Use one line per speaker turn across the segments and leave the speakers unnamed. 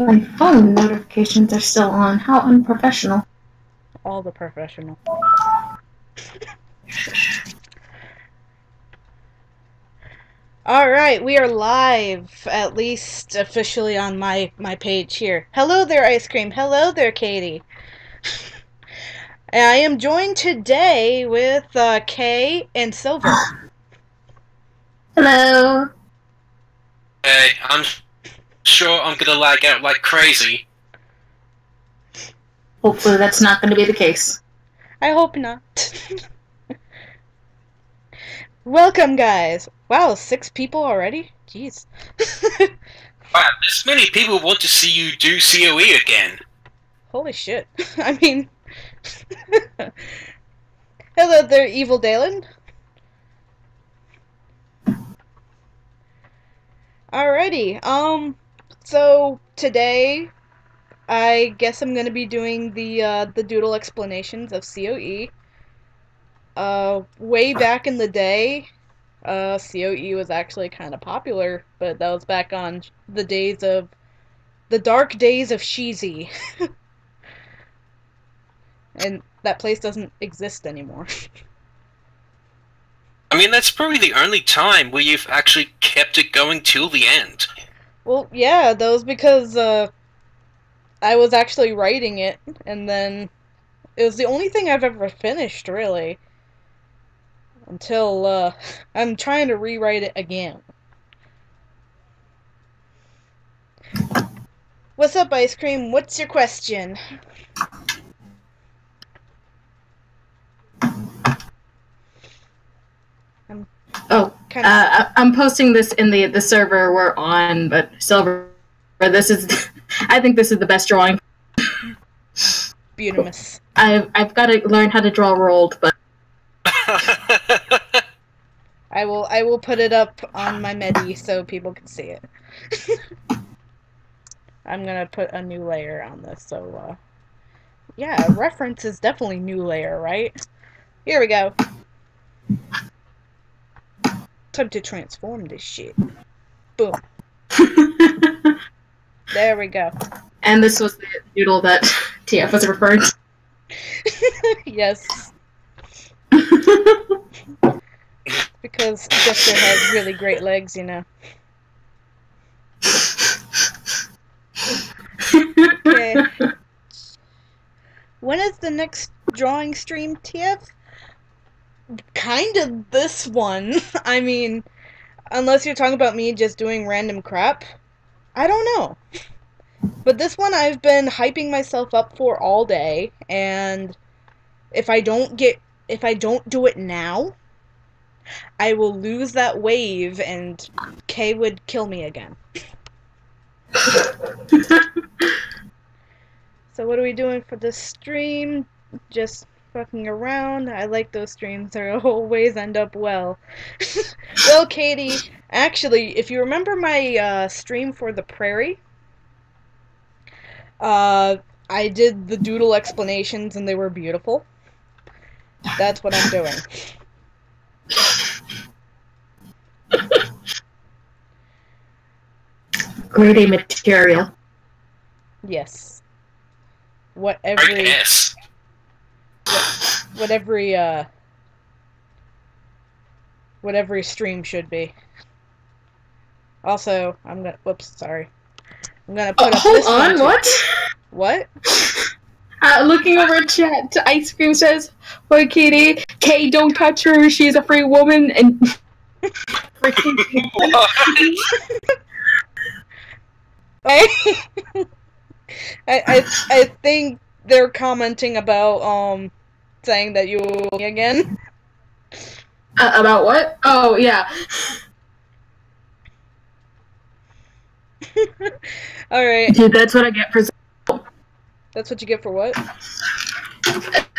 My phone notifications are still on. How unprofessional.
All the professional. Alright, we are live, at least officially on my page here. Hello there, Ice Cream. Hello there, Katie. I am joined today with Kay and Silver.
Hello.
Hey, I'm sure I'm gonna lag out like crazy.
Hopefully that's not going to be the case.
I hope not. Welcome, guys. Wow, 6 people already? Jeez.
Wow, this many people want to see you do COE again.
Holy shit. I mean... Hello there, Evil Dalen. Alrighty, so today, I guess I'm gonna be doing the doodle explanations of COE. Way back in the day, COE was actually kind of popular, but that was back on the dark days of Sheezy. And that place doesn't exist anymore.
I mean, that's probably the only time where you've actually kept it going till the end.
Well, yeah, that was because, I was actually writing it, and then it was the only thing I've ever finished, really. Until, I'm trying to rewrite it again. What's up, Ice Cream? What's your question?
I'm posting this in the server we're on, but Silver, this is, I think this is the best drawing.
Beautiful.
I've got to learn how to draw rolled, but
I will put it up on my Medi so people can see it. I'm gonna put a new layer on this, so yeah, reference is definitely new layer, right? Here we go. Time to transform this shit. Boom. There we go.
And this was the doodle that TF was referring to.
Yes. Because Jester has really great legs, you know. Okay. When is the next drawing stream, TF? Kind of this one. I mean, unless you're talking about me just doing random crap. I don't know. But this one I've been hyping myself up for all day, and if I don't do it now, I will lose that wave and Kay would kill me again. So what are we doing for this stream? Just fucking around. I like those streams. They always end up well. Well, Katie, actually, if you remember my stream for the prairie, I did the doodle explanations and they were beautiful. That's what I'm doing.
Grade A material.
Yes. What every stream should be. Also, I'm gonna sorry. I'm gonna put up this one.
Hold on, what?
What?
Looking over at chat, Ice Cream says, "Boy, Katie, Kay, don't touch her. She's a free woman." And
I think they're commenting about saying that you again.
About what? Oh yeah.
All right.
Dude, that's what I get for.
That's what you get for what?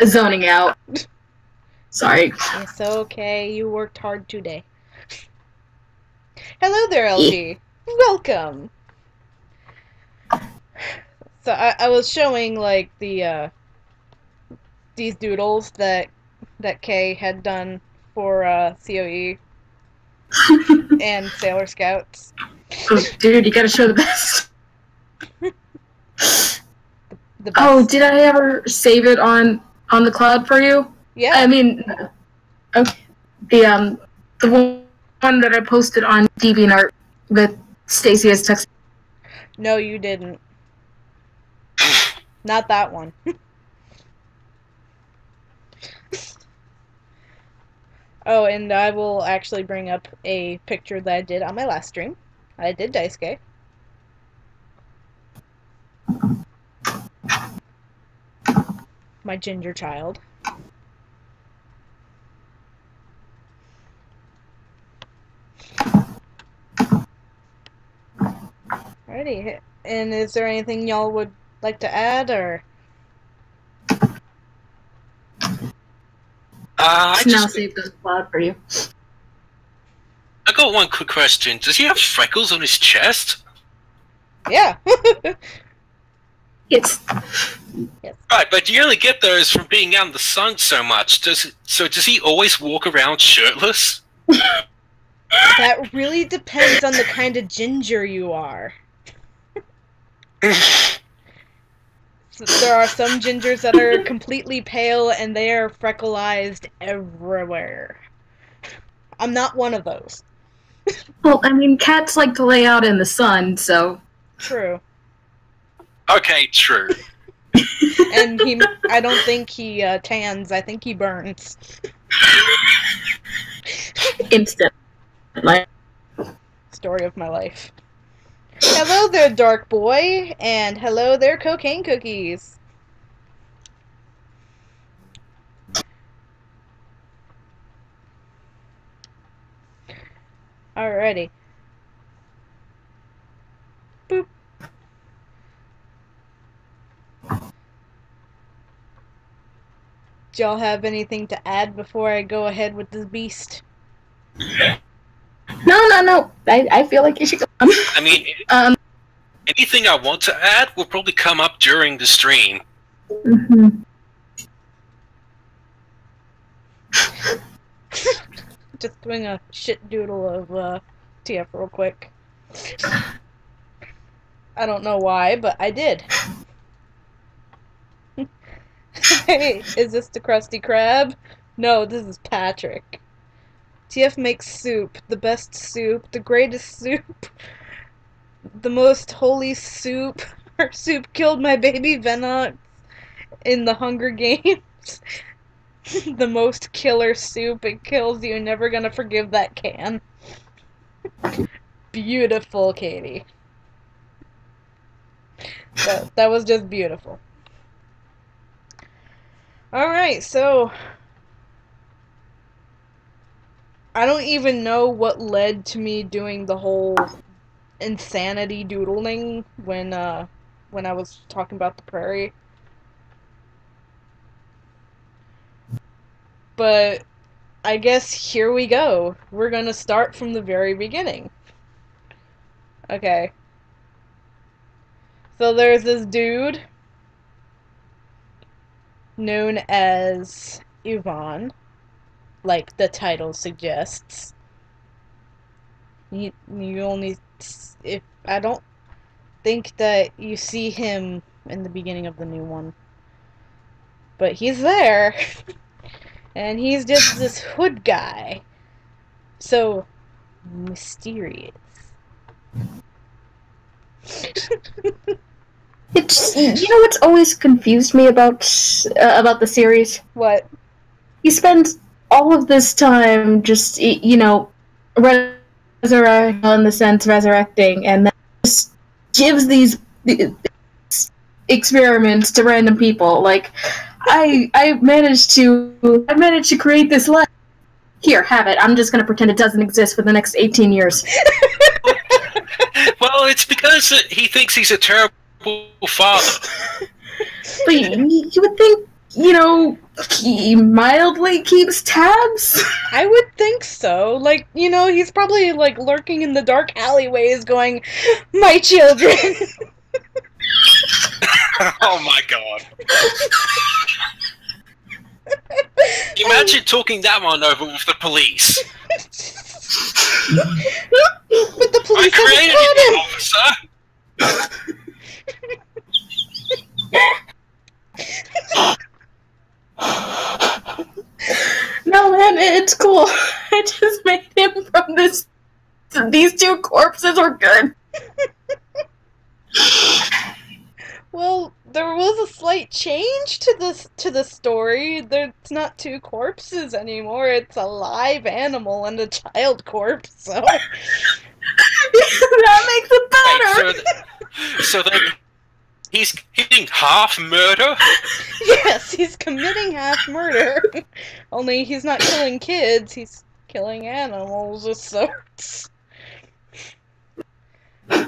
Zoning out. Sorry.
It's okay. You worked hard today. Hello there, LG. Welcome. So I was showing like the these doodles that Kay had done for COE and Sailor Scouts.
Oh, dude, you gotta show the best.
The best.
Oh, did I ever save it on the cloud for you?
Yeah.
I mean, okay. The one that I posted on DeviantArt with Stacy as text.
No, you didn't. Not that one. Oh, and I will actually bring up a picture that I did on my last stream. I did Daisuke. My ginger child. Alrighty. And is there anything y'all would like to add, or?
I
Now
just
save the cloud for you.
I got one quick question. Does he have freckles on his chest?
Yeah.
It's
Right, but you only get those from being out in the sun so much. Does he always walk around shirtless?
That really depends on the kind of ginger you are. There are some gingers that are completely pale and they are frecklized everywhere. I'm not one of those.
well, I mean, cats like to lay out in the sun, so
True.
Okay, true.
And I don't think he tans, I think he burns.
instant. Like,
Story of my life. Hello there, Dark Boy, and hello there, Cocaine Cookies. Alrighty. Boop. Do y'all have anything to add before I go ahead with this beast?
no. I feel like you should go.
I mean, anything I want to add will probably come up during the stream.
Mm-hmm.
Just doing a shit doodle of TF real quick. I don't know why, but I did. Hey, is this the Krusty Krab? No, this is Patrick. TF makes soup, the best soup, the greatest soup, the most holy soup. Her soup killed my baby Venox in the Hunger Games. The most killer soup, it kills you, never gonna forgive that can. Beautiful, Katie. That was just beautiful. Alright, so I don't even know what led to me doing the whole insanity doodling when I was talking about the prairie. But I guess here we go. We're gonna start from the very beginning. Okay. So there's this dude known as Euvan, like the title suggests. You only, if I don't think that you see him in the beginning of the new one, but he's there, and he's just this hood guy, so mysterious.
It's what's always confused me about the series.
What?
He spends all of this time just resurrecting, and then just gives these experiments to random people. Like, I managed to create this life. Here, have it. I'm just gonna pretend it doesn't exist for the next 18 years.
Well, it's because he thinks he's a terrible father.
But you would think, he mildly keeps tabs?
I would think so. Like, he's probably, like, lurking in the dark alleyways going, "My children!"
Oh my god. Imagine talking that one over with the police.
But the police
I created
haven't
you, officer!
It's cool. I just made him from this. These two corpses are good.
Well, there was a slight change to the story. It's not two corpses anymore. It's a live animal and a child corpse. So
that makes it better.
Wait, so then he's hitting half murder?
yes, he's committing half murder. Only he's not killing kids. He's killing animals of sorts. You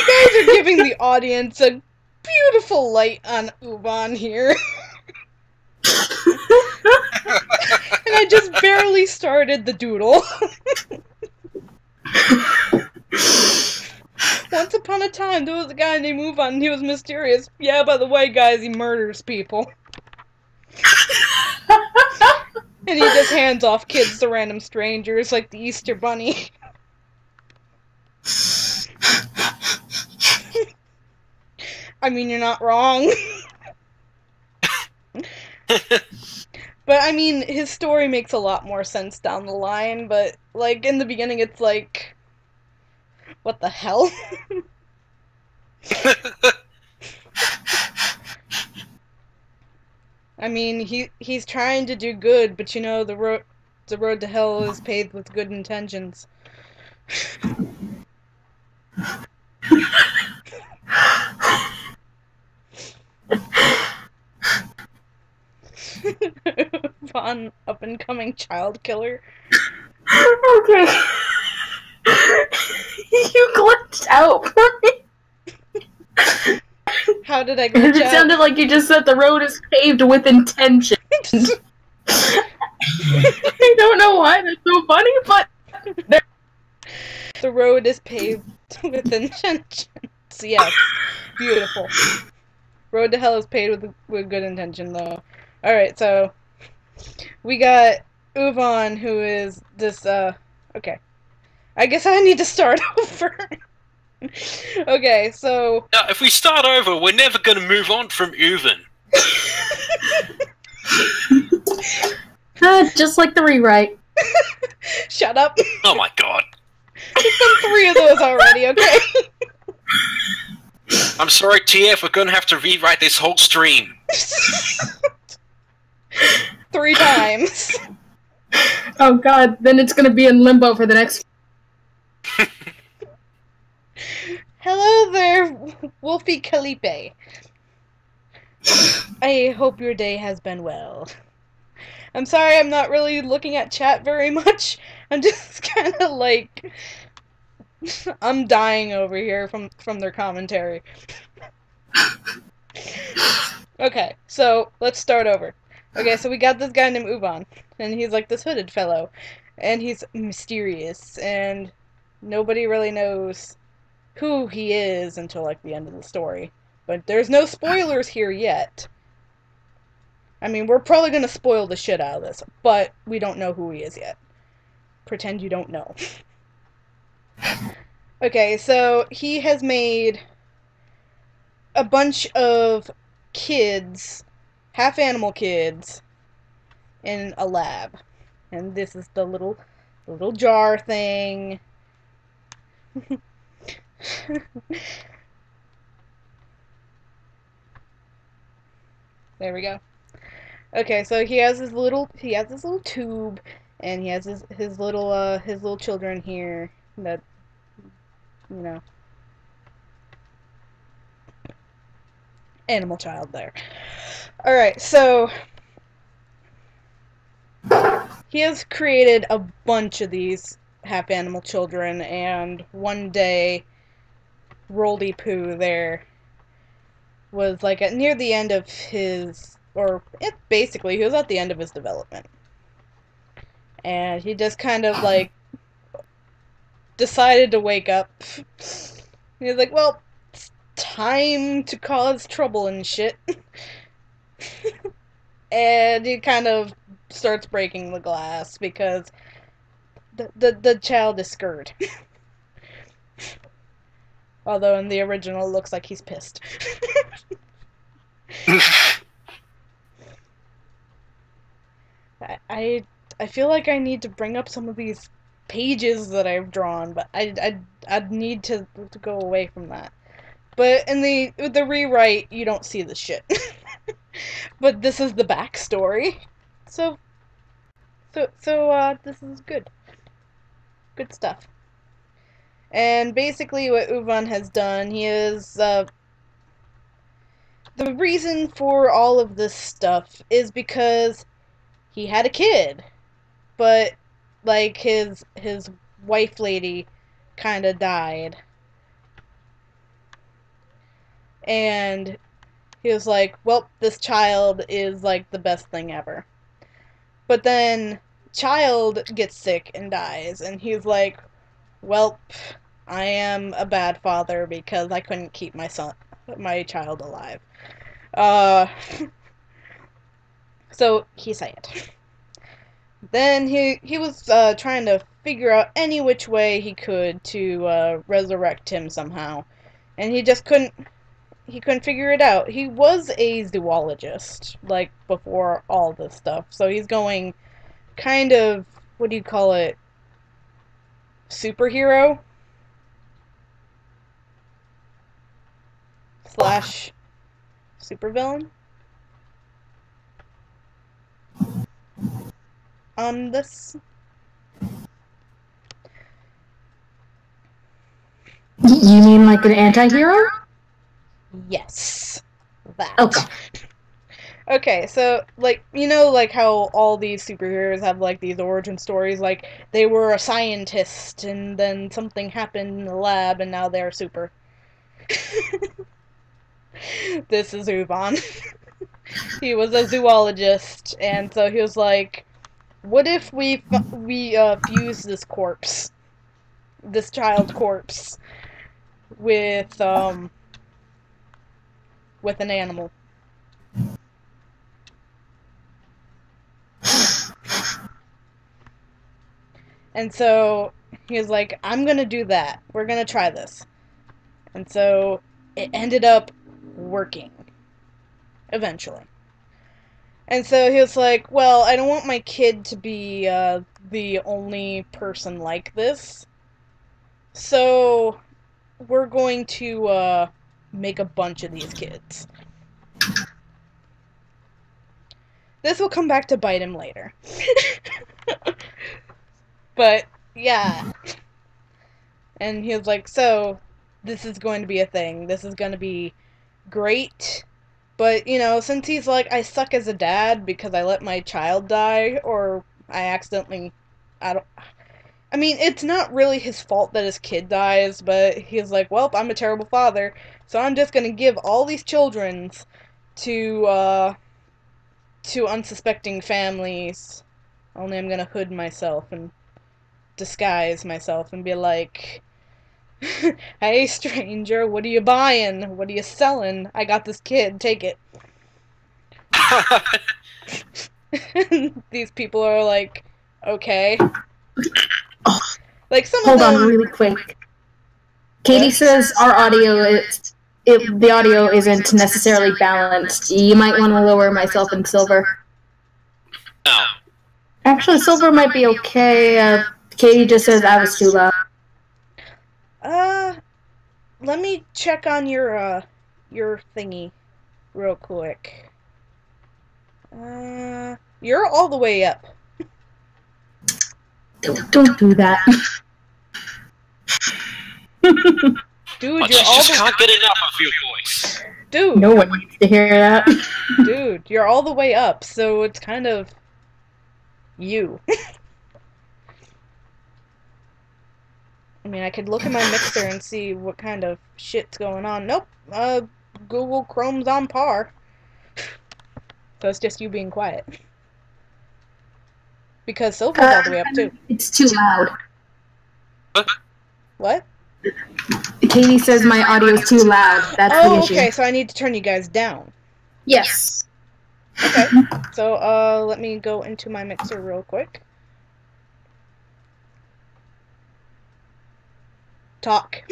guys are giving the audience a beautiful light on Euvan here. And I just barely started the doodle. Once upon a time, there was a guy named Euvan and he was mysterious. Yeah, by the way, guys, he murders people. And he just hands off kids to random strangers like the Easter Bunny. I mean, you're not wrong. But, I mean, his story makes a lot more sense down the line, but, like, in the beginning it's like... What the hell? I mean, he's trying to do good, but you know, the road to hell is paved with good intentions. Fun up-and-coming child killer.
Okay. You glitched out for me.
How did I glitch out?
It sounded like you just said the road is paved with intention. I don't know why that's so funny, but...
The road is paved with intentions. Yes. Beautiful. Road to hell is paved with good intention, though. Alright, so... We got Euvan, who is this, okay. I guess I need to start over. Okay, so...
Now, if we start over, we're never going to move on from Euvan.
Just like the rewrite.
Shut up.
Oh my god.
We've done 3 of those already, okay?
I'm sorry, TF, we're going to have to rewrite this whole stream.
3 times.
Oh god, then it's gonna be in limbo for the next...
Hello there, Wolfie Calipe. I hope your day has been well. I'm sorry I'm not really looking at chat very much. I'm just kind of like... I'm dying over here from their commentary. Okay, so let's start over. Okay, so we got this guy named Euvan, and he's like this hooded fellow, and he's mysterious, and nobody really knows who he is until like the end of the story. But there's no spoilers here yet. I mean, we're probably gonna spoil the shit out of this, but we don't know who he is yet. Pretend you don't know. Okay, so he has made a bunch of kids, half animal kids, in a lab. And this is the little jar thing. There we go. Okay, so he has this little tube, and he has his little children here that, you know, animal child there. Alright, so he has created a bunch of these half animal children, and one day Roldy Poo there was like near the end of his, basically he was at the end of his development, and he just kind of like decided to wake up. He was like, well, it's time to cause trouble and shit. And he kind of starts breaking the glass because the child is scared. Although in the original it looks like he's pissed. I feel like I need to bring up some of these pages that I've drawn, but I'd need to go away from that. But in the rewrite, you don't see the shit. But this is the backstory. So this is good. Good stuff. And basically what Euvan has done, he is, the reason for all of this stuff is because he had a kid. But, like, his wife lady kinda died. And he was like, well, this child is, like, the best thing ever. But then, child gets sick and dies, and he's like, well, I am a bad father because I couldn't keep my child alive. So, he said. Then he was trying to figure out any which way he could to resurrect him somehow. And he just couldn't figure it out. He was a zoologist, like, before all this stuff. So he's going kind of, what do you call it, superhero? / supervillain? On this?
You mean like an anti-hero?
Yes. That.
Okay.
Okay, so, like, you know, like, how all these superheroes have, like, these origin stories, like, they were a scientist, and then something happened in the lab, and now they're super. This is Euvan. He was a zoologist, and so he was like, what if we fuse this corpse, this child corpse, with an animal? And so he was like, I'm gonna do that. We're gonna try this. And so it ended up working. Eventually. And so he was like, well, I don't want my kid to be the only person like this. So we're going to make a bunch of these kids. This will come back to bite him later. But, yeah. And he was like, so, this is going to be a thing. This is going to be great. But, you know, since he's like, I suck as a dad because I let my child die, or I accidentally, I mean, it's not really his fault that his kid dies, but he's like, well, I'm a terrible father, so I'm just gonna give all these children to unsuspecting families. Only I'm gonna hood myself and disguise myself and be like, hey, stranger, what are you buying? What are you selling? I got this kid, take it. These people are like, okay. Like, some
Hold
of them...
on really quick. Katie says our audio the audio isn't necessarily balanced. You might want to lower myself and Silver.
No.
Actually, Silver might be okay. Katie just says I was too loud.
Let me check on your thingy real quick. You're all the way up.
Don't do that.
Dude,
But
you're
you
all
just can't get enough of your voice.
Dude.
No one needs to hear that.
Dude, you're all the way up, so it's kind of you. I mean, I could look at my mixer and see what kind of shit's going on. Nope. Google Chrome's on par. So it's just you being quiet. Because Silver's all the way up, too.
It's too loud.
What?
Katie says my audio is too loud. That's the issue.
Okay, so I need to turn you guys down.
Yes.
Okay. So, let me go into my mixer real quick. Talk.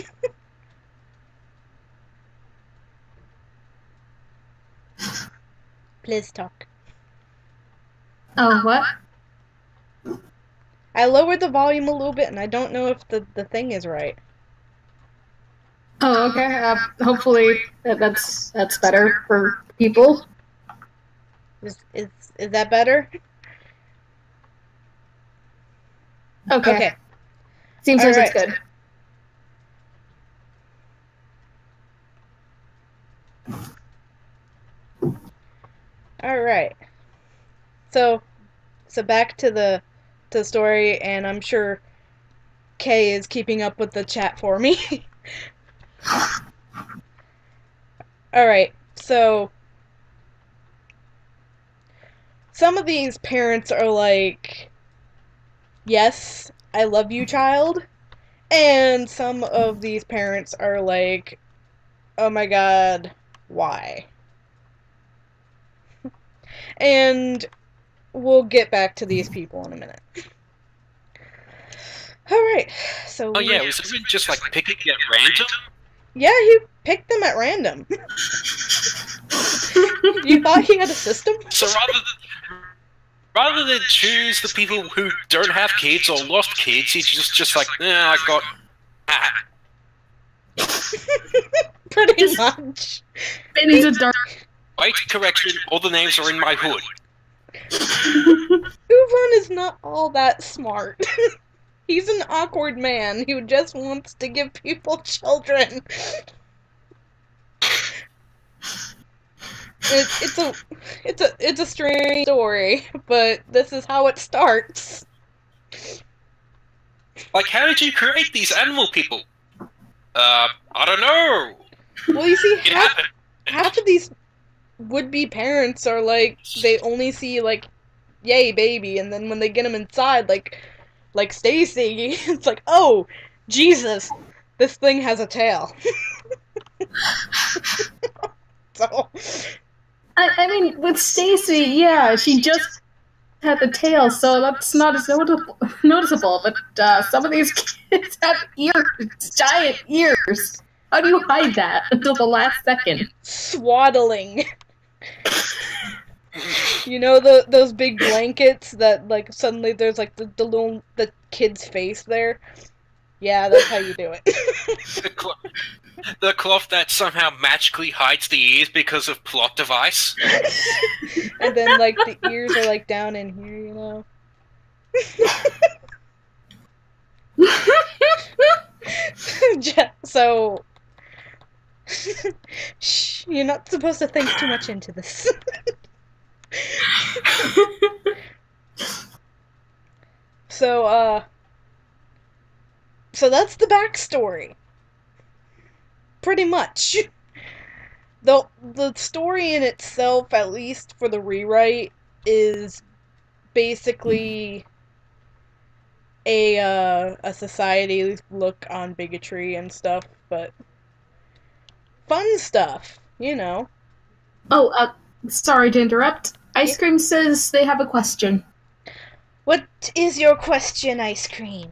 Please talk.
Oh, what?
I lowered the volume a little bit, and I don't know if the thing is right.
Oh, okay. Hopefully that's better for people.
Is that better?
Okay. Seems like it's good.
Alright. So back to the story, and I'm sure Kay is keeping up with the chat for me. Alright, so some of these parents are like, yes, I love you, child. And some of these parents are like, oh my god, why? And we'll get back to these people in a minute. Alright, so...
Oh yeah, was it just like picking at random?
Yeah, he picked them at random. You thought he had a system?
So rather than choose the people who don't have kids or lost kids, he's just like, I got that.
Pretty much.
Benny's a dark.
Wait, correction, all the names are in my hood.
Euvan is not all that smart. He's an awkward man who just wants to give people children. It's a strange story, but this is how it starts.
Like, how did you create these animal people? I don't know.
Well, you see, half of these would-be parents are like, they only see, like, yay, baby, and then when they get them inside, like Stacy, it's like, oh, Jesus, this thing has a tail. So...
I mean, with Stacy, yeah, she just had the tail, so that's not as noticeable. But some of these kids have ears, giant ears. How do you hide that until the last second?
Swaddling. You know those big blankets that like suddenly there's like the kid's face there? Yeah, that's how you do it.
The cloth that somehow magically hides the ears because of plot device.
And then like the ears are like down in here, you know? So shh, you're not supposed to think too much into this. So that's the backstory. Pretty much. The story in itself, at least for the rewrite, is basically a society look on bigotry and stuff, but fun stuff, you know.
Oh, sorry to interrupt. Ice Cream says they have a question.
What is your question, Ice Cream?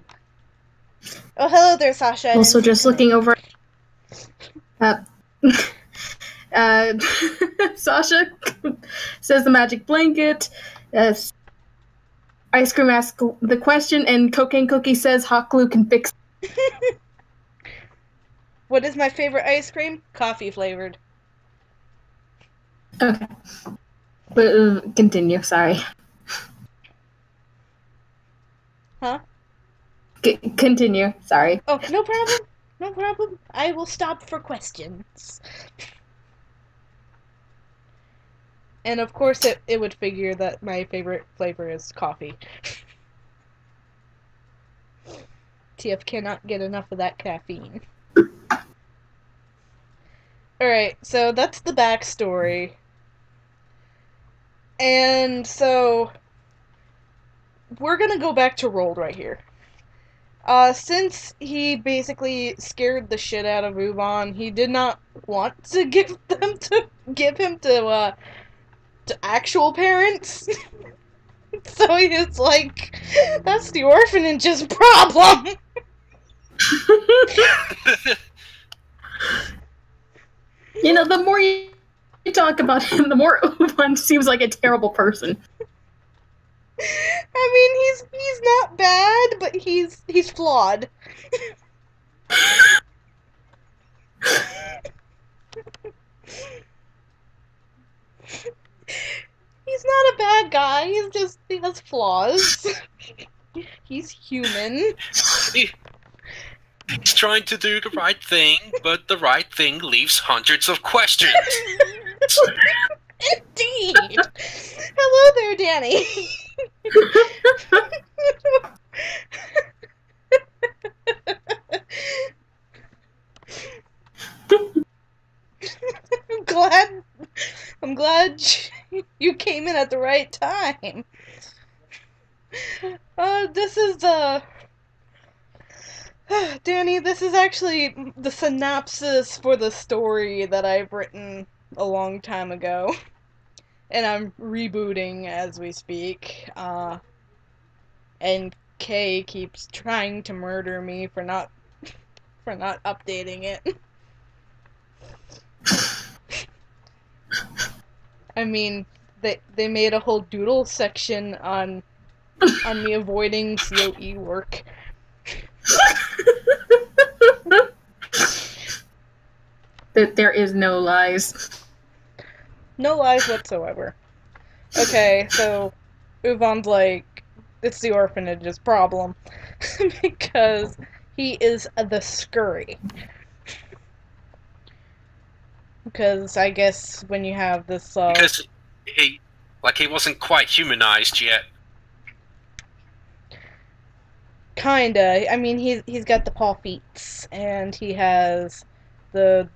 Oh, hello there, Sasha.
Also, just looking over. Sasha says the magic blanket. Ice Cream asks the question, and Cocaine Cookie says hot glue can fix.
What is my favorite ice cream? Coffee flavored.
Okay. But continue, sorry.
Huh?
Continue, sorry.
Oh, no problem. No problem. I will stop for questions. And of course it would figure that my favorite flavor is coffee. TF cannot get enough of that caffeine. Alright, so that's the backstory. And so we're gonna go back to Rold right here. Since he basically scared the shit out of Euvan, he did not want to give him to actual parents. So he was like, that's the orphanage's problem!
You know, the more you talk about him, the more Euvan seems like a terrible person.
I mean, he's not bad. he's flawed. He's not a bad guy. He has flaws. He's human.
He's trying to do the right thing, but the right thing leaves hundreds of questions.
Indeed. Hello there, Danny. I'm glad you came in at the right time. This is Danny, this is actually the synopsis for the story that I've written a long time ago. And I'm rebooting as we speak. And Kay keeps trying to murder me for not updating it. I mean, they made a whole doodle section on me avoiding COE work.
There is no lies.
No lies whatsoever. Okay, so Euvan's like, it's the orphanage's problem. Because he is the scurry. Because I guess when you have this,
Because he wasn't quite humanized yet.
Kinda. I mean, he's got the paw feet, and he has the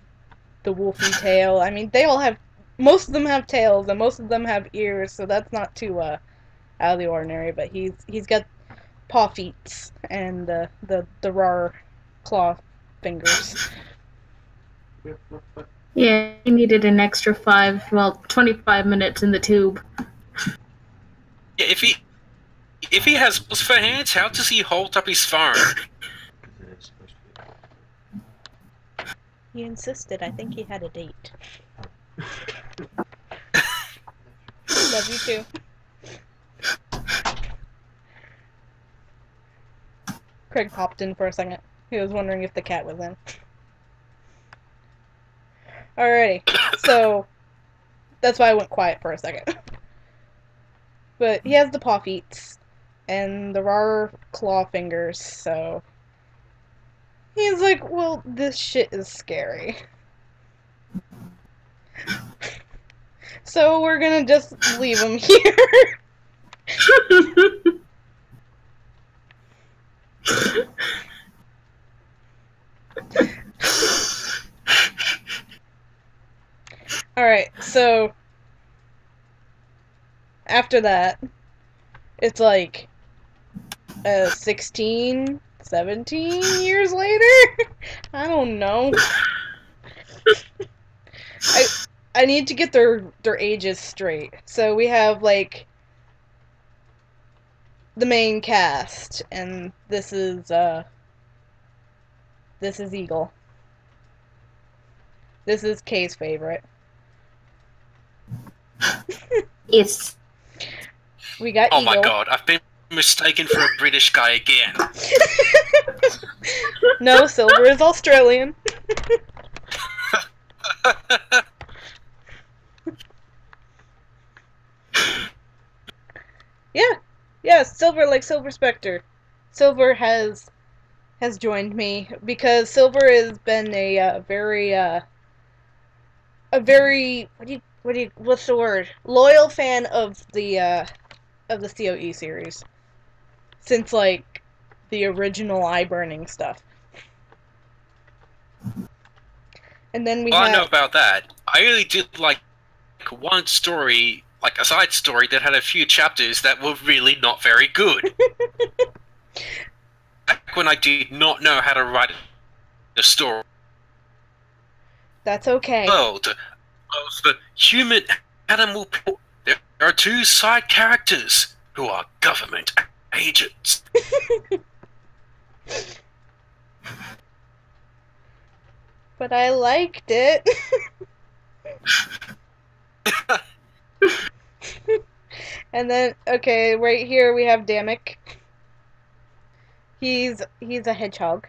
wolfy tail. I mean, they all have, most of them have tails, and most of them have ears, so that's not too out of the ordinary. But he's got paw feet and the raw claw fingers.
Yeah, he needed an extra 25 minutes in the tube.
Yeah, if he has those for hands, how does he hold up his phone?
He insisted. I think he had a date. Love you too. Craig popped in for a second. He was wondering if the cat was in. Alrighty, so that's why I went quiet for a second. But he has the paw feet and the raw claw fingers, so he's like, well, this shit is scary. So we're gonna just leave him here. Alright, so after that, it's like 16, 17 years later? I don't know. I need to get their ages straight. So we have like the main cast, and this is Eagle. This is Kay's favorite.
It's.
We got
Oh
Eagle.
my god, I've been mistaken for a British guy again.
No, Silver is Australian. Yeah, Silver, like Silver Spectre. Silver has joined me because Silver has been a very what's the word? Loyal fan of the COE series since like the original eye burning stuff. And then
I know about that. I really did like one story, like a side story that had a few chapters that were really not very good. Back when I did not know how to write a story.
That's okay.
World of the human animal people. There are two side characters who are government agents.
But I liked it. And then, okay, right here we have Damek. He's a hedgehog.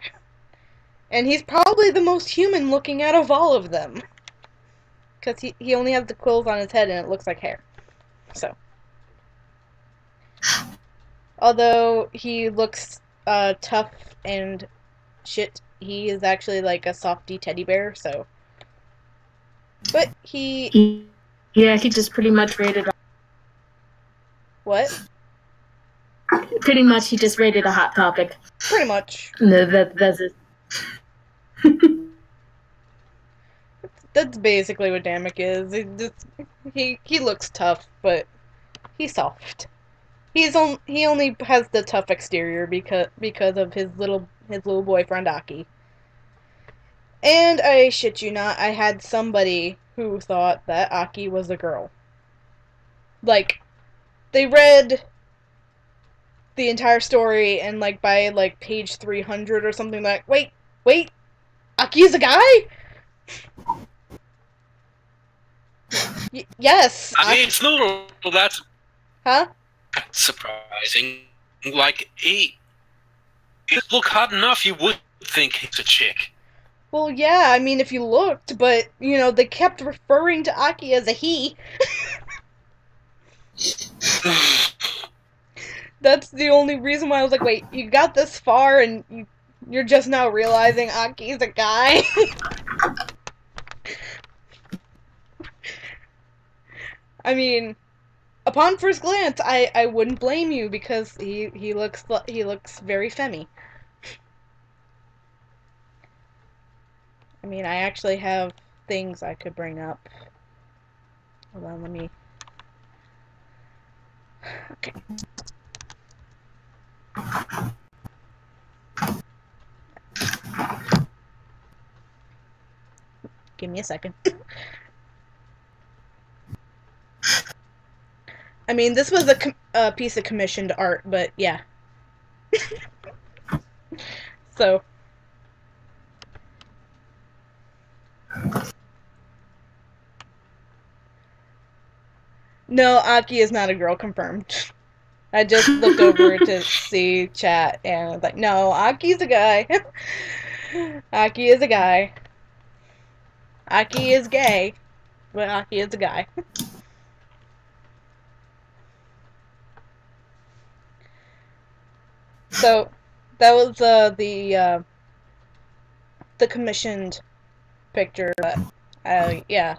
And he's probably the most human looking out of all of them. Because he only has the quills on his head and it looks like hair. So. Although he looks tough and shit, he is actually like a softy teddy bear, so. But
Yeah, he just pretty much rated.
What?
Pretty much, he just rated a hot topic.
Pretty much.
No, that's it.
That's basically what Damek is. He looks tough, but he's soft. He only has the tough exterior because of his little boyfriend Aki. And I shit you not, I had somebody who thought that Aki was a girl. Like, they read the entire story and like by like page 300 or something like, wait, Aki's a guy? Yes.
I mean, it's not all that
Huh?
surprising. Like, you look hard enough, you would think he's a chick.
Well, yeah, I mean, if you looked, but, you know, they kept referring to Aki as a he. That's the only reason why I was like, wait, you got this far and you're just now realizing Aki's a guy? I mean, upon first glance, I wouldn't blame you because he looks very femmy. I mean, I actually have things I could bring up. Hold on, let me. Okay. Give me a second. I mean, this was a piece of commissioned art, but yeah. So. No, Aki is not a girl, confirmed. I just looked over to see chat, and I was like, no, Aki's a guy. Aki is a guy. Aki is gay, but Aki is a guy. So, that was the commissioned picture, but, yeah.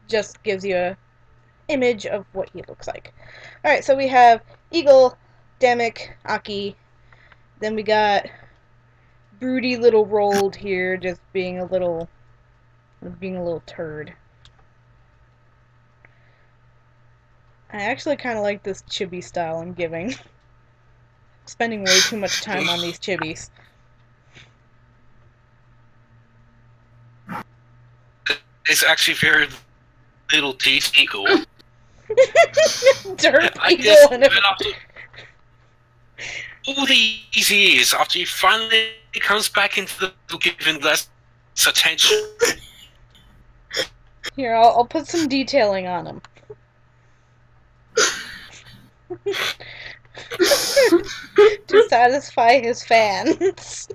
Just gives you a image of what he looks like. Alright, so we have Eagle, Damek, Aki, then we got broody little Rolled here, just being a little turd. I actually kind of like this chibi style I'm giving. Spending way too much time on these chibis.
It's actually very little tasty cool.
Derp
I
Eagle
guess
and a
after all these years, after he finally comes back into the given less attention.
Here, I'll put some detailing on him. To satisfy his fans.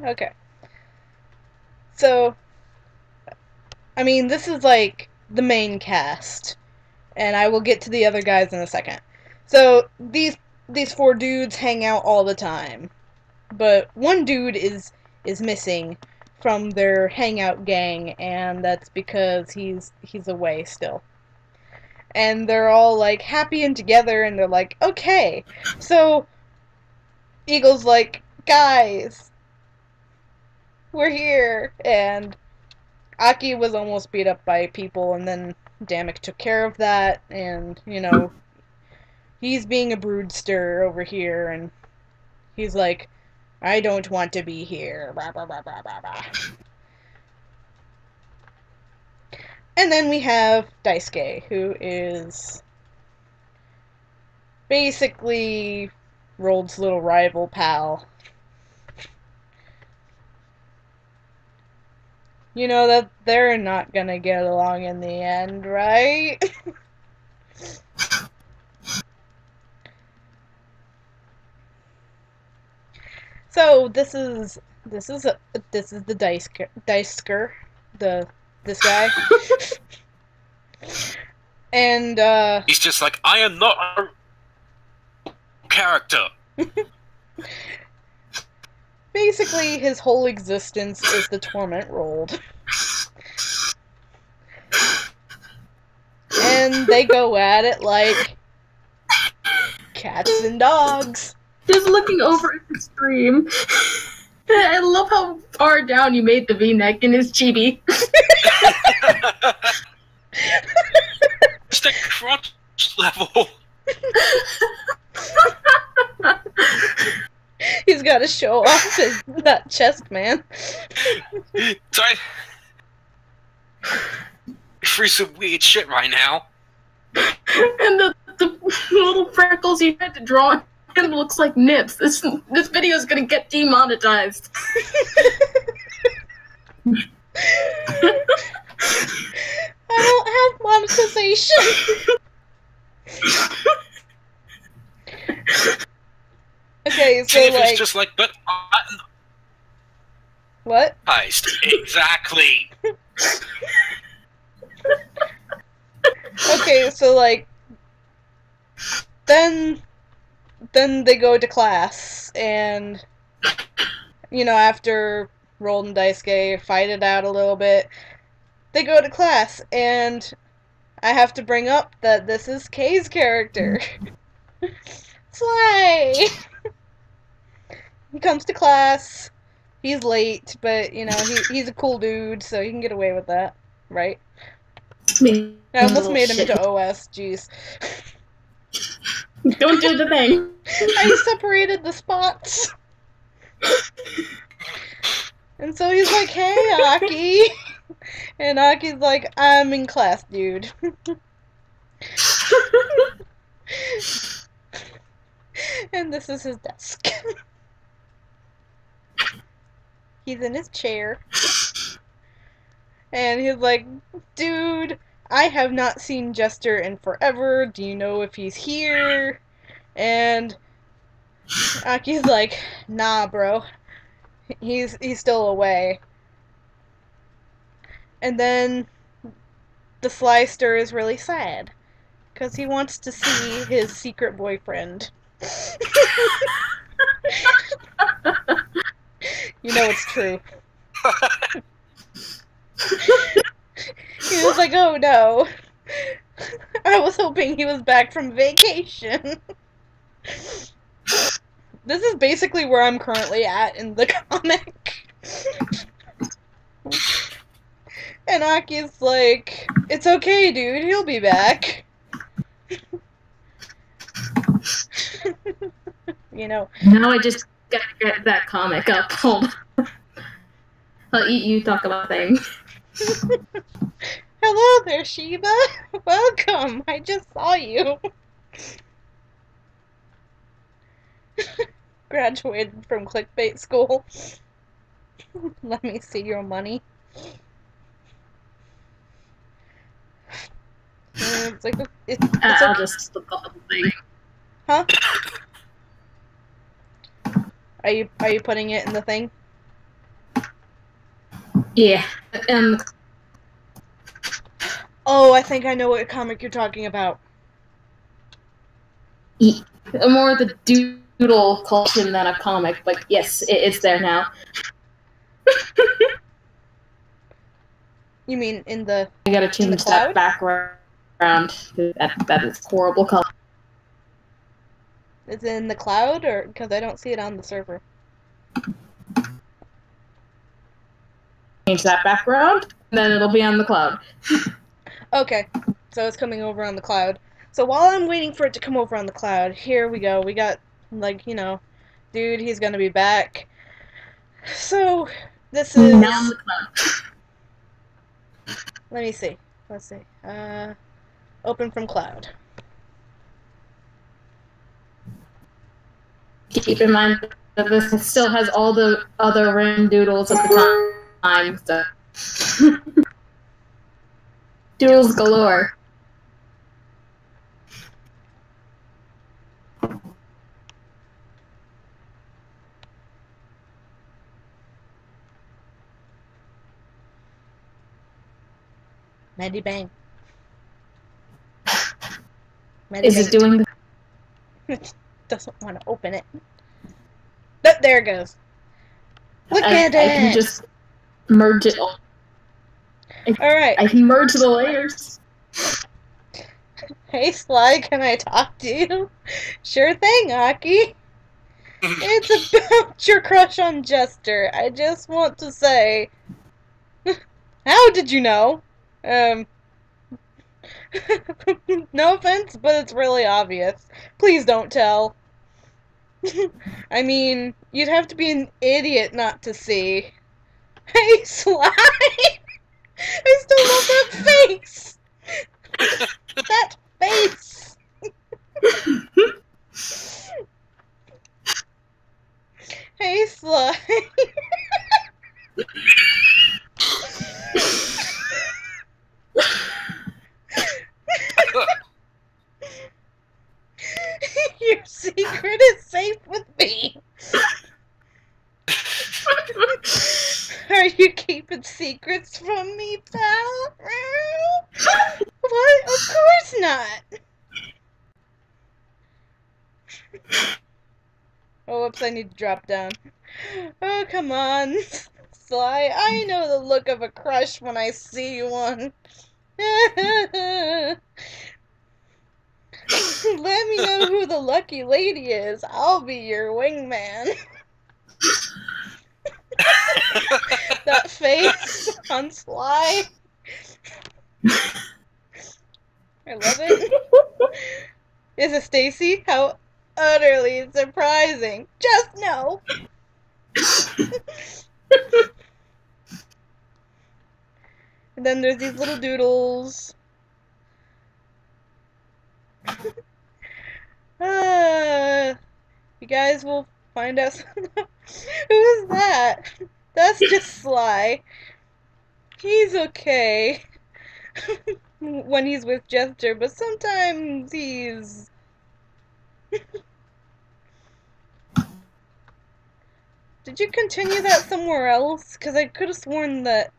Okay. So, I mean, this is like the main cast, and I will get to the other guys in a second. So, these four dudes hang out all the time, but one dude is missing from their hangout gang, and that's because he's away still. And they're all like happy and together, and they're like, okay. So, Eagle's like, guys, we're here, and Aki was almost beat up by people, and then Damek took care of that, and, you know, he's being a broodster over here, and he's like, I don't want to be here, blah, blah, blah, blah, blah, blah. And then we have Daisuke, who is basically Rold's little rival pal. You know that they're not gonna get along in the end, right? So this is the Dicer, this guy, and
He's just like, I am not a character.
basically his whole existence is the torment Rold. And they go at it like cats and dogs.
Just looking over at the stream. I love how far down you made the V-neck in his chibi.
Just a crotch level.
He's got to show off that chest, man.
Sorry. Through some weird shit right now.
And the little freckles you had to draw him looks like nips. This video is gonna get demonetized.
I don't have monetization. Okay, so
Tiff
like,
is just like, but
what?
heist. Exactly.
Okay, so like, then they go to class, and you know, after Rold and Daisuke fight it out a little bit, they go to class, and I have to bring up that this is Kei's character. Slay! He comes to class. He's late, but you know, he's a cool dude, so he can get away with that, right? I almost made him into OS, jeez.
Don't do the thing.
I separated the spots. And so he's like, hey, Aki. And Aki's like, I'm in class, dude. And this is his desk. He's in his chair. And he's like, dude, I have not seen Jester in forever. Do you know if he's here? And Aki's like, nah, bro. He's still away. And then the Slyster is really sad. Because he wants to see his secret boyfriend. You know it's true. He was like, oh no. I was hoping he was back from vacation. This is basically where I'm currently at in the comic. And Aki's like, it's okay, dude, he'll be back. You know.
Now I just gotta get that comic up. Hold on. I'll eat you talk about things.
Hello there, Shiba. Welcome. I just saw you. Graduated from clickbait school. Let me see your money. It's like it's
I'll
okay.
just look up the thing.
Huh? Are you putting it in the thing?
Yeah.
Oh, I think I know what comic you're talking about.
More the doodle collection than a comic, but yes, it's there now.
You mean in the?
I gotta change that background. That is horrible color.
Is it in the cloud, or because I don't see it on the server?
Change that background, and then it'll be on the cloud.
Okay, so it's coming over on the cloud. So while I'm waiting for it to come over on the cloud, here we go. We got, like, you know, dude, he's gonna be back. So, this is...
Now on the cloud.
Let me see. Let's see. Open from cloud.
keep in mind that this still has all the other random doodles at the time, so. Doodles galore.
Medibang.
Is it doing the...
It doesn't want to open it. But there it goes. Look at it!
I can just merge it all.
Alright.
I can merge the layers.
Hey Sly, can I talk to you? Sure thing, Aki. It's about your crush on Jester. I just want to say... How did you know? No offense, but it's really obvious. Please don't tell. I mean, you'd have to be an idiot not to see. Hey, Sly! I still love that face! That face! Hey, Sly! Your secret is safe with me. Are you keeping secrets from me, pal? What? Of course not. Oh, whoops, I need to drop down. Oh, come on, Sly. I know the look of a crush when I see one. Let me know who the lucky lady is. I'll be your wingman. That face on Sly. I love it. Is it Stacy? How utterly surprising. Just no. And then there's these little doodles. You guys will find out. Who is that? That's just Sly. He's okay when he's with Jester, but sometimes he's... Did you continue that somewhere else? Because I could have sworn that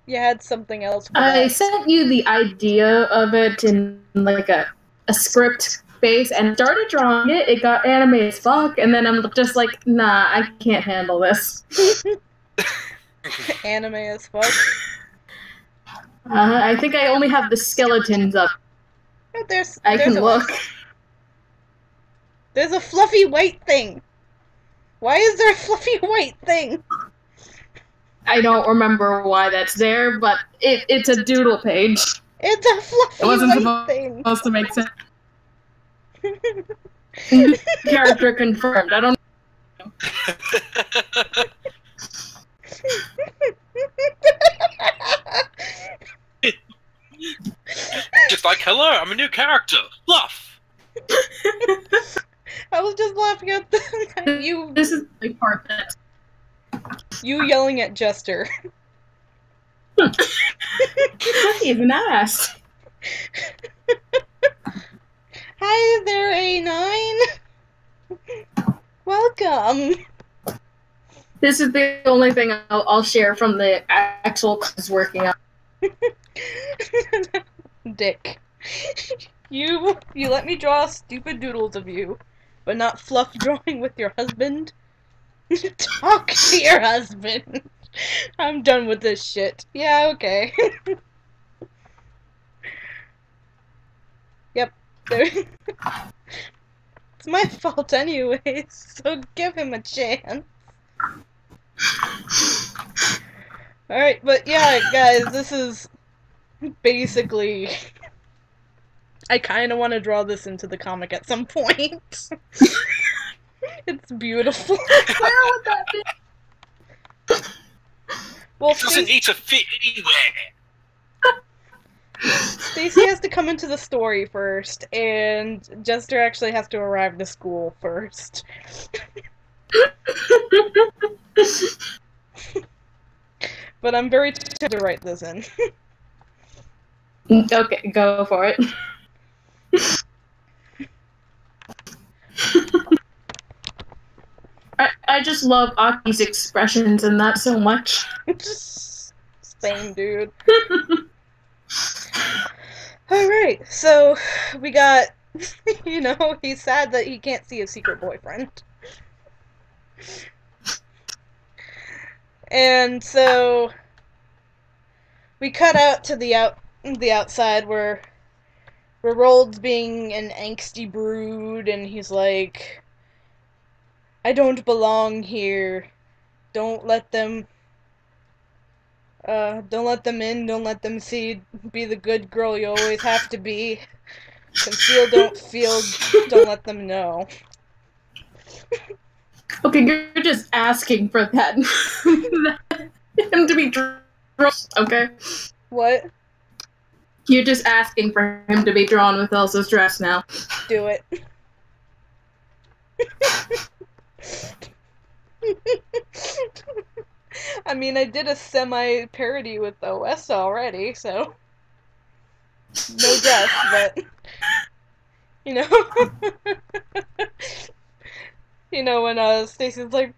you had something else for that.
I sent you the idea of it in like a script base and started drawing it. It got anime as fuck, and then I'm just like, nah, I can't handle this.
Anime as fuck.
I think I only have the skeletons up. I can look.
There's a fluffy white thing. Why is there a fluffy white thing?
I don't remember why that's there, but it's a doodle page.
It's a fluffy white thing.
It wasn't supposed to make sense. Character confirmed. I don't know.
Just like, hello, I'm a new character. Fluff.
I was just laughing at you.
This is the part that
you yelling at Jester.
Even asked.
Hi there, A9. Welcome.
This is the only thing I'll share from the actual class working on.
Dick. You let me draw stupid doodles of you, but not fluff drawing with your husband? Talk to your husband. I'm done with this shit. Yeah, okay. Yep. It's my fault anyways, so give him a chance. Alright, but yeah, guys, this is basically... I kind of want to draw this into the comic at some point. It's beautiful.
Where would that be?
Well, it doesn't need to fit anywhere.
Stacy has to come into the story first, and Jester actually has to arrive to school first. But I'm very tempted to write this in.
Okay, go for it. I just love Aki's expressions in that so much.
Same, dude. Alright, so we got, he's sad that he can't see his secret boyfriend. And so we cut out to the outside where Rold's being an angsty brood, and he's like, I don't belong here. Don't let them in, don't let them see. Be the good girl you always have to be. Conceal, don't feel, don't let them know.
Okay, you're just asking for that. Him to be drawn, okay?
What?
You're just asking for him to be drawn with Elsa's dress now.
Do it. I mean, I did a semi-parody with OS already, so... No dress, but... when Stacy's like,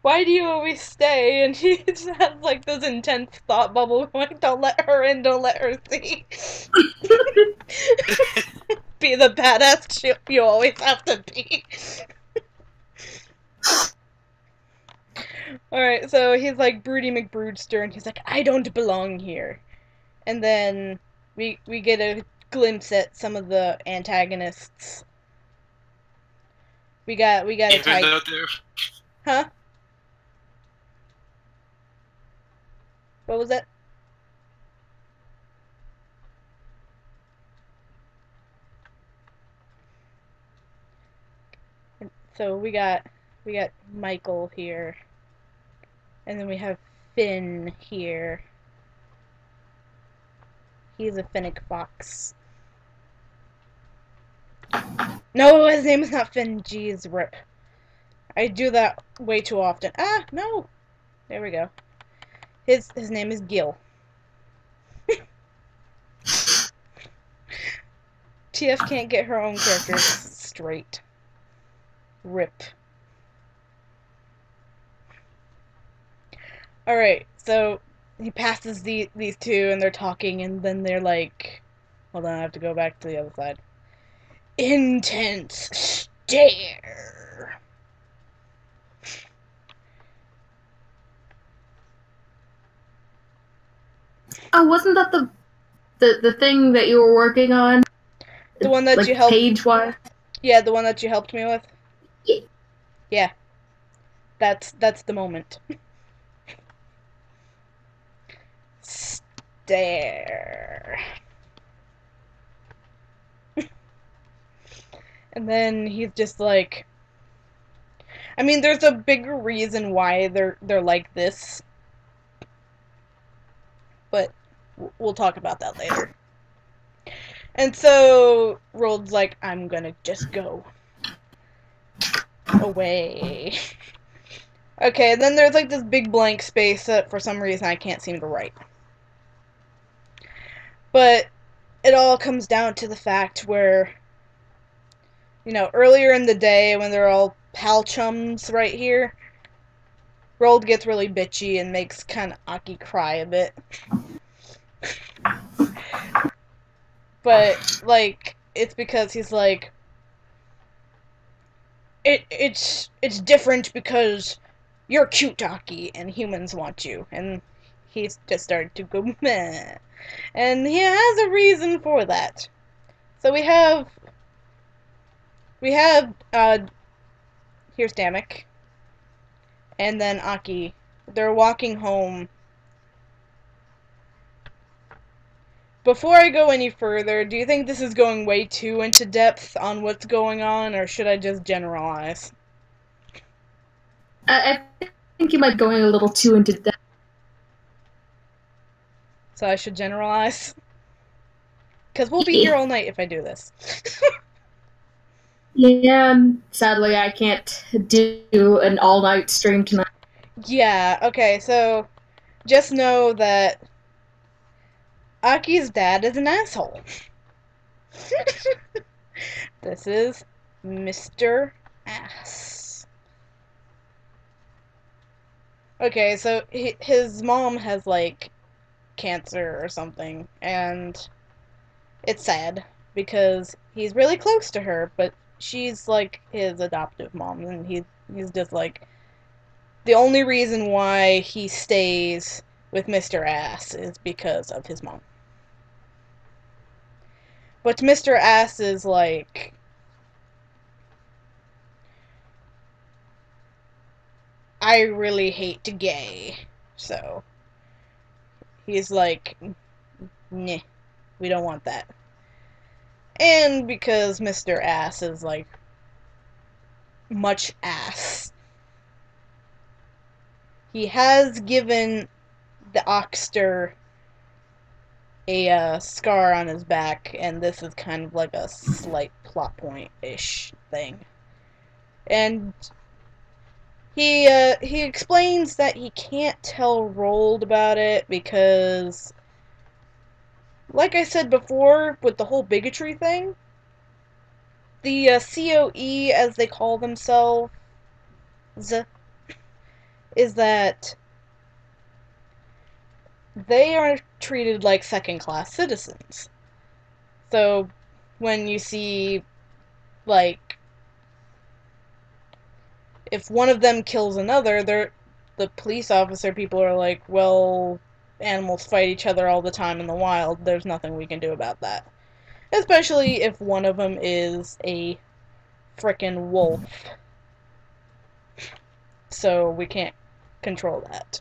why do you always stay? And he just has, like, this intense thought bubble going, don't let her in, don't let her see. Be the badass you always have to be. Alright, so he's like Broody McBroodster, and he's like, I don't belong here. And then we get a glimpse at some of the antagonists. We got a type. Huh? What was that? So we got Michael here. And then we have Finn here. He's a Finnick fox. No, his name is not Finn. Jeez, rip. I do that way too often. Ah, no. There we go. His name is Gil. TF can't get her own characters straight. Rip. Alright, so he passes these two, and they're talking, and then they're like... Hold on, I have to go back to the other side. Intense stare.
Oh, wasn't that the thing that you were working on?
The one that
like,
you helped...
page-wise?
Yeah, the one that you helped me with?
Yeah.
Yeah. That's the moment. Stare. And then he's just like... I mean, there's a bigger reason why they're like this. But we'll talk about that later. And so Rold's like, I'm gonna just go away. Okay, and then there's like this big blank space that for some reason I can't seem to write. But it all comes down to the fact where, earlier in the day when they're all pal chums right here, Rold gets really bitchy and makes kind of Aki cry a bit. But, like, it's because he's like, it's different because you're cute, Aki, and humans want you. And he's just started to go, meh. And he has a reason for that. So we have, here's Damek. And then Aki. They're walking home. Before I go any further, do you think this is going way too into depth on what's going on, or should I just generalize?
I think you might be going a little too into depth.
So I should generalize? Because we'll be here all night if I do this.
Yeah, sadly I can't do an all-night stream tonight.
Yeah, okay, so just know that Aki's dad is an asshole. This is Mr. Ass. Okay, so his mom has, like, cancer or something, and it's sad because he's really close to her, but she's, like, his adoptive mom, and he's just, like, the only reason why he stays with Mr. Ass is because of his mom. But Mr. Ass is, like, I really hate gay, so he's like, nah, we don't want that. And because Mr. Ass is, like, much ass, he has given the Oxter a scar on his back, and this is kind of like a slight plot point-ish thing. And he explains that he can't tell Rold about it because, like I said before, with the whole bigotry thing, the COE, as they call themselves, is that they are treated like second-class citizens. So, when you see, like, if one of them kills another, the police officer people are like, well, animals fight each other all the time in the wild, there's nothing we can do about that. Especially if one of them is a frickin' wolf. So we can't control that.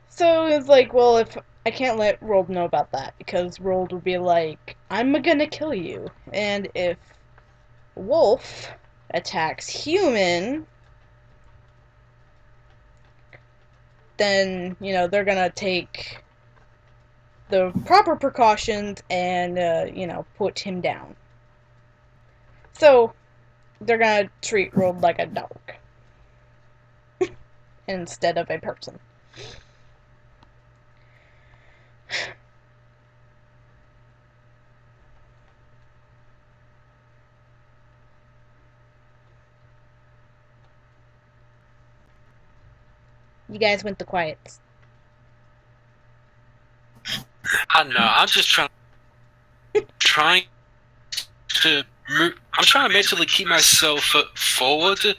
So it's like, well, if I can't let Rold know about that, because Rold would be like, I'm gonna kill you. And if wolf attacks human, then, you know, they're gonna take the proper precautions and, you know, put him down. So, they're gonna treat Rold like a dog instead of a person. You guys went to quiets.
I don't know. I'm just trying to move. I'm trying to mentally keep myself forward to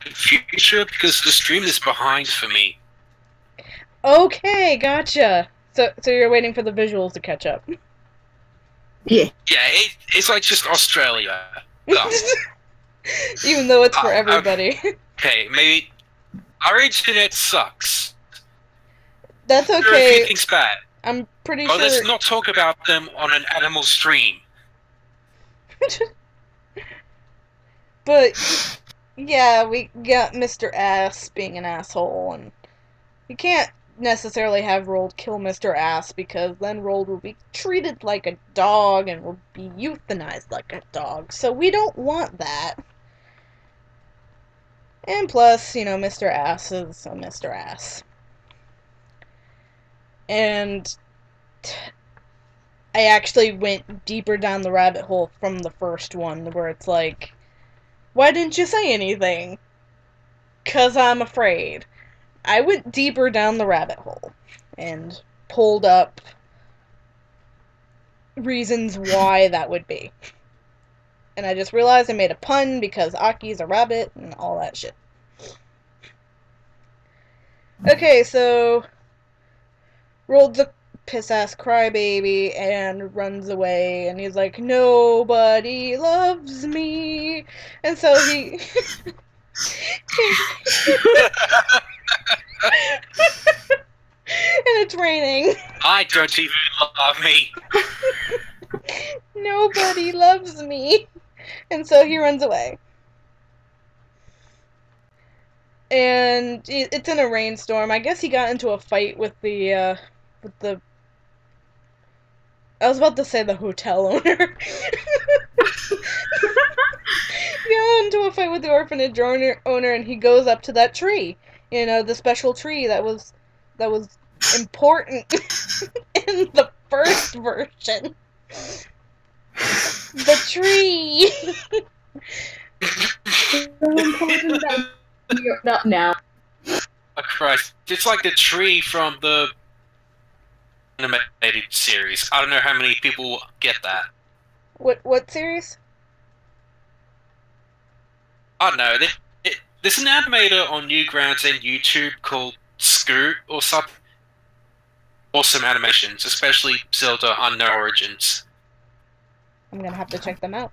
the future because the stream is behind for me.
Okay, gotcha. So you're waiting for the visuals to catch up.
Yeah.
Yeah, it's like just Australia. No.
Even though it's for everybody.
Okay, maybe our internet sucks.
That's
There are a
okay.
few things bad.
I'm pretty
But
sure.
let's not talk about them on an animal stream.
But yeah, we got Mr. Ass being an asshole, and you can't necessarily have Rold kill Mr. Ass because then Rold will be treated like a dog and will be euthanized like a dog. So we don't want that. And plus, you know, Mr. Ass is a Mr. Ass. And I actually went deeper down the rabbit hole from the first one, where it's like, why didn't you say anything? 'Cause I'm afraid. I went deeper down the rabbit hole and pulled up reasons why that would be. And I just realized I made a pun because Aki's a rabbit and all that shit. Okay, so Rold's a piss-ass crybaby and runs away, and he's like, nobody loves me. And so he... and it's raining.
I don't even love me.
Nobody loves me. And so he runs away. And it's in a rainstorm. I guess he got into a fight with the I was about to say the hotel owner. Got into a fight with the orphanage owner, and he goes up to that tree. You know, the special tree that was important in the first version. The tree.
So important that you're up now.
Oh, Christ. It's like the tree from the animated series. I don't know how many people get that.
What series?
I don't know. There's an animator on Newgrounds and YouTube called Scoot or something. Awesome animations, especially Zelda Unknown Origins.
I'm gonna have to check them out.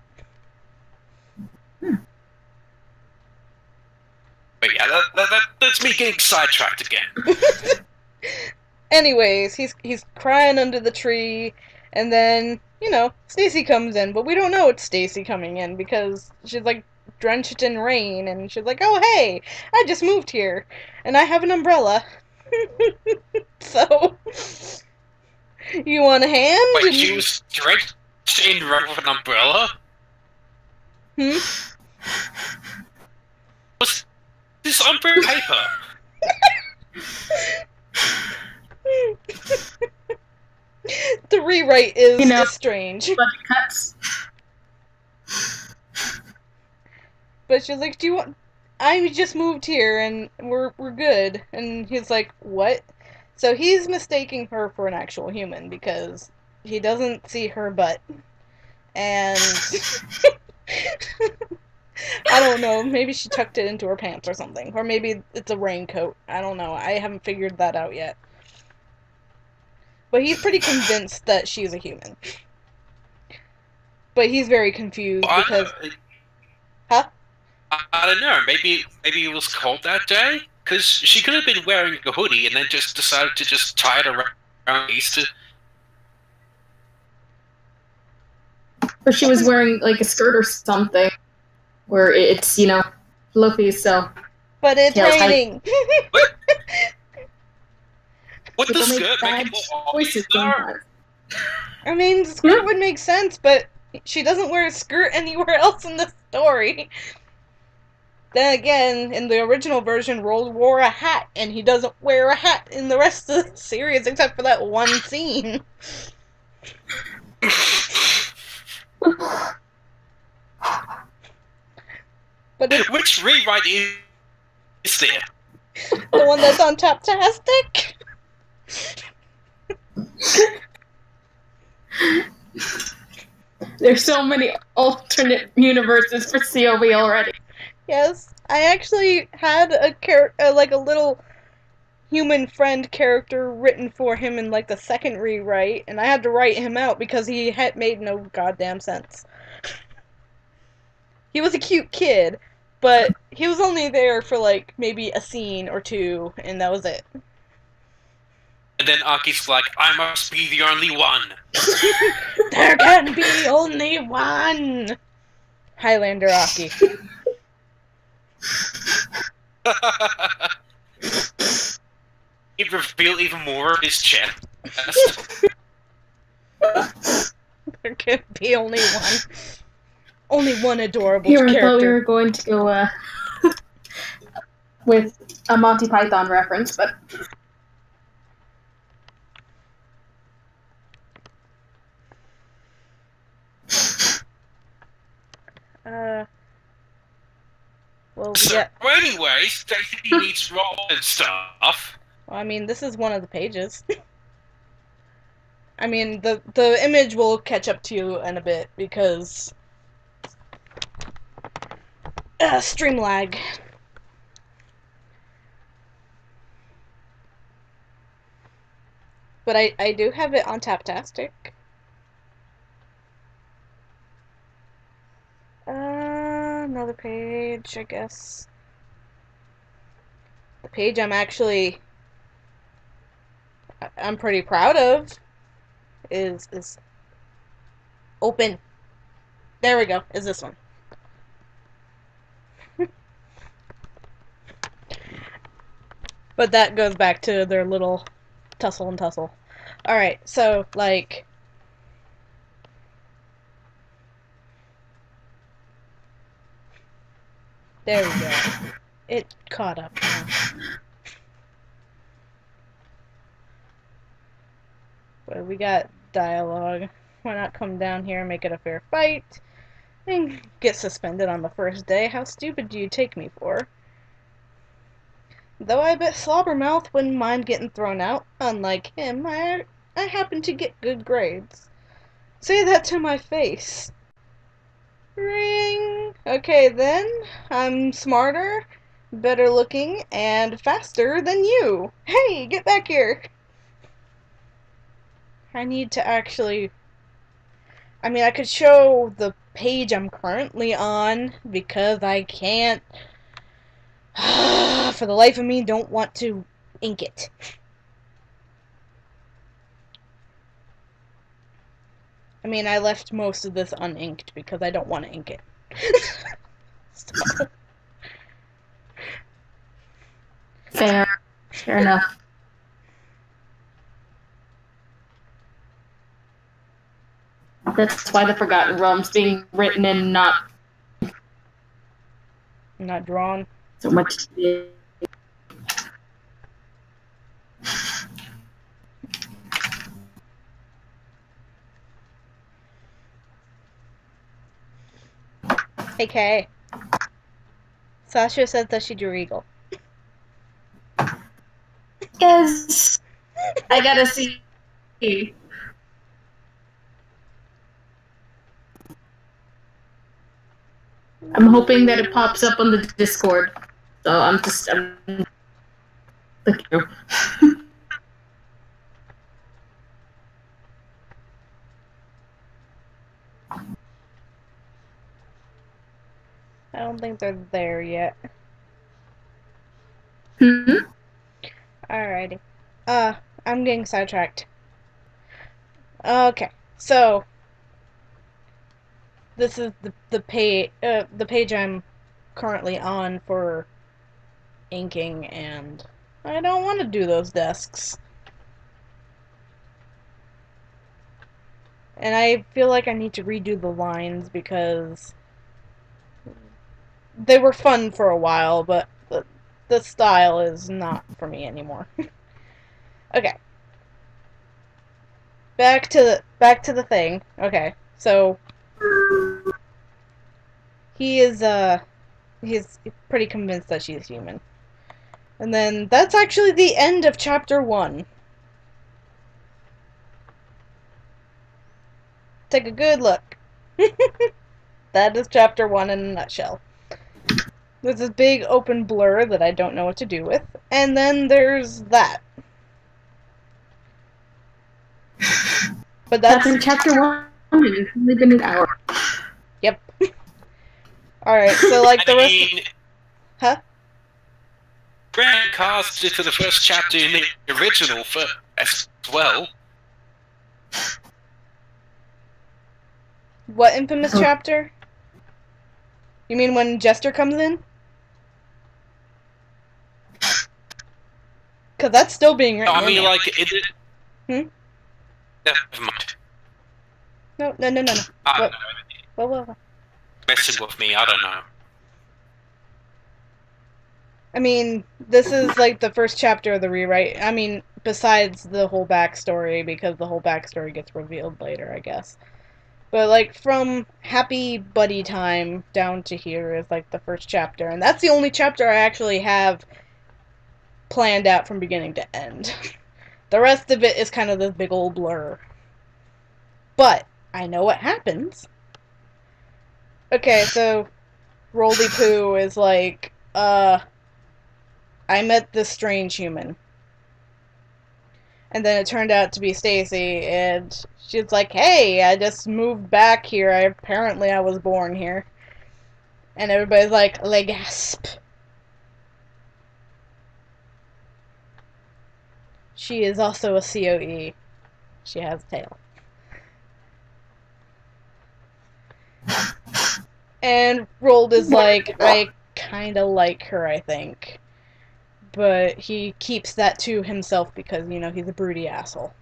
But yeah, that's me getting sidetracked again.
Anyways, he's crying under the tree, and then, you know, Stacy comes in, but we don't know it's Stacy coming in because she's like drenched in rain, and she's like, "Oh hey, I just moved here, and I have an umbrella." So, you want a hand?
Wait, she was drenched in rain with an umbrella?
Hmm?
What's this umbrella paper?
The rewrite is,
You know,
is strange.
Budget cuts.
But she's like, "Do you want? I just moved here and we're good." And he's like, "What?" So he's mistaking her for an actual human because he doesn't see her butt. And I don't know, maybe she tucked it into her pants or something. Or maybe it's a raincoat. I don't know. I haven't figured that out yet. But he's pretty convinced that she's a human. But he's very confused because... Huh?
I don't know. Maybe it was cold that day? Because she could have been wearing a hoodie and then just decided to just tie it around Easter.
Or she was wearing like a skirt or something, where it's, you know, fluffy, so.
But it's
Yeah,
raining!
What the
People make
skirt
bad
make it more
choices
obvious?
sometimes.
I mean, the skirt would make sense, but she doesn't wear a skirt anywhere else in the story. Then again, in the original version, Rose wore a hat, and he doesn't wear a hat in the rest of the series except for that one scene. But
Which rewrite is there?
the one that's on Taptastic?
There's so many alternate universes for COV already.
Yes, I actually had like a little human friend character written for him in like the second rewrite, and I had to write him out because he had made no goddamn sense. He was a cute kid, but he was only there for like maybe a scene or two, and that was it.
And then Aki's like, I must be the only one.
There can be only one! Highlander Aki.
He'd reveal even more of his chest.
There can be only one. Only one adorable
Here, I
character.
thought we were going to go with a Monty Python reference, but
Well, we
So,
get...
anyway, Stacy needs roll and stuff.
Well, I mean, this is one of the pages. I mean, the image will catch up to you in a bit, because... stream lag. But I do have it on Taptastic. Another page, I guess. The page I'm pretty proud of is open. There we go, is this one. But that goes back to their little tussle and tussle. Alright, so, like, There we go. It caught up now. But we got dialogue. Why not come down here and make it a fair fight? And get suspended on the first day. How stupid do you take me for? Though I bet Slobbermouth wouldn't mind getting thrown out. Unlike him, I happen to get good grades. Say that to my face. Ring. Okay then, I'm smarter, better looking, and faster than you. Hey, get back here. I need to actually... I mean, I could show the page I'm currently on, because I can't... for the life of me, don't want to ink it. I mean, I left most of this uninked because I don't want to ink it. So.
Fair enough. That's why the Forgotten Realm's being written and not
drawn.
So much.
Hey Kay. Sasha says that she drew Eagle.
Yes. I gotta see. I'm hoping that it pops up on the Discord. So I'm thank you.
I don't think they're there yet. Alrighty. I'm getting sidetracked. Okay, so this is the page I'm currently on for inking, and I don't want to do those desks. And I feel like I need to redo the lines because they were fun for a while, but the style is not for me anymore. Okay. Back to the thing. Okay. So he's pretty convinced that she's human. And then that's actually the end of chapter 1. Take a good look. That is chapter 1 in a nutshell. There's this big open blur that I don't know what to do with. And then there's that. But that's
in chapter 1. It's only been an hour.
Yep. Alright, so like the rest... Huh?
Grant cast it for the first chapter in the original as well.
What infamous chapter? You mean when Jester comes in? Because that's still being written.
I mean, like, it...
Hmm?
Never mind.
No.
I don't know.
What?
Messing with me, I don't know.
I mean, this is like the first chapter of the rewrite. I mean, besides the whole backstory, because the whole backstory gets revealed later, I guess. But like from Happy Buddy Time down to here is like the first chapter, and that's the only chapter I actually have planned out from beginning to end. The rest of it is kind of this big old blur. But I know what happens. Okay, so Roldy Poo is like, I met this strange human. And then it turned out to be Stacy, and she's like, hey, I just moved back here. Apparently I was born here. And everybody's like, le gasp. She is also a COE. She has a tail. And Rold is like, I kinda like her, I think. But he keeps that to himself because, you know, he's a broody asshole.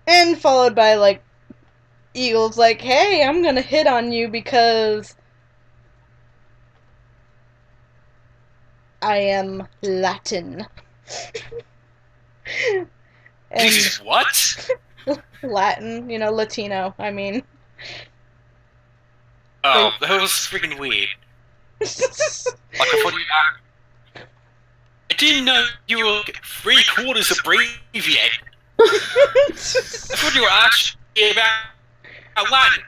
And followed by, like, Eagle's like, hey, I'm gonna hit on you because I am Latin. And
What?
Latin, you know, Latino, I mean.
Oh, that was freaking weird. Like, I thought I didn't know you were 3/4 abbreviate. I thought you were actually about Latin.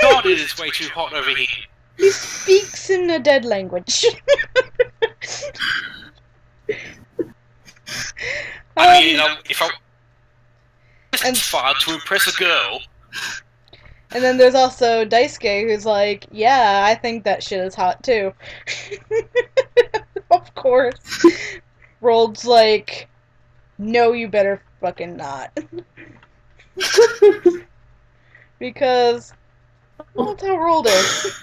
God, it is way too hot over here.
He speaks in a dead language.
I mean, if I
and
far to impress a girl.
And then there's also Daisuke, who's like, yeah, I think that shit is hot too. Of course. Rold's like, no, you better fucking not. Because that's how Rold is.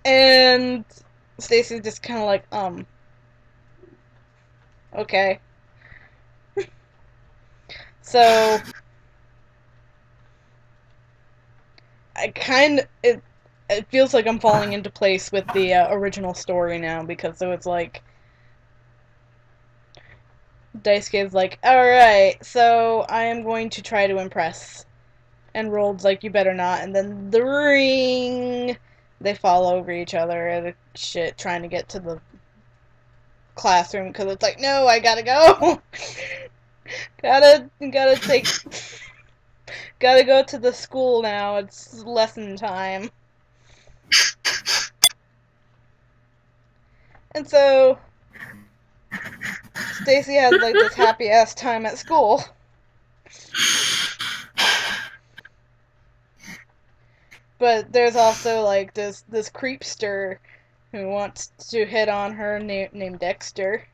And Stacy's just kind of like, okay. So it feels like I'm falling into place with the original story now, because so it's like Daisuke's like, alright, so I am going to try to impress. And Rold's like, you better not. And then the ring, they fall over each other and shit, trying to get to the classroom, because it's like, no, I gotta go. gotta go to the school now. It's lesson time. And so Stacy has like this happy ass time at school. But there's also like this creepster who wants to hit on her named Dexter.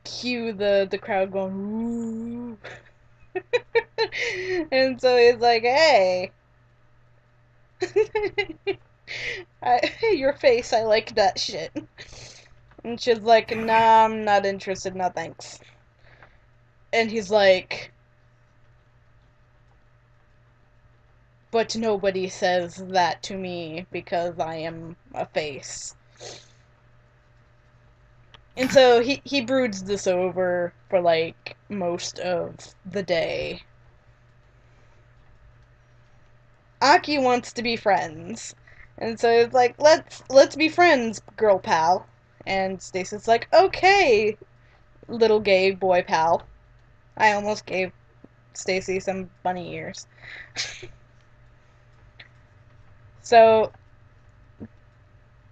Cue the crowd going, ooh. And so he's like, hey. Your face, I like that shit. And she's like, nah, I'm not interested, no thanks. And he's like, but nobody says that to me because I am a face. And so he broods this over for like most of the day. Aki wants to be friends. And so it's like, let's be friends, girl pal. And Stacy's like, okay, little gay boy pal. I almost gave Stacy some bunny ears. So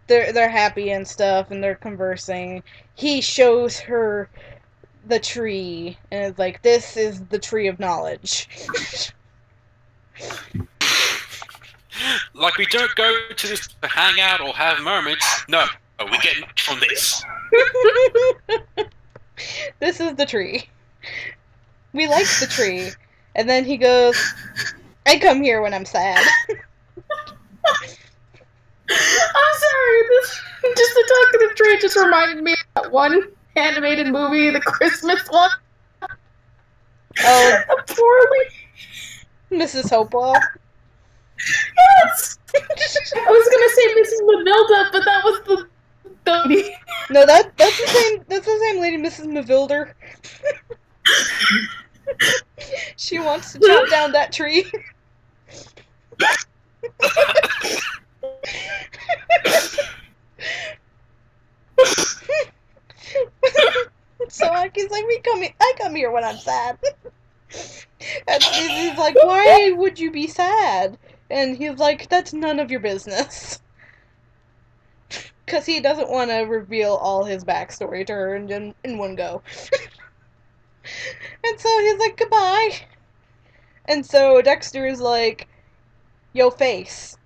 they're happy and stuff, and they're conversing. He shows her the tree, and it's like, this is the tree of knowledge.
Like, we don't go to this to hang out or have moments. No, we get from this.
This is the tree. We like the tree. And then he goes, I come here when I'm sad.
I'm sorry, just the talk of the tree just reminded me of that one animated movie, the Christmas one.
Oh,
poorly
Mrs. Hopewell.
Yes! I was gonna say Mrs. Mavilda, but that was the
No, that's the same lady, Mrs. Mavilder. She wants to chop down that tree. So Aki's like, I come here when I'm sad. And he's like, why would you be sad? And he's like, that's none of your business. Because he doesn't want to reveal all his backstory to her in one go. And so he's like, goodbye. And so Dexter is like, yo, face.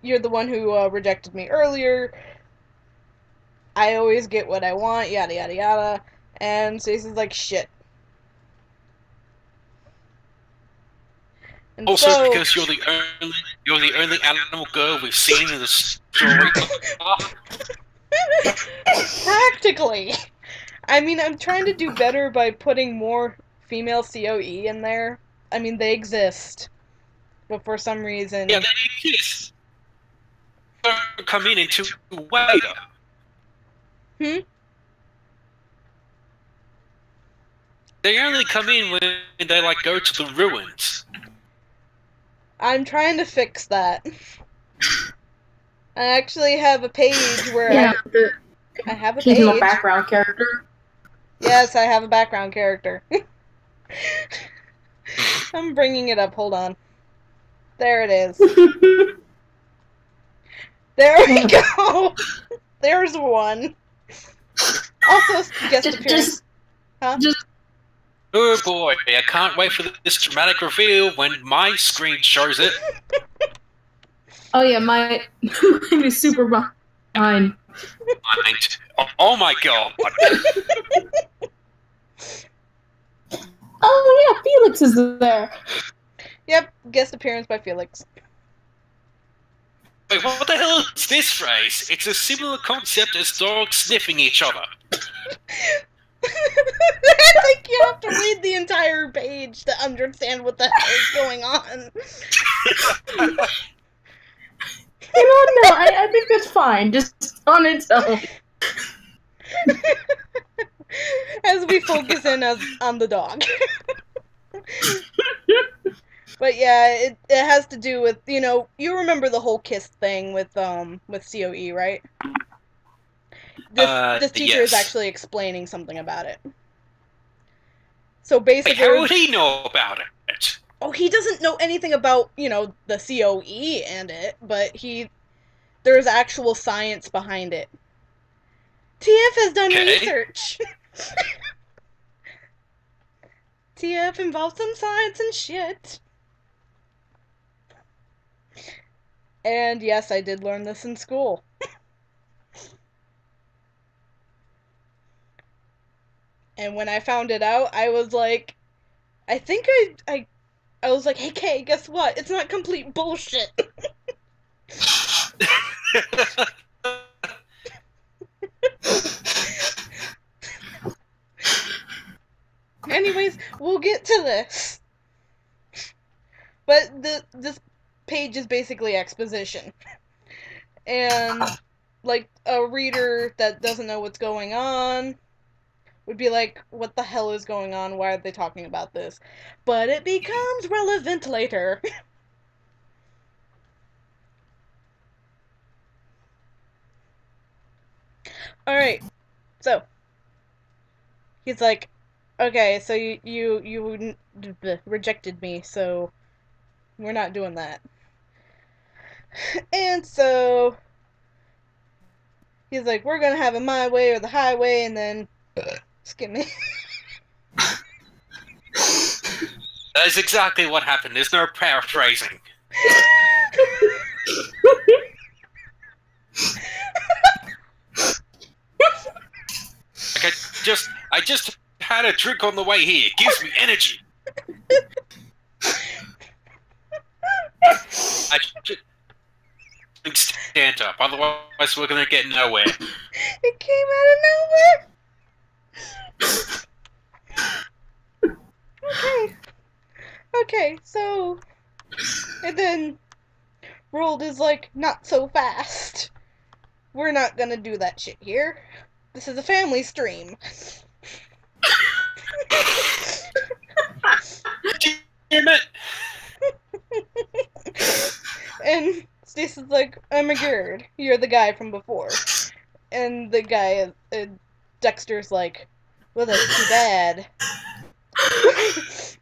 You're the one who rejected me earlier. I always get what I want, yada yada yada. And Stacey's like, shit. And
Also,
so,
because you're the only You're the only animal girl we've seen in the story.
Practically. I mean, I'm trying to do better by putting more female COE in there. I mean, they exist. But for some reason...
Yeah, they exist. They don't come in until later.
Hmm?
They only come in when they, like, go to the ruins.
I'm trying to fix that. I actually have a page where
Yeah,
I have a
occasional
page.
background character.
Yes, I have a background character. I'm bringing it up, hold on. There it is. There we go! There's one. Also, guest appearance. Huh?
Oh boy, I can't wait for this dramatic reveal when my screen shows it.
Oh yeah, mine is super behind.
Oh my god.
Oh yeah, Felix is there.
Yep, guest appearance by Felix.
Wait, what the hell is this phrase? It's a similar concept as dogs sniffing each other.
I think you have to read the entire page to understand what the hell is going on.
No, I think that's fine, just on its own.
As we focus in on the dog. But yeah, it has to do with, you know, you remember the whole kiss thing with COE, right? This teacher is actually explaining something about it. So basically...
Wait, how would he know about it?
Oh, he doesn't know anything about, you know, the COE and it, but there's actual science behind it. TF has done research. TF involves some science and shit. And yes, I did learn this in school. And when I found it out, I was like, I think I was like, hey Kay, guess what? It's not complete bullshit. Anyways, we'll get to this. But this page is basically exposition. And, like, a reader that doesn't know what's going on would be like, what the hell is going on? Why are they talking about this? But it becomes relevant later. Alright, so he's like, okay, so you rejected me, so we're not doing that. And so he's like, we're gonna have it my way or the highway, and then skip me.
That is exactly what happened. There's no paraphrasing. Like I just had a drink on the way here. It gives me energy. I should stand up, otherwise we're gonna get nowhere.
It came out of nowhere. Okay, so, and then Rold is like, not so fast. We're not gonna do that shit here. This is a family stream.
Damn it!
And Stacy's like, I'm a gird. You're the guy from before. And the guy, Dexter's like, well, that's too bad.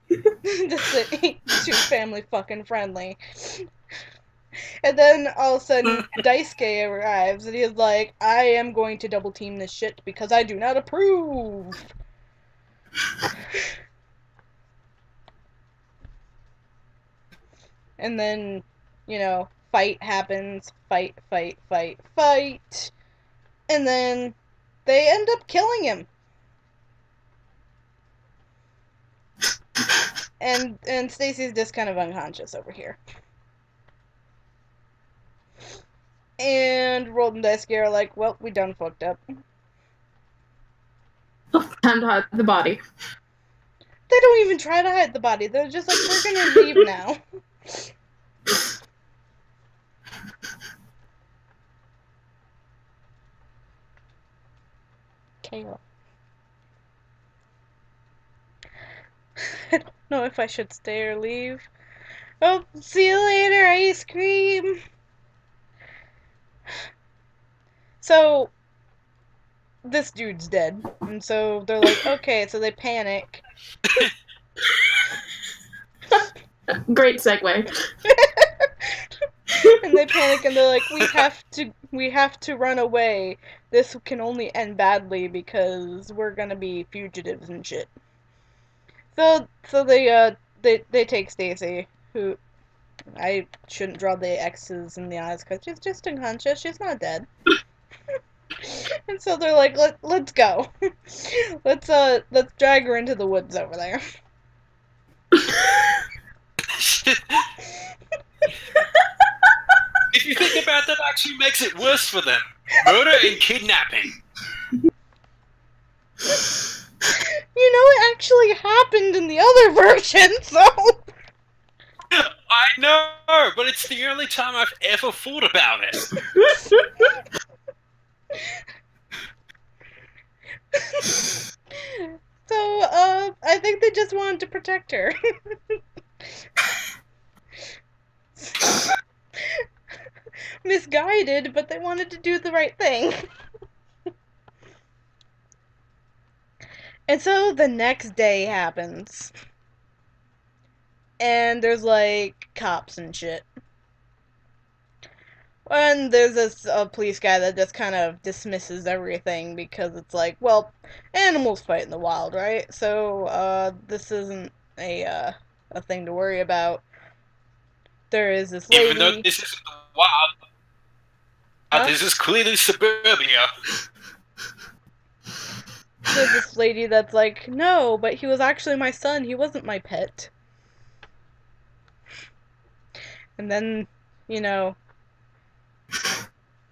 This ain't too family fucking friendly. And then all of a sudden, Daisuke arrives, and he's like, I am going to double team this shit because I do not approve. And then, you know, fight happens. Fight. And then they end up killing him. And Stacy's just kind of unconscious over here. And Roll and Dice are like, well, we done fucked up.
Time to hide the body.
They don't even try to hide the body. They're just like, we're gonna leave now. Kale. I don't know if I should stay or leave. Oh, see you later, ice cream. So, this dude's dead. And so they're like, okay, so they panic.
Great segue.
And they panic and they're like, we have to run away. This can only end badly because we're gonna be fugitives and shit. So they take Stacy, who I shouldn't draw the X's in the eyes because she's just unconscious. She's not dead. And so they're like, let's go. let's drag her into the woods over there.
If you think about that, actually makes it worse for them. Murder and kidnapping.
You know, it actually happened in the other version, so...
I know, but it's the only time I've ever thought about it.
So, I think they just wanted to protect her. Misguided, but they wanted to do the right thing. And so the next day happens. And there's like cops and shit. And there's this police guy that just kind of dismisses everything because it's like, well, animals fight in the wild, right? So this isn't a thing to worry about. There is this lady.
Even though this isn't the wild, this is clearly suburbia.
There's this lady that's like, no, but he was actually my son. He wasn't my pet. And then, you know,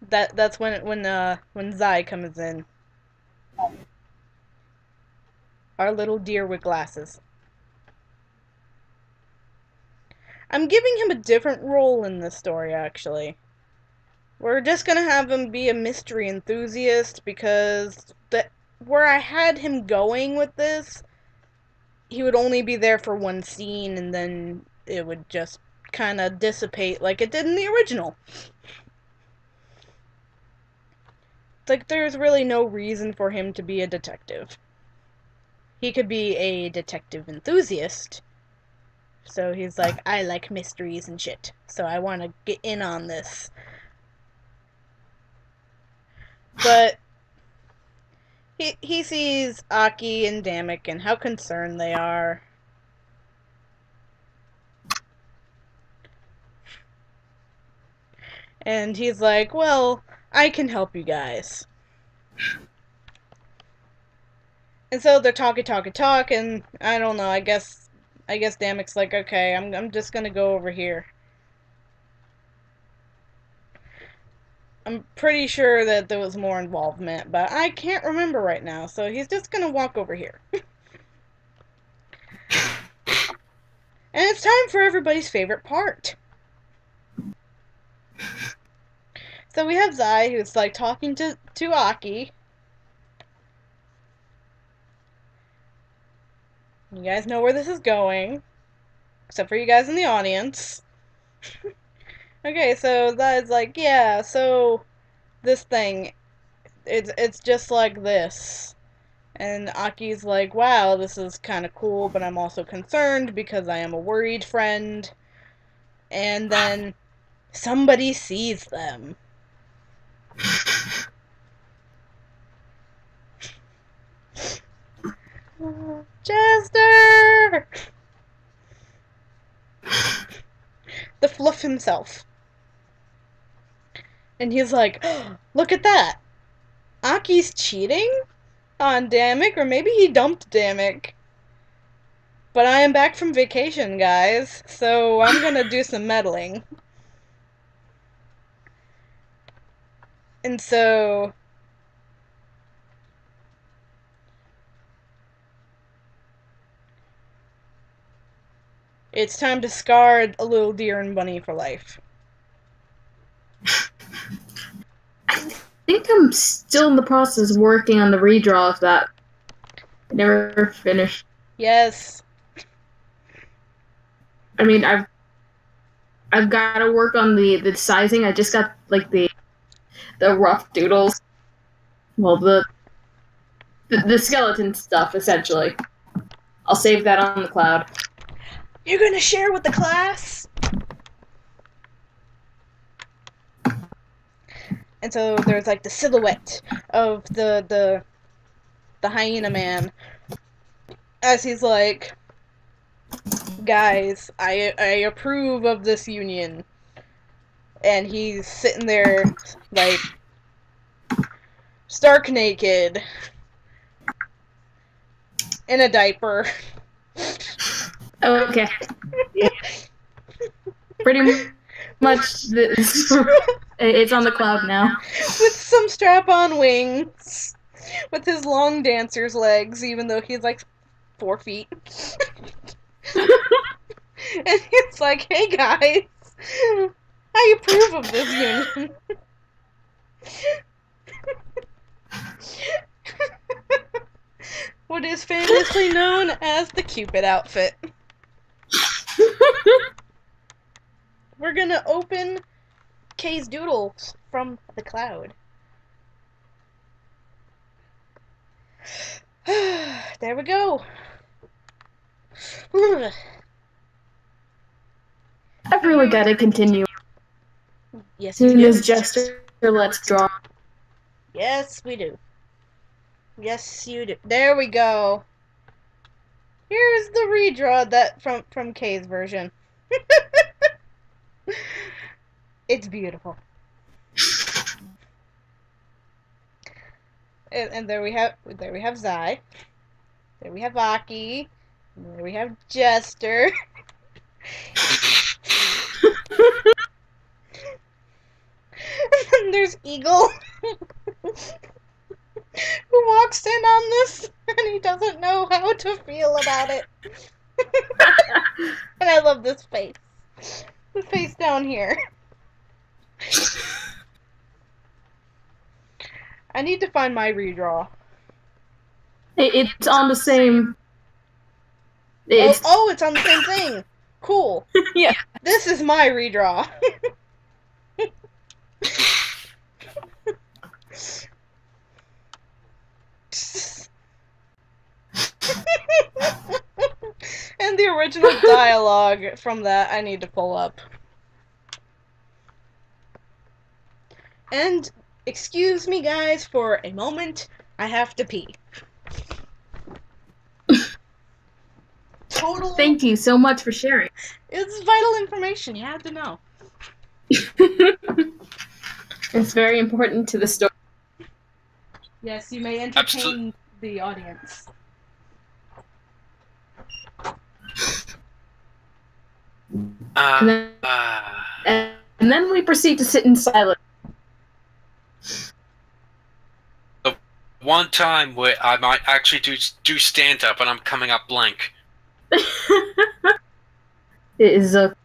that's when Zai comes in. Our little deer with glasses. I'm giving him a different role in this story, actually. We're just gonna have him be a mystery enthusiast because where I had him going with this, he would only be there for one scene and then it would just kind of dissipate like it did in the original. It's like there's really no reason for him to be a detective. He could be a detective enthusiast. So he's like, I like mysteries and shit, so I want to get in on this. But he sees Aki and Damek and how concerned they are. And he's like, well, I can help you guys. And so they're talk, and I don't know, I guess Damek's like, okay, I'm just gonna go over here. I'm pretty sure that there was more involvement, but I can't remember right now, so he's just gonna walk over here. And it's time for everybody's favorite part. So we have Zai, who's like talking to Aki. You guys know where this is going. Except for you guys in the audience. Okay, so Zai's like, yeah, so this thing, it's just like this. And Aki's like, wow, this is kind of cool, but I'm also concerned because I am a worried friend. And then somebody sees them. Chester! The Fluff himself. And he's like, oh, look at that! Aki's cheating on Damek, or maybe he dumped Damek. But I am back from vacation, guys, so I'm gonna do some meddling. And so it's time to scar a little deer and bunny for life.
I think I'm still in the process of working on the redraw of that. I never finished.
Yes.
I mean, I've got to work on the sizing. I just got like the rough doodles. Well, the skeleton stuff essentially. I'll save that on the cloud.
You're gonna share with the class? And so there's like the silhouette of the hyena man as he's like, guys, I approve of this union. And he's sitting there like stark naked in a diaper.
Okay. Yeah. Pretty much this. It's on the cloud now.
With some strap-on wings. With his long dancer's legs, even though he's like 4 feet. And it's like, hey guys, I approve of this union. What is famously known as the Cupid outfit. We're gonna open Kay's doodles from the cloud. There we go.
I've really got to continue.
Yes,
Soon
we
as
do.
Jester lets draw.
Yes, we do. Yes, you do. There we go. Here's the redraw that from Kay's version. It's beautiful. And there we have Zai. There we have Aki. And there we have Jester. And then there's Eagle. Who walks in on this and he doesn't know how to feel about it. And I love this face. The face down here. I need to find my redraw.
It's on the same.
It's on the same thing. Cool.
Yeah.
This is my redraw. And the original dialogue from that I need to pull up. And excuse me guys for a moment, I have to pee. Total.
Thank you so much for sharing.
It's vital information, you have to know.
It's very important to the story.
Yes, you may entertain
Absolutely.
the audience.
And then we proceed to sit in silence.
The one time where I might actually do stand up and I'm coming up blank.
It is a.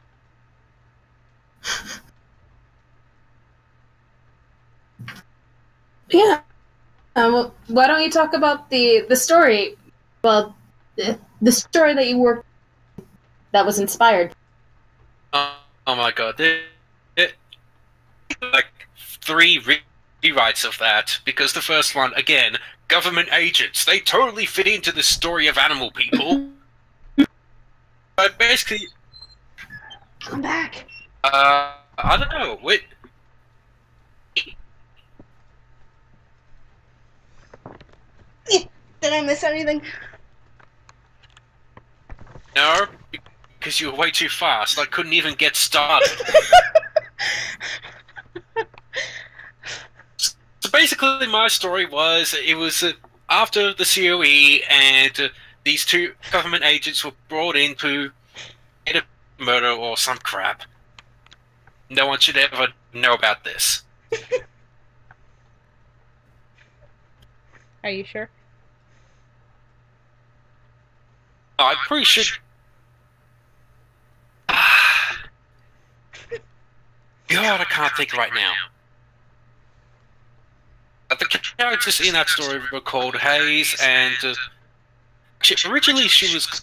Yeah. Well, why don't you talk about the story? Well, the story that you worked that was inspired.
Oh my god, like 3 rewrites of that, because the first one, again, government agents, they totally fit into the story of animal people. But basically,
I'm back.
I don't know,
Did I miss anything?
no, because you were way too fast, I couldn't even get started. So basically, my story was, it was after the COE, and these 2 government agents were brought in to get a murder or some crap. No one should ever know about this.
Are you sure?
I'm pretty sure. God, I can't think right now. The characters in that story were called Hayes, and originally she was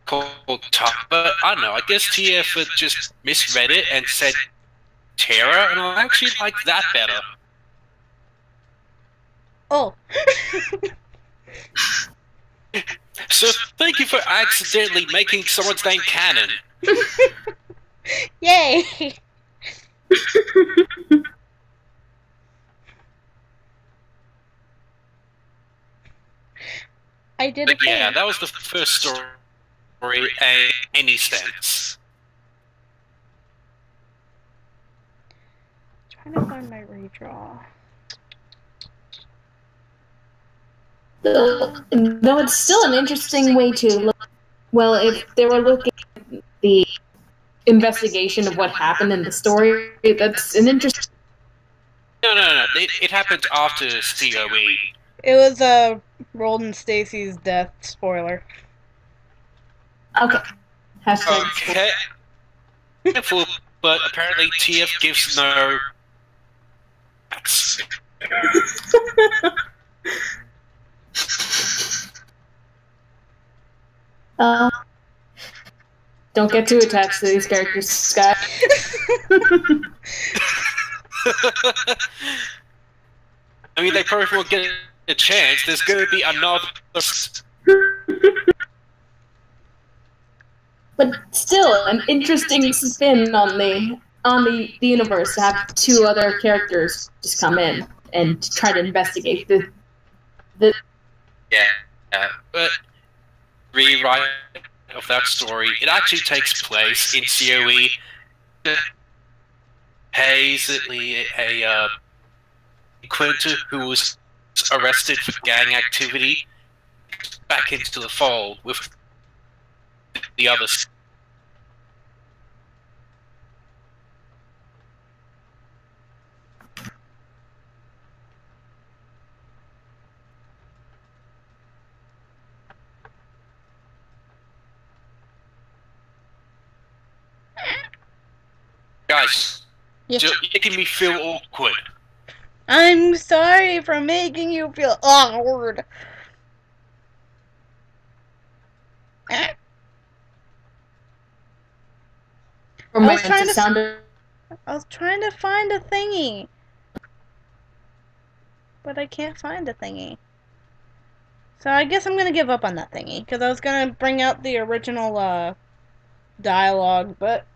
called Tuck, but I don't know, I guess TF had just misread it and said Tara, and I actually like that better.
Oh.
So thank you for accidentally making someone's name canon.
Yay! I did it.
Yeah, that was the first story in any sense.
Trying to find my redraw.
Though it's still an interesting way to look. Well, if they were looking at the investigation of what happened in the story, that's an interesting.
No. It happened after COE.
It was Rold and Stacy's death. Spoiler.
Okay. Hashtag.
Okay. Careful, but apparently TF gives no.
Don't get too attached to these characters, Scott.
I mean, they probably won't get a chance. There's going to be another.
But still, an interesting spin on the universe to have two other characters just come in and try to investigate the.
Yeah, but rewrite of that story. It actually takes place in COE. Hayes, a Quinter who was arrested for gang activity, back into the fold with the others. Guys,
Yeah.
you're making me feel awkward.
I'm sorry for making you feel awkward. I was trying to find a thingy. But I can't find a thingy. So I guess I'm gonna give up on that thingy. Because I was gonna bring out the original dialogue, but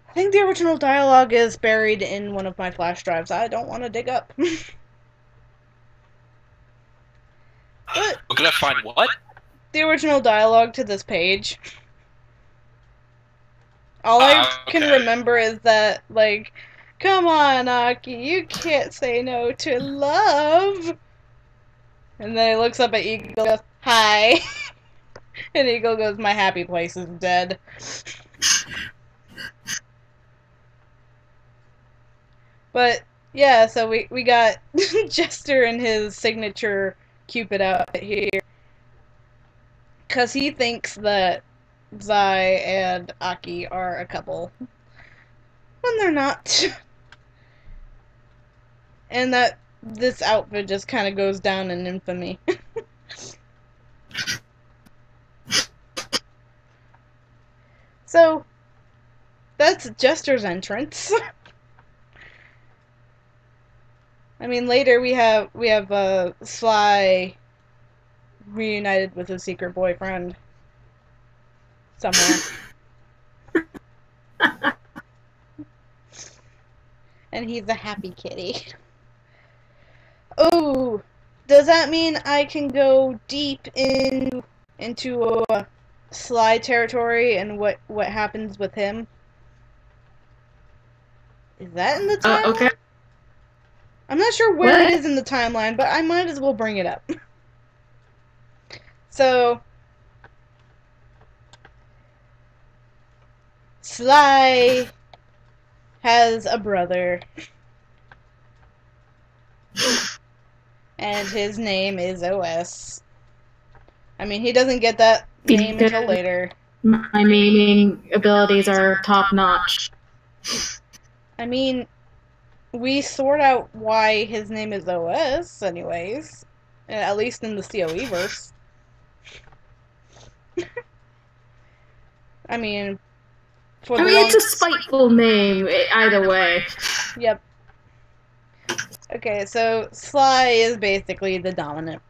I think the original dialogue is buried in one of my flash drives. I don't want to dig up. But
We're gonna find what?
the original dialogue to this page. All I can remember is that, like, come on, Aki, you can't say no to love. And then he looks up at Eagle and goes, hi. And Eagle goes, my happy place is dead. But, yeah, so we got Jester and his signature Cupid out here. Because he thinks that Zai and Aki are a couple. When they're not. And that this outfit just kind of goes down in infamy. So, that's Jester's entrance. I mean, later we have Sly reunited with his secret boyfriend somewhere. And he's a happy kitty. Oh, does that mean I can go deep into Sly territory and what happens with him? Is that in the timeline?
Okay.
I'm not sure where it is in the timeline, but I might as well bring it up. So, Sly has a brother. And his name is OS. I mean, he doesn't get that name until later.
My naming abilities are top notch.
I mean, we sort out why his name is OS, anyways. At least in the COE verse. I mean,
it's a spiteful name, either way.
Yep. Okay, so Sly is basically the dominant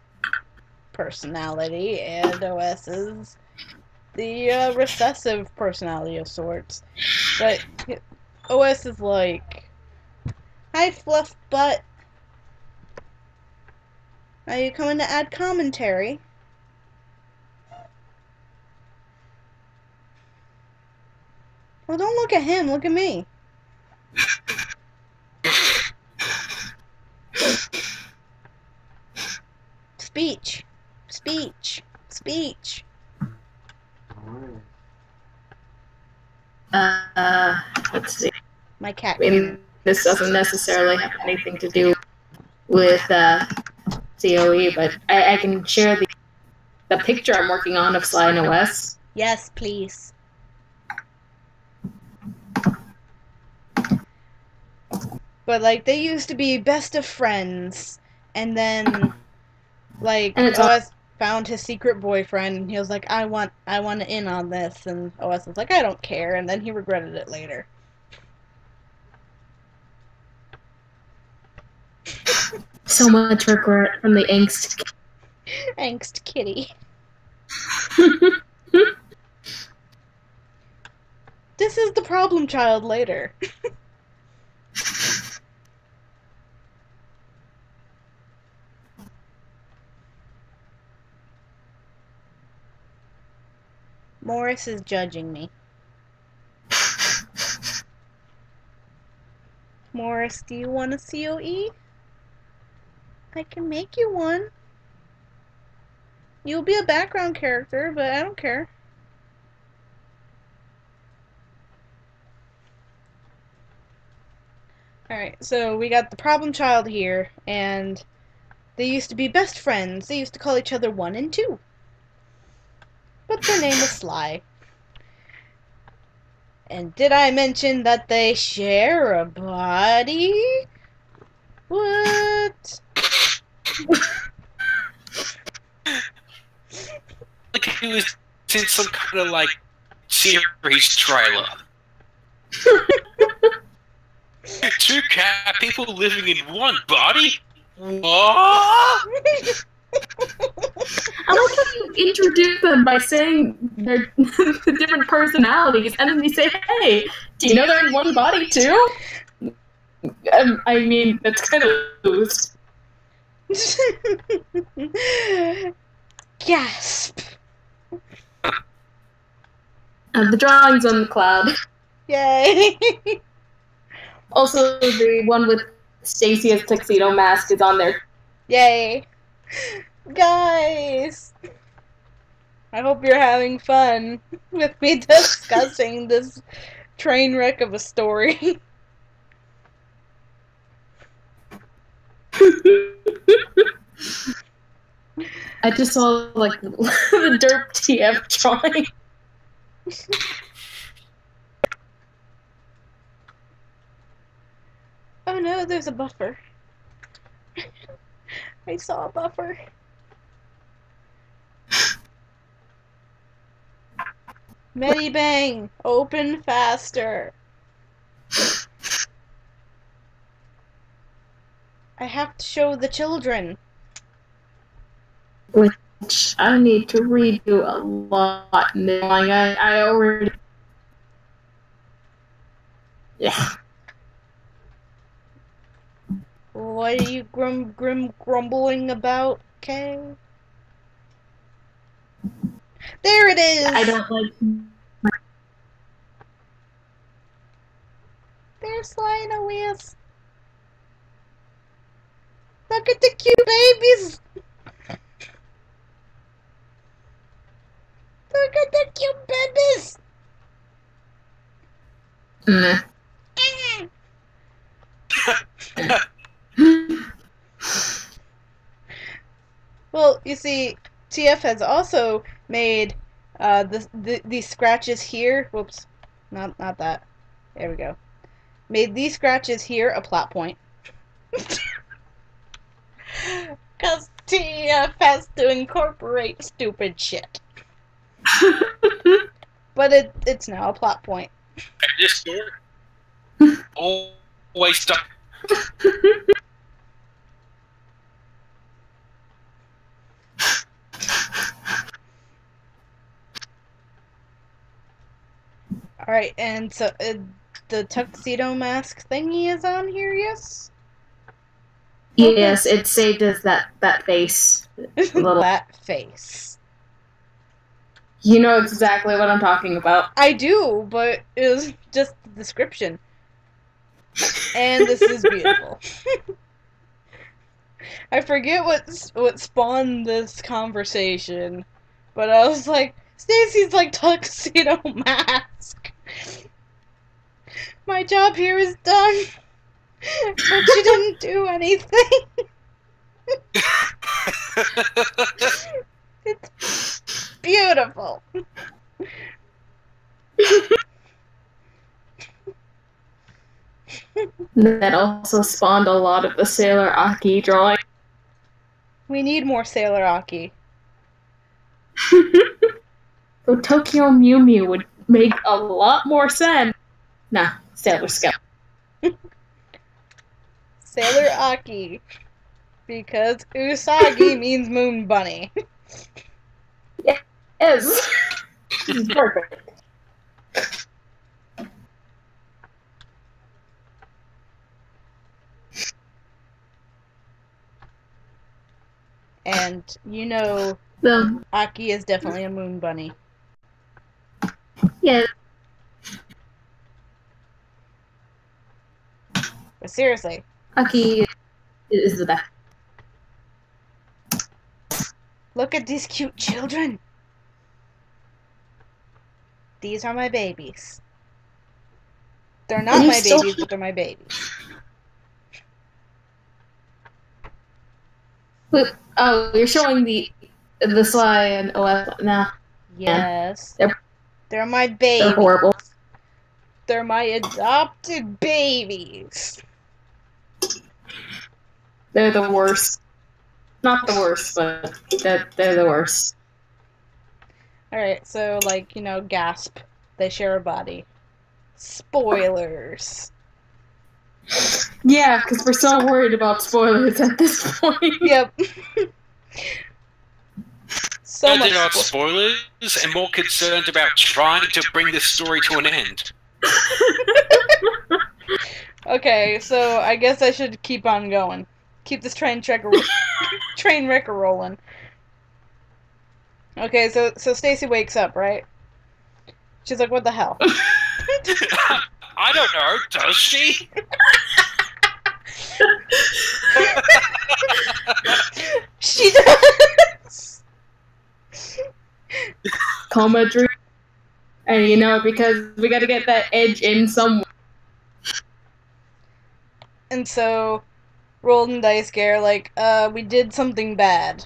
personality, and OS is the recessive personality of sorts. But OS is like, "Hi, Fluff Butt. Are you coming to add commentary?" Well, don't look at him, look at me. Speech. Speech. Speech.
Let's see.
My cat.
I mean, this doesn't necessarily have anything to do with COE, but I can share the picture I'm working on of Sly and OS.
Yes, please. But, like, they used to be best of friends, and then, like, OS found his secret boyfriend, and he was like, I want in on this, and OS was like, I don't care, and then he regretted it later.
So much regret from the angst.
Angst kitty. This is the problem child later. Morris is judging me. Morris, do you want a COE? I can make you one. You'll be a background character, but I don't care. Alright, so we got the problem child here, and they used to be best friends. They used to call each other 1 and 2. But their name was Sly. And did I mention that they share a body? What?
Like it was in some kind of like series trailer. Two cat people living in one body? What?
I like how you introduce them by saying they're the different personalities, and then you say, "Hey, do you know they're in one body too?" I mean, that's kind of loose.
Gasp!
The drawing's on the cloud.
Yay!
Also, the one with Stacy as tuxedo mask is on there.
Yay! Guys! I hope you're having fun with me discussing this train wreck of a story.
I just saw, like, the derp TF drawing.
Oh no, there's a buffer. I saw a buffer. Medibang, open faster. I have to show the children.
Which I need to redo a lot. Like, I already... Yeah.
What are you grumbling about, Kay? There it is!
I don't like...
There's Sly and OS. Look at the cute babies! Look at the cute babies!
Nah.
see, TF has also made these scratches here. Whoops, not that. There we go. Made these scratches here a plot point. Cause TF has to incorporate stupid shit. But it's now a plot point.
This story always stuck.
Alright, and so the tuxedo mask thingy is on here, yes?
Yes, it's saved as that face.
That face.
You know exactly what I'm talking about.
I do, but it was just the description. And this is beautiful. I forget what spawned this conversation, but I was like, Stacy's like tuxedo mask. My job here is done, but she didn't do anything. It's beautiful.
That also spawned a lot of the Sailor Aki drawing.
We need more Sailor Aki.
So Tokyo Mew Mew would make a lot more sense. Nah, Sailor Scout.
Sailor Aki. Because Usagi means moon bunny.
Yes. Perfect.
And you know, Aki is definitely a moon bunny.
Yeah.
But seriously.
Aki is the best.
Look at these cute children. These are my babies. They're not my babies, but they're my babies.
Wait, oh, you're showing the Sly and OF now.
Yes. They're my babies.
They're horrible.
They're my adopted babies.
They're the worst. Not the worst, but they're the worst.
Alright, so, like, you know, gasp. They share a body. Spoilers.
Yeah, because we're so worried about spoilers at this point.
Yep. So
They're
much
not spoilers and more concerned about trying to bring this story to an end.
Okay, so I guess I should keep on going. Keep this train wreck rolling. Okay, so Stacy wakes up, right? She's like, what the hell?
I don't know, does she?
She does!
Coma dream. And you know, because we gotta get that edge in somewhere.
And so, rolled and dice scare, like, we did something bad.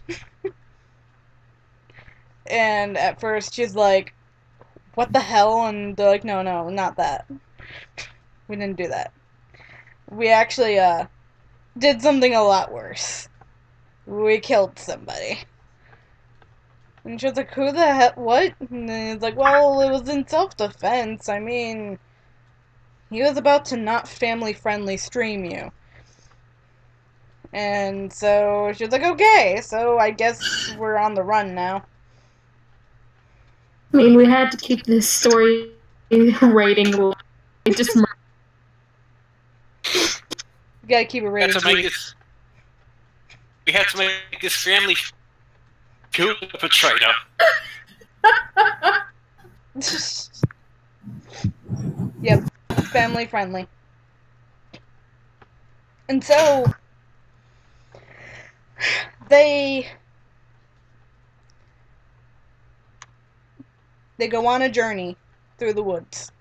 And at first she's like, what the hell? And they're like, no, not that. We didn't do that. We actually, did something a lot worse. We killed somebody. And she was like, who the heck, what? And then he's like, well, it was in self-defense. I mean, he was about to not family-friendly stream you. And so she was like, okay, so I guess we're on the run now.
I mean, we had to keep this story rating low. It just...
You gotta keep it rated.
We had to make this family kill the perpetrator.
Yep, family friendly. And so they go on a journey through the woods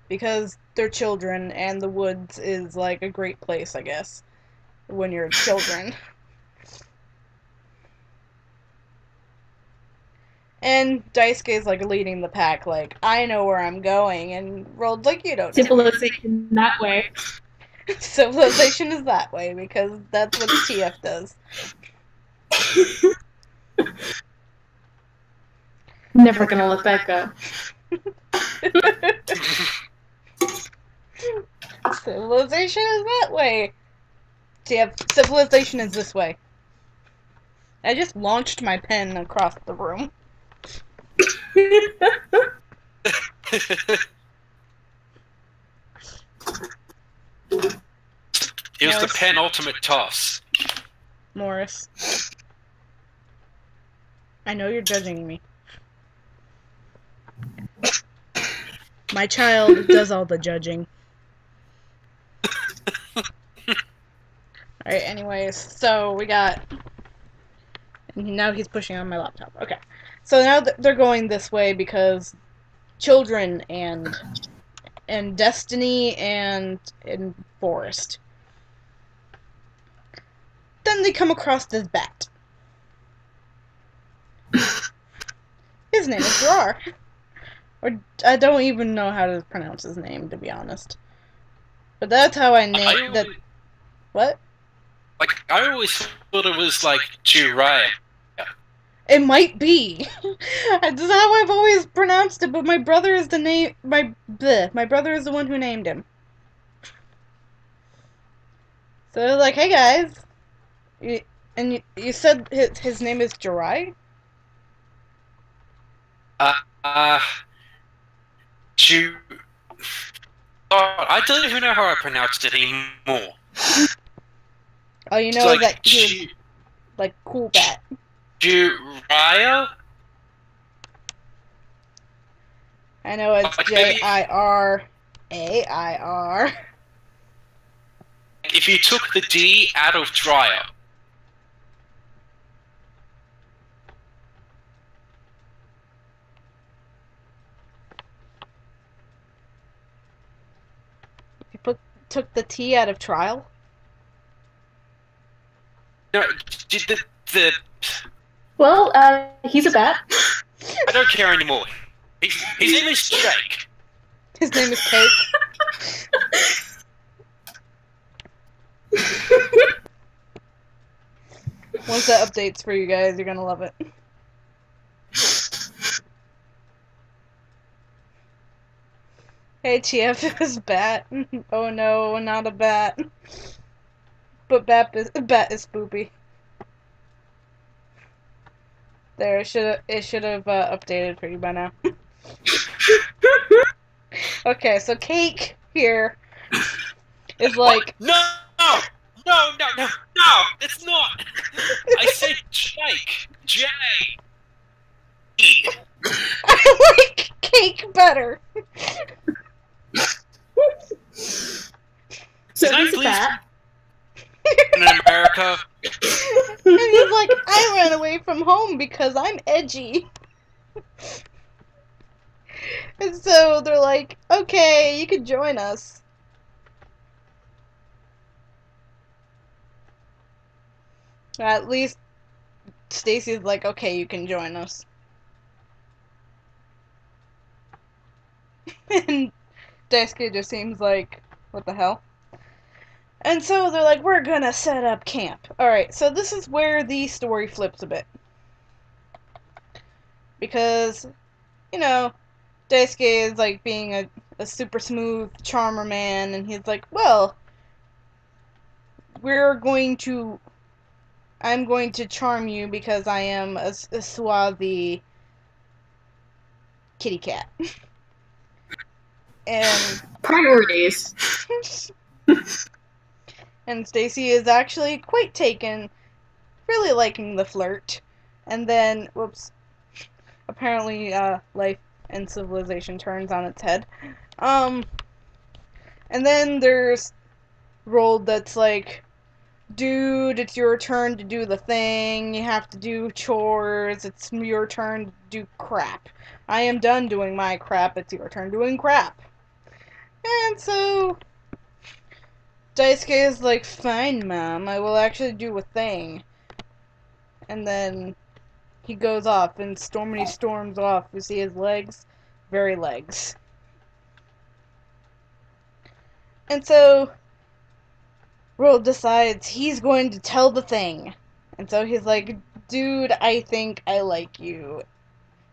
because they're children and the woods is like a great place, I guess, when you're children. And Daisuke's like leading the pack, like, I know where I'm going, and Rolled like, you don't know.
Civilization that way.
Civilization is that way, because that's what TF does.
Never gonna let that go.
Civilization is that way. TF, civilization is this way. I just launched my pen across the room.
It was the penultimate toss.
Morris. I know you're judging me. My child does all the judging. Alright, anyways, so we got... Now he's pushing on my laptop. Okay. So now they're going this way because children and destiny and forest. Then they come across this bat. His name is Gerard. Or I don't even know how to pronounce his name, to be honest. But that's how I named that. What?
Like, I always thought it was like Jiraiya.
It might be. That's how I've always pronounced it, but my brother is the name. My brother is the one who named him. So they're like, hey guys, you said his name is Jirai?
I don't even know how I pronounced it anymore.
Oh, you know that he was like cool bat.
Jiraiya?
I know it's Jirair.
If you took the D out of dryer.
You took the T out of trial?
No, did the...
Well, he's a bat.
I don't care anymore. His name is Jake.
His name is Cake. Once that updates for you guys, you're gonna love it. Hey TF, it was bat. Oh no, not a bat. But bat is spoopy. There, it should have updated for you by now. Okay, so Cake here is like...
What? No, it's not. I said Jake. J.
I like Cake better.
So he's a bat.
In America.
And he's like, I ran away from home because I'm edgy. And so they're like, okay, you can join us. At least Stacy's like, okay, you can join us. And Daisuke just seems like, what the hell? And so they're like, we're gonna set up camp. Alright, so this is where the story flips a bit. Because, you know, Daisuke is like being a super smooth charmer man, and he's like, well, I'm going to charm you because I am a swarthy kitty cat. And
priorities.
And Stacy is actually quite taken, really liking the flirt. And then, whoops, apparently life and civilization turns on its head. And then there's Rolled that's like, dude, it's your turn to do the thing, you have to do chores, it's your turn to do crap. I am done doing my crap, it's your turn doing crap. And so Daisuke is like, fine, Mom, I will actually do a thing. And then he goes off, and Stormy storms off. You see his legs? Very legs. And so, Roald decides he's going to tell the thing. And so he's like, dude, I think I like you.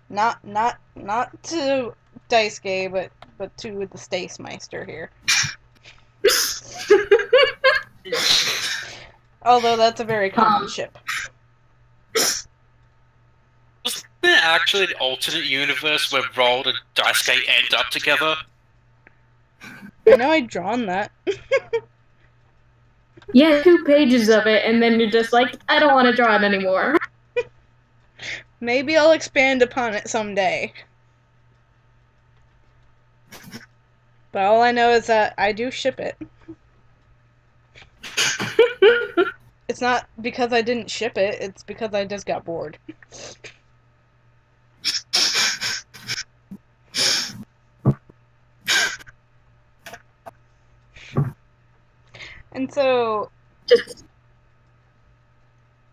Not to Daisuke, but to the Stace Meister here. Although that's a very common ship.
Was there actually an alternate universe where Roald and Daisuke end up together?
I know I'd drawn that.
Yeah, 2 pages of it, and then you're just like, I don't want to draw it anymore.
Maybe I'll expand upon it someday. But all I know is that I do ship it. It's not because I didn't ship it, it's because I just got bored. And so...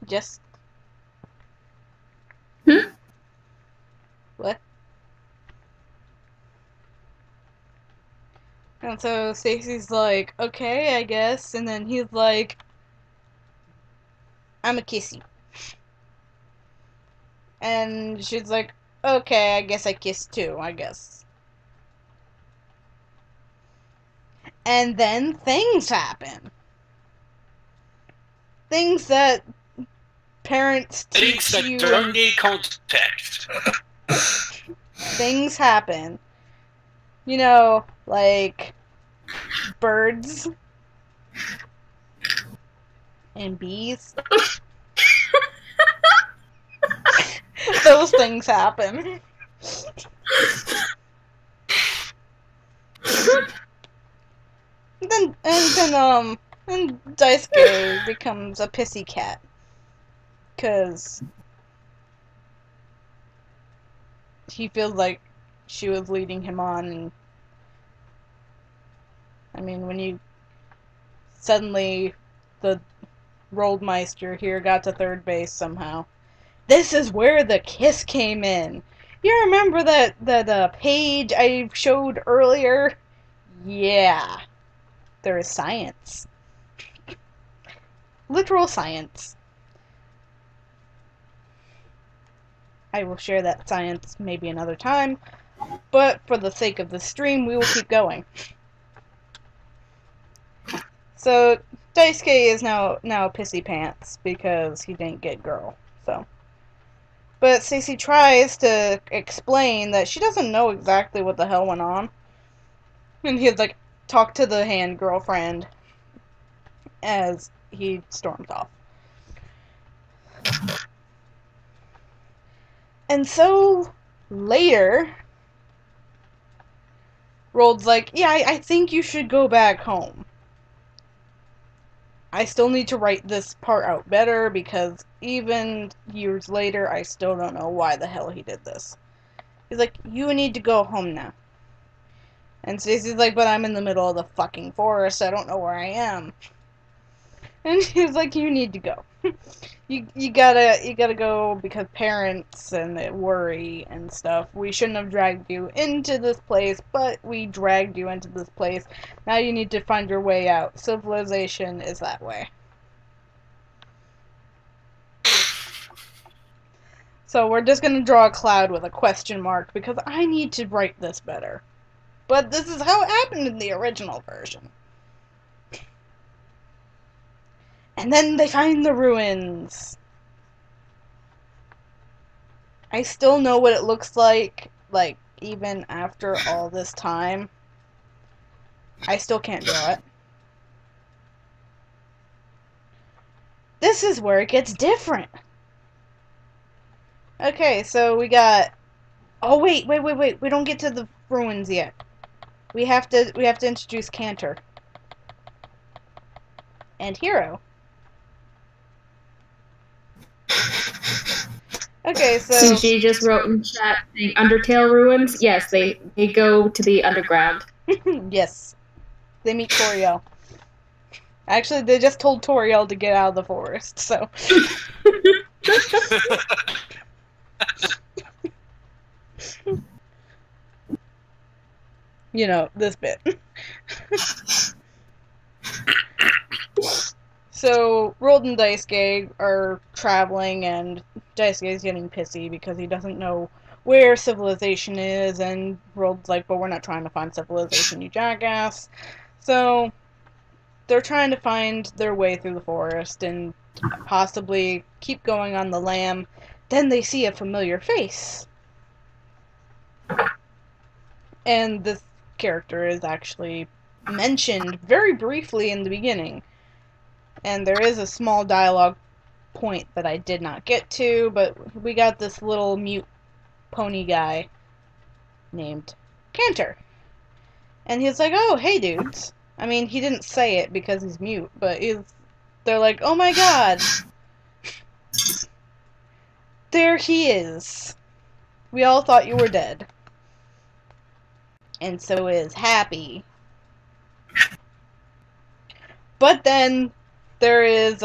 Just... What? And so Stacy's like, okay, I guess, and then he's like, I'ma kiss you. And she's like, okay, I guess I kiss too, I guess. And then things happen. Things that parents teach you.
Things that don't need context.
Things happen. You know, like birds and bees. Those things happen. And Daisuke becomes a pissy cat. 'Cause he feels like she was leading him on, and I mean, when you suddenly the Roldmeister here got to third base somehow. This is where the kiss came in. You remember that page I showed earlier? Yeah. There is science. Literal science. I will share that science maybe another time, but for the sake of the stream, we will keep going. So, Daisuke is now pissy pants because he didn't get girl, so. But Stacey tries to explain that she doesn't know exactly what the hell went on. And he's like, talk to the hand girlfriend as he storms off. And so, later, Rold's like, yeah, I think you should go back home. I still need to write this part out better because even years later, I still don't know why the hell he did this. He's like, you need to go home now. And Stacey's like, but I'm in the middle of the fucking forest, I don't know where I am. And he's like, you need to go. you gotta go because parents and they worry and stuff. We shouldn't have dragged you into this place, but we dragged you into this place. Now you need to find your way out. Civilization is that way. So we're just gonna draw a cloud with a question mark because I need to write this better. But this is how it happened in the original version. And then they find the ruins. I still know what it looks like even after all this time. I still can't draw it. This is where it gets different. Okay, so we got... Oh, wait. We don't get to the ruins yet. We have to introduce Cantor. And Hero. Okay, so
she just wrote in chat saying Undertale ruins. Yes, they go to the underground.
Yes. They meet Toriel. Actually, they just told Toriel to get out of the forest, so. You know, this bit. So, Rold and Daisuke are traveling, and Daisuke is getting pissy because he doesn't know where civilization is, and Rold's like, but we're not trying to find civilization, you jackass. So, they're trying to find their way through the forest and possibly keep going on the lam. Then they see a familiar face. And this character is actually mentioned very briefly in the beginning. And there is a small dialogue point that I did not get to, but we got this little mute pony guy named Cantor. And he's like, oh, hey dudes. I mean, he didn't say it because he's mute, but they're like, oh my god. There he is. We all thought you were dead. And so is Happy. But then there is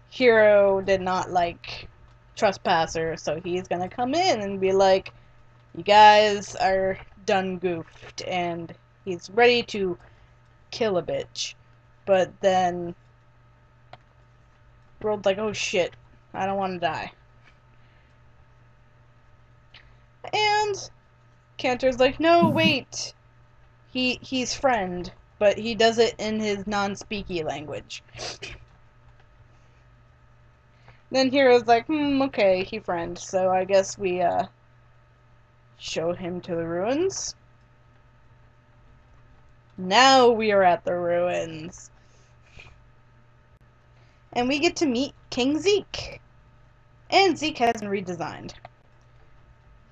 Hero did not like Trespasser, so he's gonna come in and be like, you guys are done goofed, and he's ready to kill a bitch. But then World's like, oh shit, I don't want to die. And Cantor's like, no, wait. He's friend, but he does it in his non-speaky language. Then Hero's like, okay, he friend, so I guess we, show him to the ruins. Now we are at the ruins. And we get to meet King Zeke. And Zeke has been redesigned.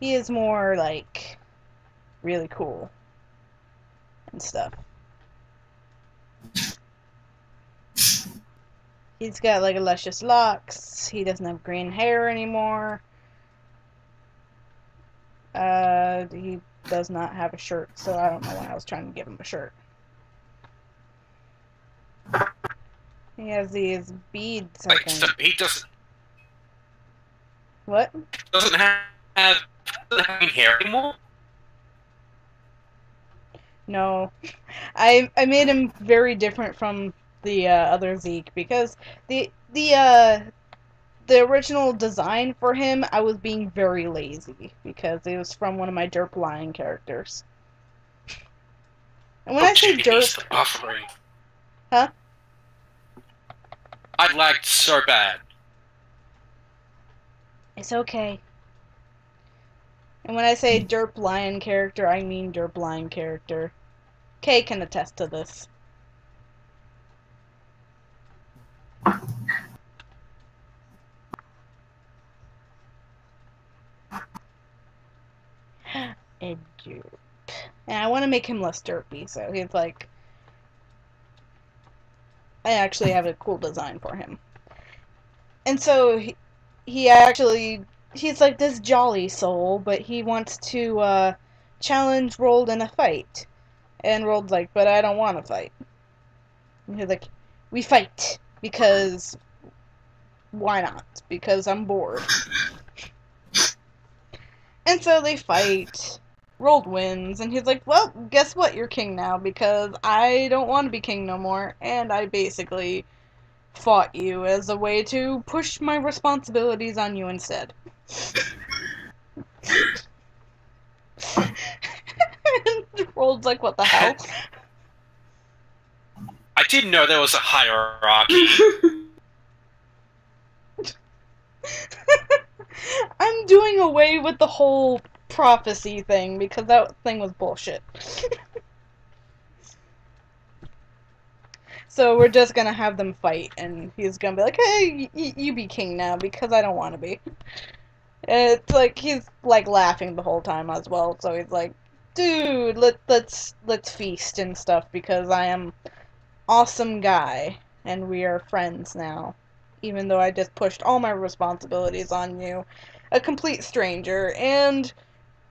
He is more, like, really cool and stuff. He's got, like, luscious locks. He doesn't have green hair anymore. He does not have a shirt, so I don't know why I was trying to give him a shirt. He has these beads, I think.
So he doesn't...
What?
Doesn't have hair anymore?
No. I made him very different from the other Zeke, because the original design for him, I was being very lazy, because it was from one of my Derp Lion characters. And when I say Derp...
Buffering.
Huh?
I lagged so bad.
It's okay. And when I say Derp Lion character, I mean Derp Lion character. Kay can attest to this. A derp. And I want to make him less derpy, so he's like... I actually have a cool design for him. And so he actually... He's like this jolly soul, but he wants to challenge Rold in a fight. And Rold's like, but I don't want to fight. And he's like, we fight, because why not? Because I'm bored. And so they fight. Rold wins, and he's like, well, guess what? You're king now, because I don't want to be king no more, and I basically fought you as a way to push my responsibilities on you instead. And Rold's like, what the hell?
I didn't know there was a hierarchy.
I'm doing away with the whole prophecy thing, because that thing was bullshit. So we're just gonna have them fight, and he's gonna be like, hey, you be king now, because I don't want to be. And it's like, he's like laughing the whole time as well, so he's like, dude, let's feast and stuff, because I am awesome guy, and we are friends now. Even though I just pushed all my responsibilities on you, a complete stranger, and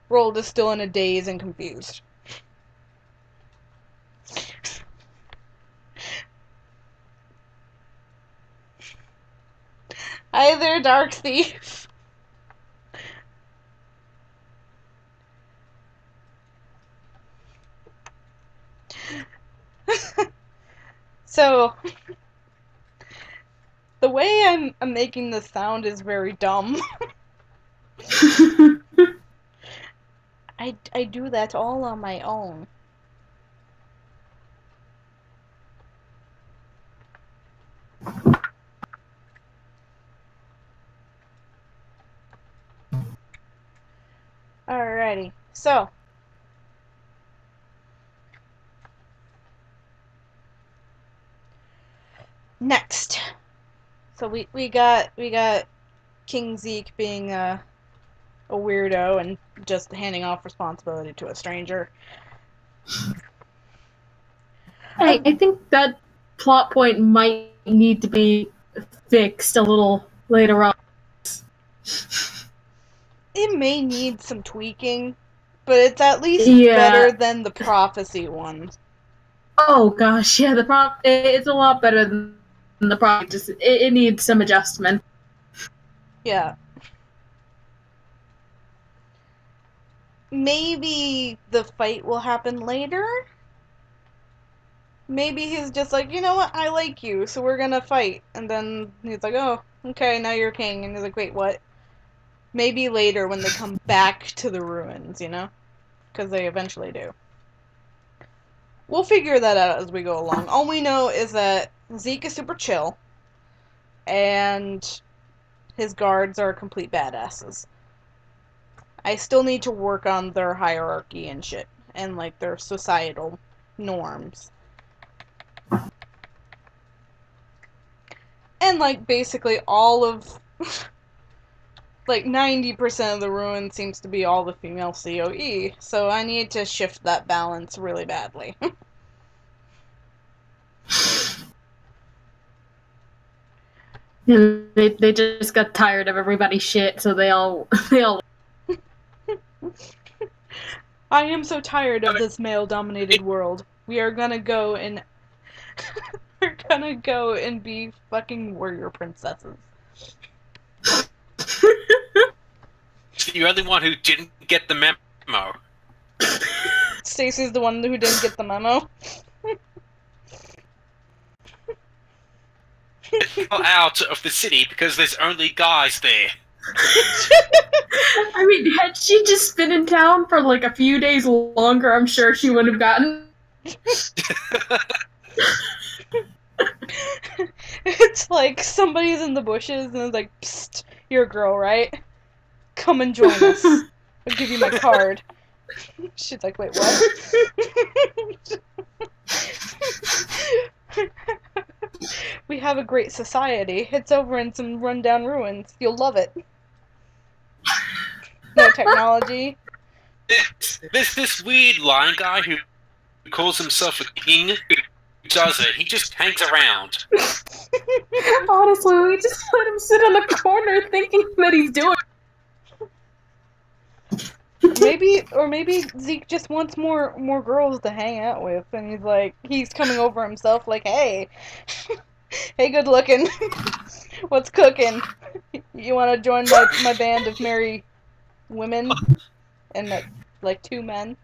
Rold is still in a daze and confused. Hi there, Dark Thief. So, the way I'm making this sound is very dumb. I do that all on my own. Alrighty, so next. So we got King Zeke being a weirdo and just handing off responsibility to a stranger.
I think that plot point might need to be fixed a little later on.
It may need some tweaking, but it's at least
Yeah.
better than the prophecy one.
Oh gosh, yeah, it's a lot better than the prophecy. Just it needs some adjustment.
Yeah. Maybe the fight will happen later. Maybe he's just like, you know what, I like you, so we're gonna fight. And then he's like, oh, okay, now you're king. And he's like, wait, what? Maybe later when they come back to the ruins, you know? Because they eventually do. We'll figure that out as we go along. All we know is that Zeke is super chill, and his guards are complete badasses. I still need to work on their hierarchy and shit, and like their societal norms. And like basically all of like 90% of the ruin seems to be all the female COE, so I need to shift that balance really badly.
And they just got tired of everybody's shit, so they all
I am so tired of this male-dominated world. We are gonna go and we're gonna go and be fucking warrior princesses.
You're the one who didn't get the memo.
Stacy's the one who didn't get the memo.
Out of the city because there's only guys there.
I mean, had she just been in town for like a few days longer, I'm sure she would have gotten.
It's like somebody's in the bushes and it's like, psst, you're a girl, right? Come and join us. I'll give you my card. She's like, wait, what? We have a great society. It's over in some rundown ruins. You'll love it. No technology.
There's this weird lion guy who calls himself a king who does it. He just hangs around.
Honestly, we just let him sit on the corner thinking that he's doing.
Maybe Zeke just wants more girls to hang out with, and he's coming over himself like, hey, hey, good looking, what's cooking? You want to join my band of merry women and like 2 men?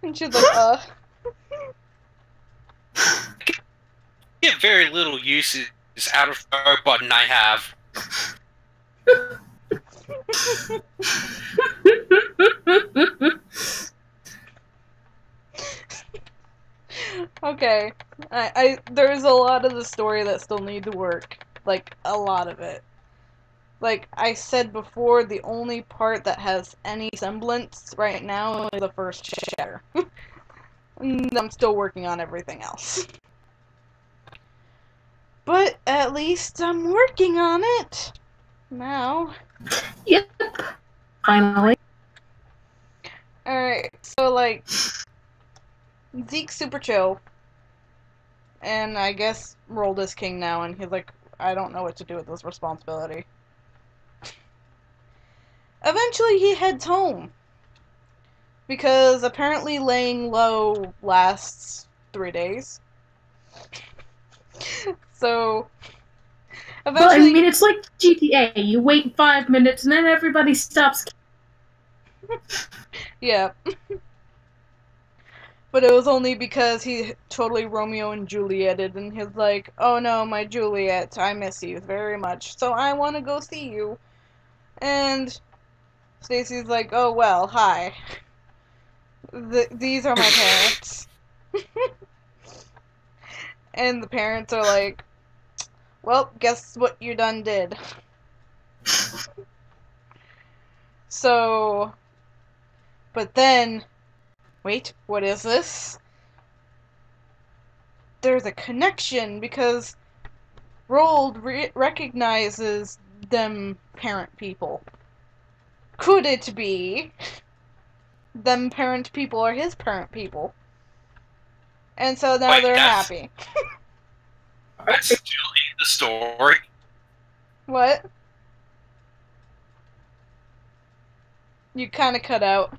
And she's like,
Get very little uses out of the button I have.
Okay, there's a lot of the story that still need to work, like a lot of it. Like I said before, the only part that has any semblance right now is the first chapter. And I'm still working on everything else. But at least I'm working on it now.
Yep. Finally.
Alright, so like Zeke's super chill. And I guess rolled as king now, and he's like, I don't know what to do with this responsibility. Eventually he heads home. Because apparently laying low lasts 3 days. So eventually,
Well, I mean, it's like GTA. You wait 5 minutes and then everybody stops.
Yeah. But it was only because he totally Romeo and Julieted, and he's like, oh no, my Juliet, I miss you very much, so I want to go see you. And Stacy's like, oh well, hi. These are my parents. And the parents are like, well, guess what you done did. So, but then, wait, what is this? There's a connection because Rold recognizes them parent people. Could it be them parent people are his parent people? And so now they're happy.
That's still in the story.
What? You kind of cut out.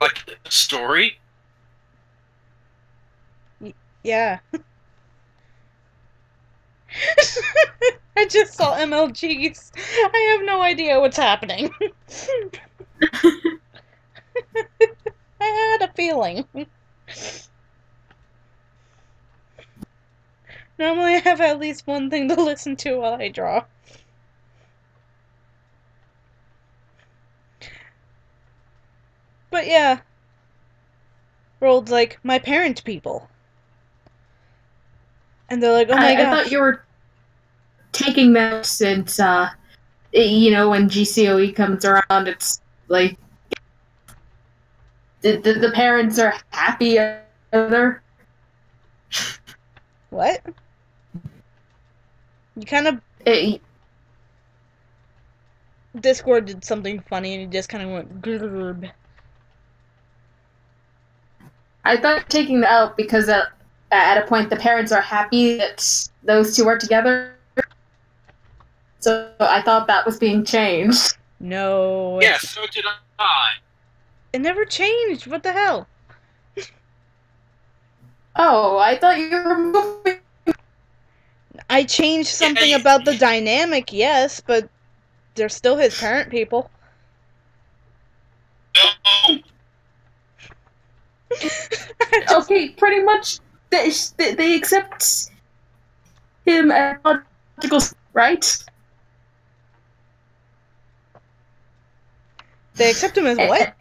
Like, the story?
Yeah. I just saw MLGs. I have no idea what's happening. I had a feeling. Normally I have at least one thing to listen to while I draw. But yeah. Rold's like, my parent people. And they're like, oh my god.
I thought you were taking that since, you know, when GCOE comes around, it's like the parents are happy together.
What? You kind of... Discord did something funny and he just kind of went grrrb.
I thought taking that out because at a point the parents are happy that those two are together. So I thought that was being changed.
No.
Yes, so did I.
It never changed. What the hell?
Oh, I thought you were moving.
I changed something about the dynamic, yes, but they're still his parent people.
No.
Okay, pretty much they accept him as logical, right?
They accept him as what?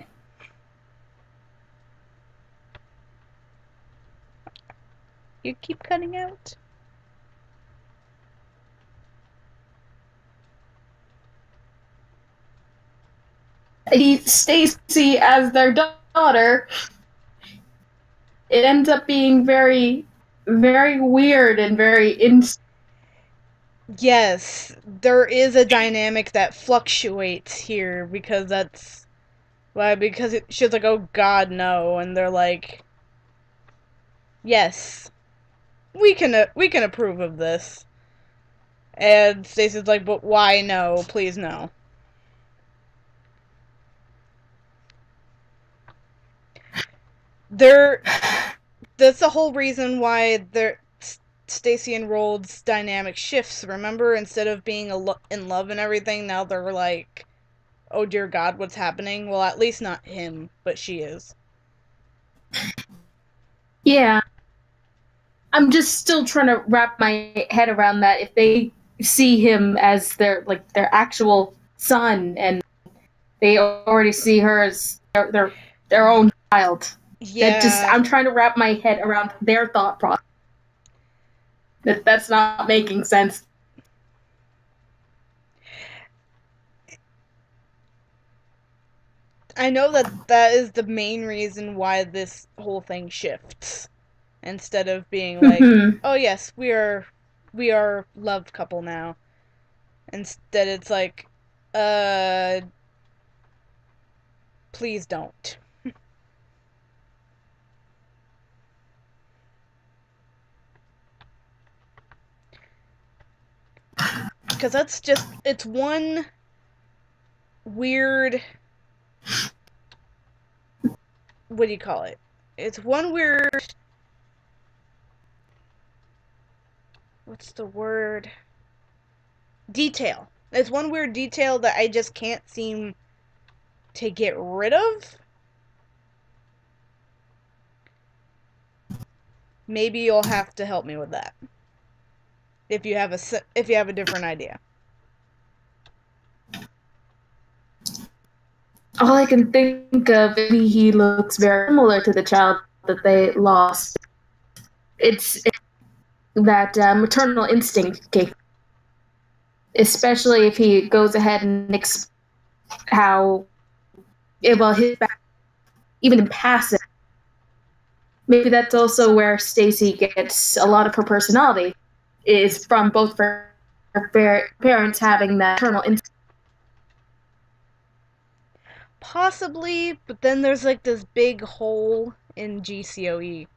You keep cutting out.
Stacy as their daughter. It ends up being very, very weird and very
Yes, there is a dynamic that fluctuates here because that's why. Because she's like, "Oh God, no," and they're like, "Yes, we can approve of this." And Stacy's like, "But why no? Please no." That's the whole reason why Stacy and Rold's dynamic shifts. Remember, instead of being in love and everything, now they're like, oh dear God, what's happening? Well, at least not him, but she is.
Yeah. I'm just still trying to wrap my head around that. If they see him as their actual son, and they already see her as their own child.
Yeah.
I'm trying to wrap my head around their thought process. That's not making sense.
I know that is the main reason why this whole thing shifts. Instead of being like, oh yes, we are love couple now. Instead it's like, please don't. Because that's just, it's one weird, what do you call it? It's one weird, what's the word? Detail. It's one weird detail that I just can't seem to get rid of. Maybe you'll have to help me with that. If you have a different idea.
All I can think of, maybe he looks very similar to the child that they lost. It's that maternal instinct, especially if he goes ahead and how, well, his back, even in passing. Maybe that's also where Stacy gets a lot of her personality, is from both her parents having that maternal instinct.
Possibly, but then there's like this big hole in GCOE.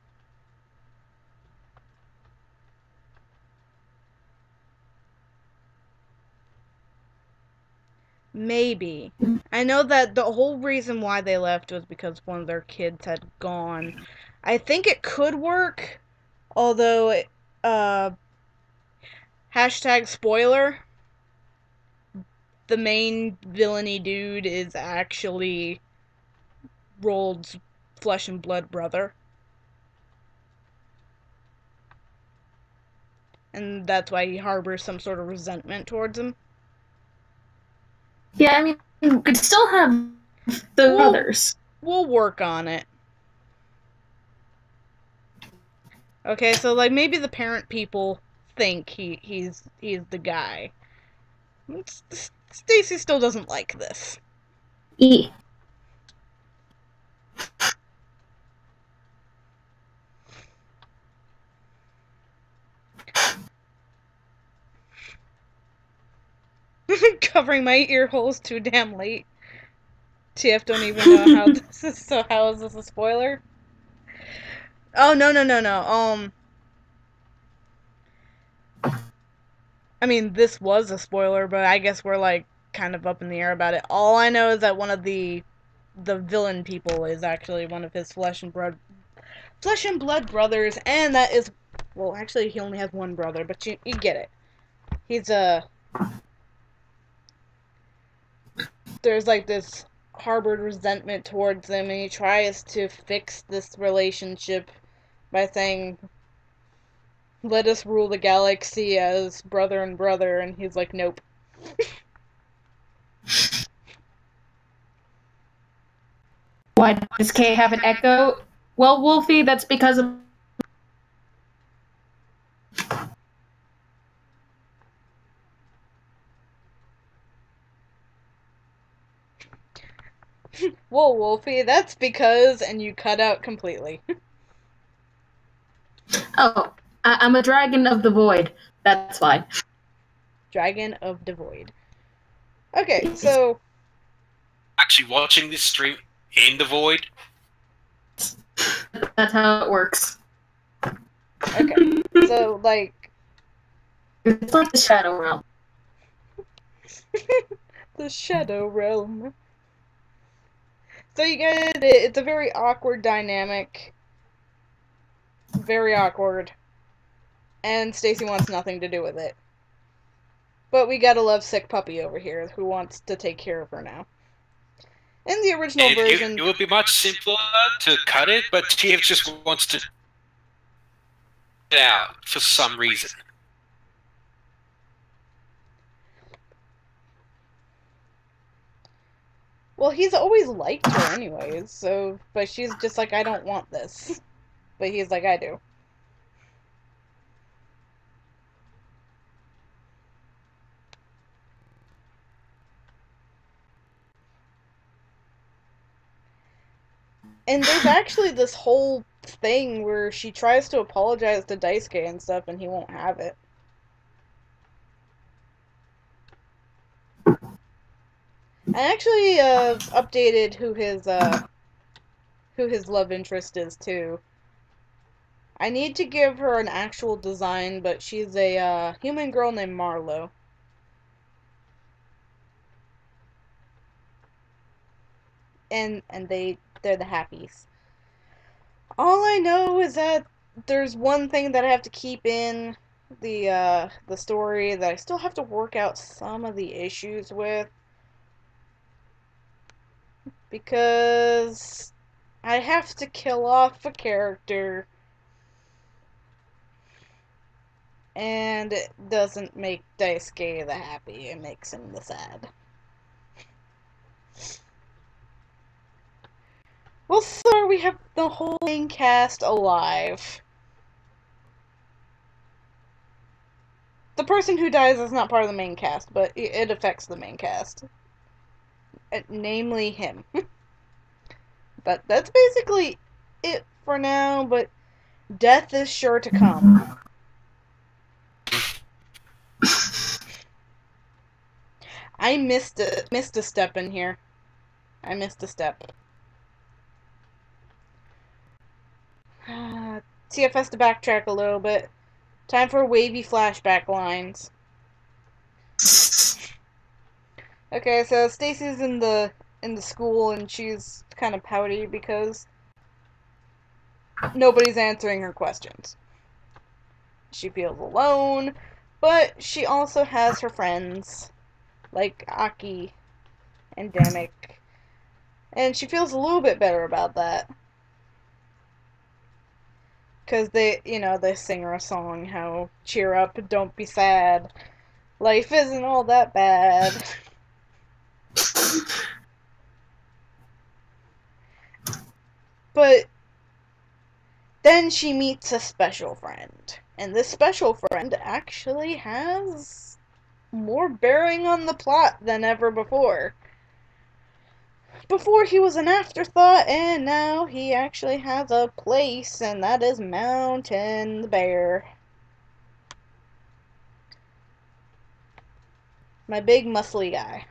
Maybe. I know that the whole reason why they left was because one of their kids had gone. I think it could work, although, hashtag spoiler, the main villainy dude is actually Rold's flesh and blood brother. And that's why he harbors some sort of resentment towards him.
Yeah, I mean, you could still have the others.
We'll work on it. Okay, so like maybe the parent people think he's the guy. Stacy still doesn't like this.
E.
Covering my ear holes too damn late. TF don't even know how this is, so how is this a spoiler? Oh, no. I mean, this was a spoiler, but I guess we're, like, kind of up in the air about it. All I know is that one of the villain people is actually one of his flesh and blood brothers, and that is, well, actually, he only has one brother, but you get it. He's there's, like, this harbored resentment towards them, and he tries to fix this relationship by saying, let us rule the galaxy as brother and brother, and he's like, nope.
Why does Kay have an echo? Well, Wolfie, that's because of...
Whoa, Wolfie, that's because, and you cut out completely.
Oh, I'm a dragon of the void. That's fine.
Dragon of the Void. Okay, so...
Actually watching this stream in the void?
That's how it works.
Okay, so, like...
It's like the Shadow Realm.
The Shadow Realm. So you get it, it's a very awkward dynamic. Very awkward. And Stacy wants nothing to do with it. But we got a lovesick puppy over here who wants to take care of her now. In the original version...
It would be much simpler to cut it, but TF just wants to get out for some reason.
Well, he's always liked her anyways, so... But she's just like, I don't want this. But he's like, I do. And there's actually this whole thing where she tries to apologize to Daisuke and stuff, and he won't have it. I actually updated who his love interest is too. I need to give her an actual design, but she's a human girl named Marlo. And they're the happies. All I know is that there's one thing that I have to keep in the story that I still have to work out some of the issues with, because I have to kill off a character and it doesn't make Daisuke the happy, it makes him the sad. Well, so we have the whole main cast alive. The person who dies is not part of the main cast, but it affects the main cast. Namely him. But that's basically it for now, but death is sure to come. I missed a step in here. I missed a step. TF has to backtrack a little bit. Time for wavy flashback lines. Okay, so Stacy's in the school and she's kind of pouty because nobody's answering her questions. She feels alone, but she also has her friends like Aki and Damek, and she feels a little bit better about that. Because they sing her a song, how, cheer up, don't be sad. Life isn't all that bad. But then she meets a special friend. And this special friend actually has more bearing on the plot than ever before. Before he was an afterthought, and now he actually has a place, and that is Mountain the Bear. My big muscly guy.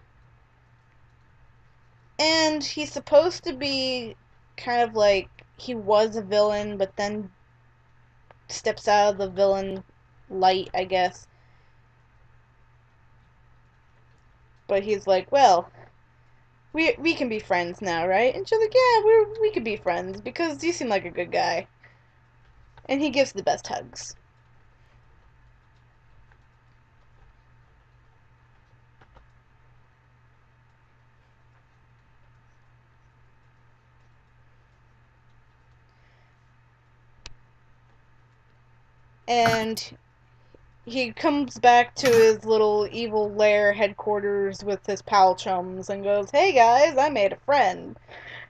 And he's supposed to be kind of like, he was a villain, but then steps out of the villain light, I guess. But he's like, well, we can be friends now, right? And she's like, yeah, we can be friends, because you seem like a good guy. And he gives the best hugs. And he comes back to his little evil lair headquarters with his pal chums and goes, hey guys, I made a friend.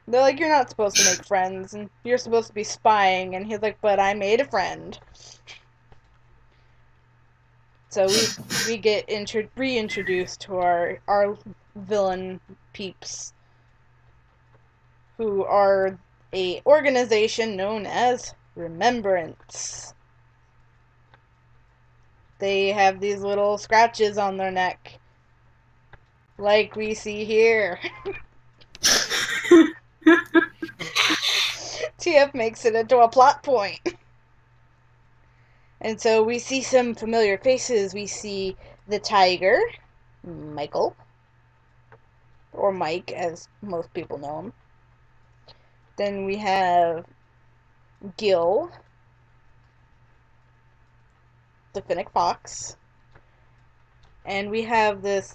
They're like, you're not supposed to make friends, and you're supposed to be spying, and he's like, but I made a friend. So we get reintroduced to our villain peeps, who are a organization known as Remembrance. They have these little scratches on their neck, like we see here. TF makes it into a plot point. And so we see some familiar faces. We see the tiger, Michael, or Mike as most people know him. Then we have Gil, the Finnick Fox. And we have this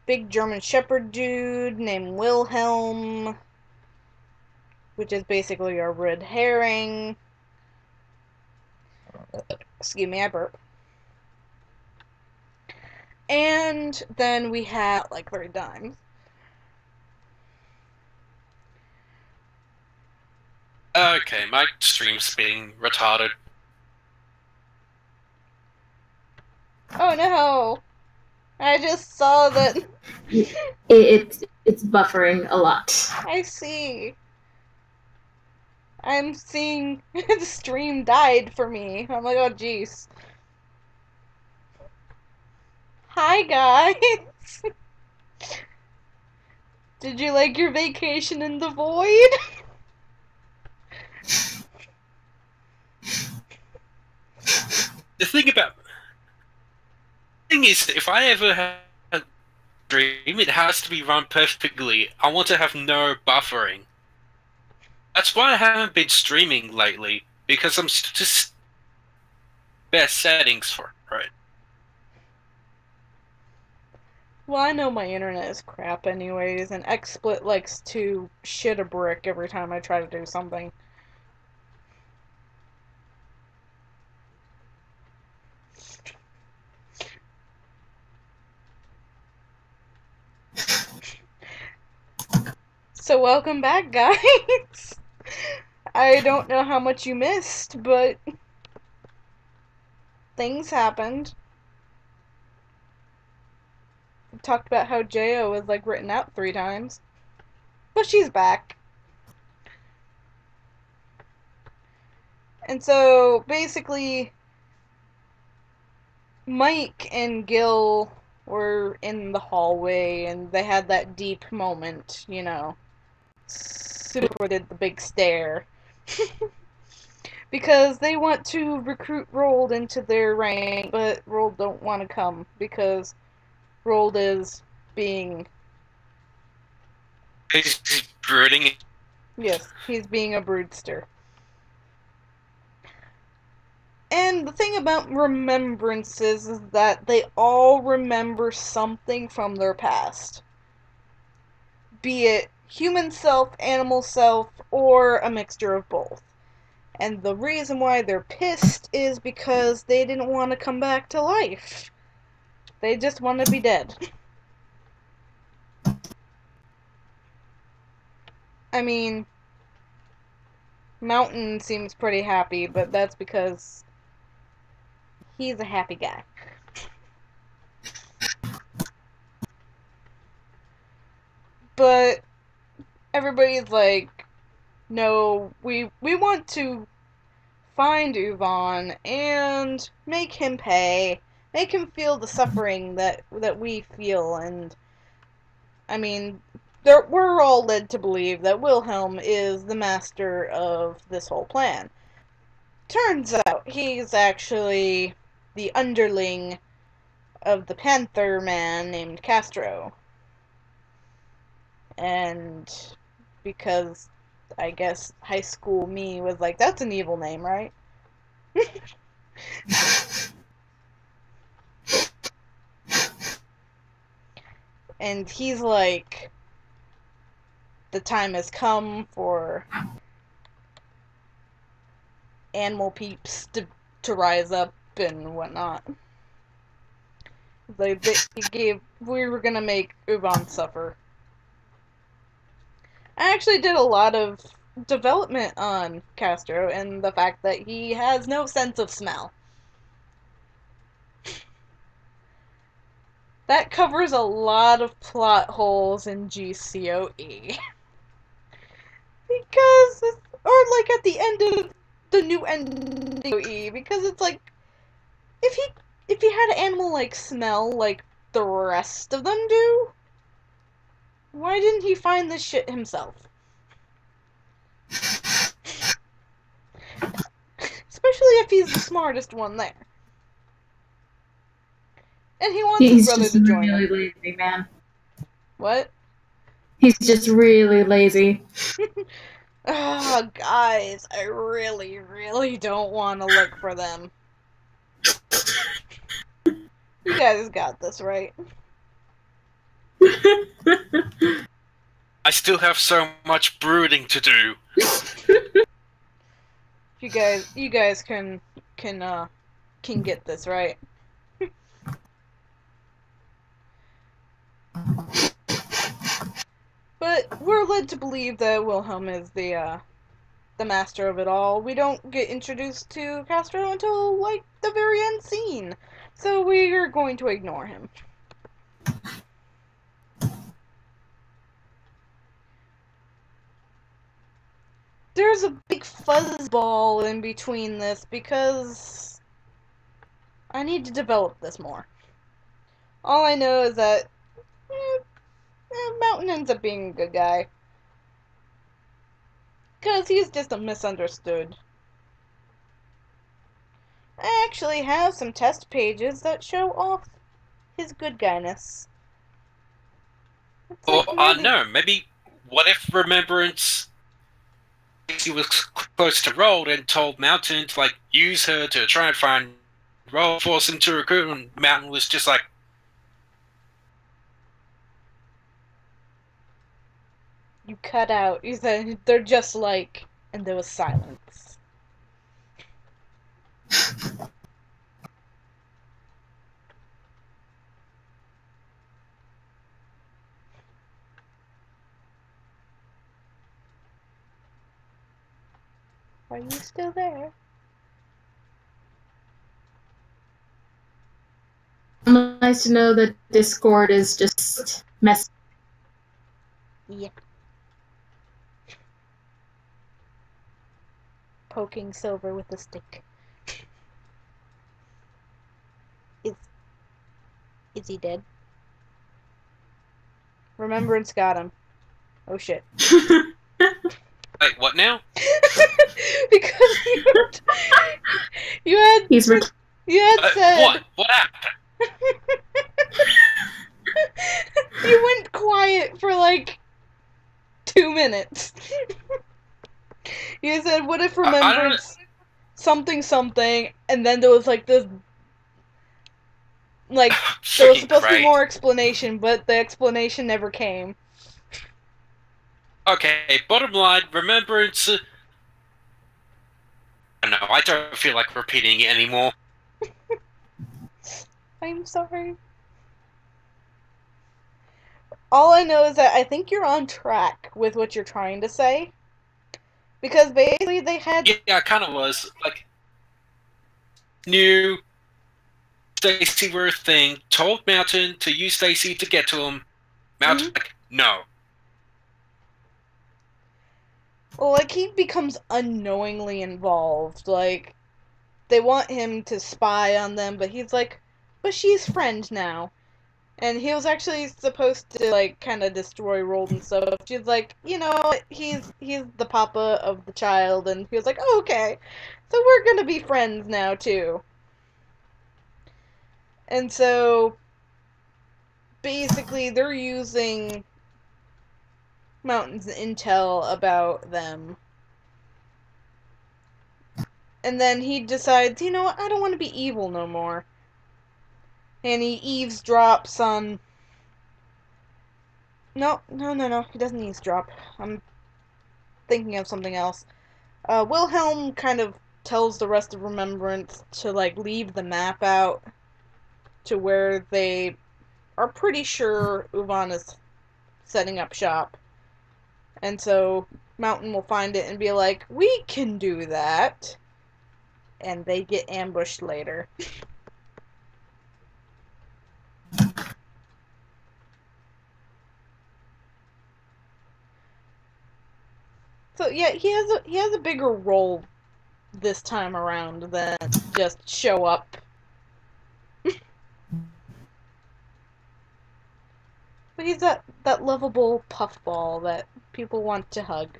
big German Shepherd dude named Wilhelm, which is basically a red herring. Excuse me, I burp. And then we have, like 3 times.
Okay, my stream's being retarded.
Oh no! I just saw that.
It's buffering a lot.
I see. I'm seeing the stream died for me. I'm like, oh jeez. Hi guys! Did you like your vacation in the void?
The thing is, if I ever have a stream, it has to be run perfectly. I want to have no buffering. That's why I haven't been streaming lately, because I'm just best settings for it. Right.
Well, I know my internet is crap anyways, and XSplit likes to shit a brick every time I try to do something. So welcome back, guys! I don't know how much you missed, but things happened. We talked about how Jo was, like, written out 3 times. But she's back. And so, basically, Mike and Gil were in the hallway, and they had that deep moment, you know. Super did the big stare. Because they want to recruit Rold into their rank, but Rold don't want to come, because Rold is being...
He's brooding.
Yes, he's being a broodster. And the thing about remembrances is that they all remember something from their past. Be it human self, animal self, or a mixture of both. And the reason why they're pissed is because they didn't want to come back to life. They just want to be dead. I mean, Mountain seems pretty happy, but that's because he's a happy guy. But everybody's like, no, we want to find Euvan and make him pay. Make him feel the suffering that we feel. And, I mean, we're all led to believe that Wilhelm is the master of this whole plan. Turns out he's actually the underling of the Panther man named Castro. And because I guess high school me was like, that's an evil name, right? And he's like, the time has come for animal peeps to rise up and whatnot. We were gonna make Euvan suffer. I actually did a lot of development on Castro and the fact that he has no sense of smell. That covers a lot of plot holes in GCOE. Because, or like at the end of the new ending GCOE, because it's like, if he had an animal like smell like the rest of them do, why didn't he find this shit himself? Especially if he's the smartest one there. And he wants his brother to join him.
He's just really lazy, man.
What?
He's just really lazy.
Ah, guys, I really, really don't want to look for them. You guys got this, right?
I still have so much brooding to do.
You guys can get this, right? But we're led to believe that Wilhelm is the master of it all. We don't get introduced to Castro until, like, the very end scene. So we are going to ignore him. There's a big fuzzball in between this because I need to develop this more. All I know is that Mountain ends up being a good guy. Because he's just a misunderstood. I actually have some test pages that show off his good guyness.
Or, no, maybe, what if Remembrance, he was close to Rold and told Mountain to, like, use her to try and find role forced into recruitment, Mountain was just like,
You cut out. You said they're just like, and there was silence. Are you still there?
Nice to know that Discord is just messy.
Yeah. Poking Silver with a stick. Is he dead? Remembrance got him. Oh shit.
wait, what now?
Because you had
He's
you had said
What? What happened?
You went quiet for like 2 minutes. You said, what if remembrance something, and then there was like this, like, there was supposed to be more explanation, but the explanation never came.
Okay, bottom line, remembrance... no, I don't feel like repeating it anymore.
I'm sorry. All I know is that I think you're on track with what you're trying to say. Because basically they had...
Yeah, I kind of was. Like, knew Stacy were a thing, told Mountain to use Stacy to get to him. Mountain, like, no.
Well, like, he becomes unknowingly involved. Like, they want him to spy on them, but he's like, but she's friend now. And he was actually supposed to, like, kind of destroy Rold and stuff. She's like, you know, he's the papa of the child, and he was like, oh, okay, so we're gonna be friends now, too. And so, basically, they're using Mountain's intel about them. And then he decides, you know what, I don't want to be evil no more. And he eavesdrops on... No, he doesn't eavesdrop. I'm thinking of something else. Wilhelm kind of tells the rest of Remembrance to, like, leave the map out to where they are pretty sure Euvan is setting up shop. And so Mountain will find it and be like, we can do that. And they get ambushed later. So yeah, he has a bigger role this time around than just show up. But he's that lovable puffball that people want to hug.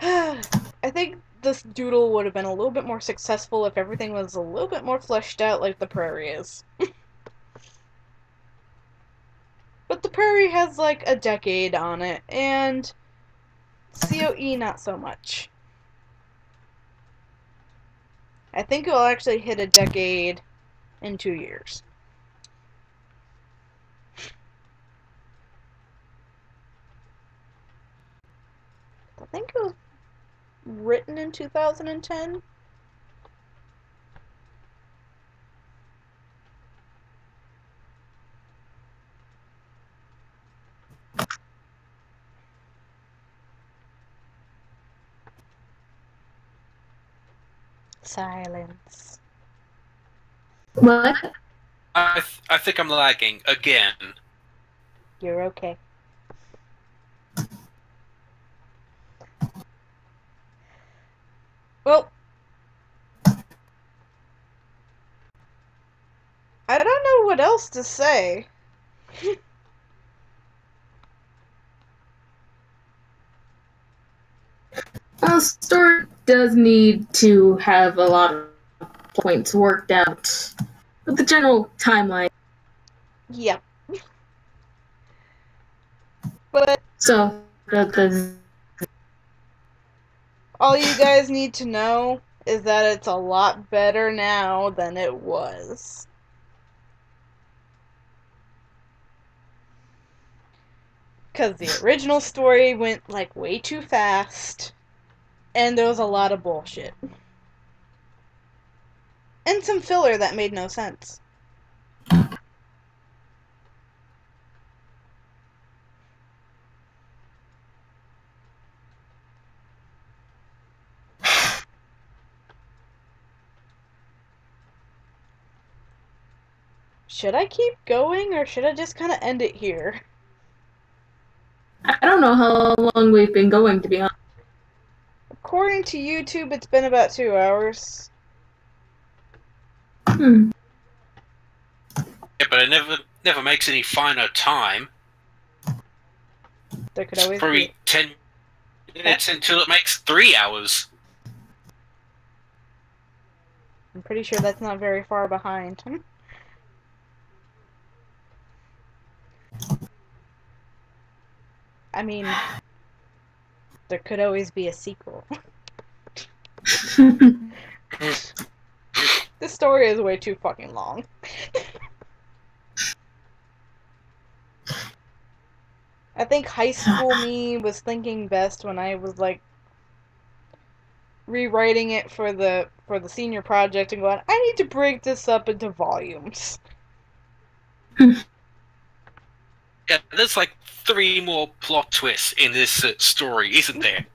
I think this doodle would have been a little bit more successful if everything was a little bit more fleshed out like the prairie is. But the prairie has like a decade on it, and COE not so much. I think it'll actually hit a decade in 2 years. I think it was written in 2010. Silence.
What?
I think I'm lagging again.
You're okay. Well, I don't know what else to say.
Well, story does need to have a lot of points worked out, but the general timeline.
Yep. But
So the
All you guys need to know is that it's a lot better now than it was. Because the original story went, like, way too fast, and there was a lot of bullshit. And some filler that made no sense. Should I keep going, or should I just kind of end it here?
I don't know how long we've been going, to be honest.
According to YouTube, it's been about 2 hours.
Hmm.
Yeah, but it never makes any final time.
There could always
Probably
be...
10 minutes until it makes 3 hours.
I'm pretty sure that's not very far behind. I mean, there could always be a sequel. This story is way too fucking long. I think high school me was thinking best when I was like rewriting it for the senior project and going, I need to break this up into volumes.
Yeah, there's like 3 more plot twists in this story, isn't there?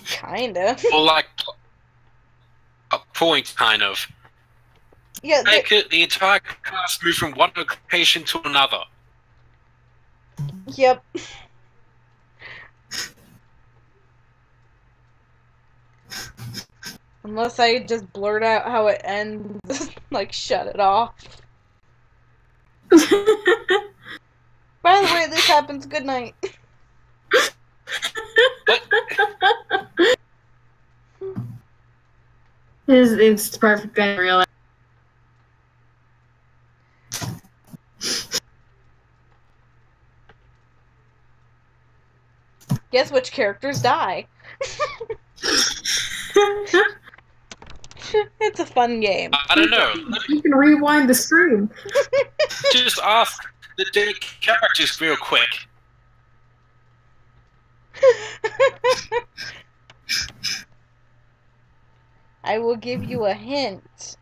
Kinda.
Or like a point, kind of.
Yeah.
Like the entire cast move from one location to another.
Yep. Unless I just blurt out how it ends, like shut it off. By the way, this happens. Good night.
It's the perfect thing, really.
Guess which characters die. It's a fun game.
I don't know.
You can rewind the stream.
Just ask the dead characters real quick.
I will give you a hint.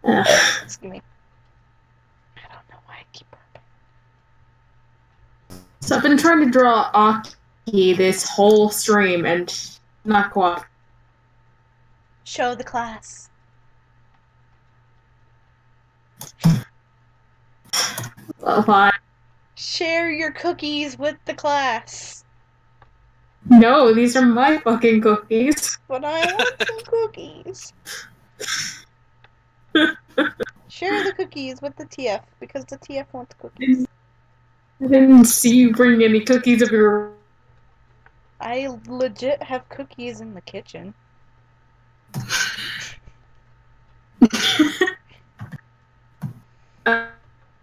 Excuse me. I don't know why I keep burping.
So I've been trying to draw Aki this whole stream and not quite.
Show the class.
Well, fine.
Share your cookies with the class.
No, these are my fucking cookies.
But I want some cookies. Share the cookies with the TF, because the TF wants cookies.
I didn't see you bring any cookies of your...
I legit have cookies in the kitchen.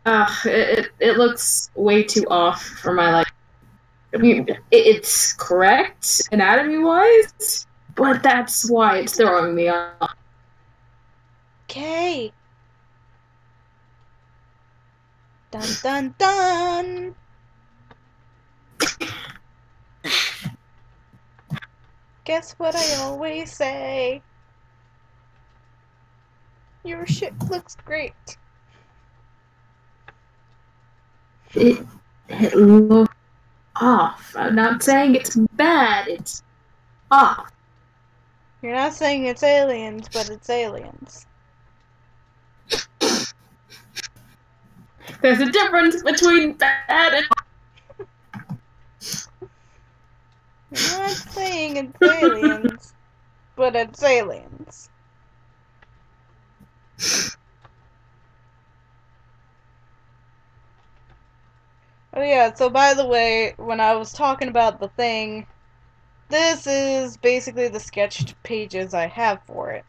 It looks way too off for my, like... I mean, it's correct, anatomy-wise, but that's why it's throwing me off.
Okay. Dun dun dun! Guess what I always say? Your shit looks great.
It looks off. I'm not saying it's bad, it's off.
You're not saying it's aliens, but it's aliens.
There's a difference between bad and...
You're not saying it's aliens, but it's aliens. Oh yeah, so by the way, when I was talking about the thing, This is basically the sketched pages I have for it.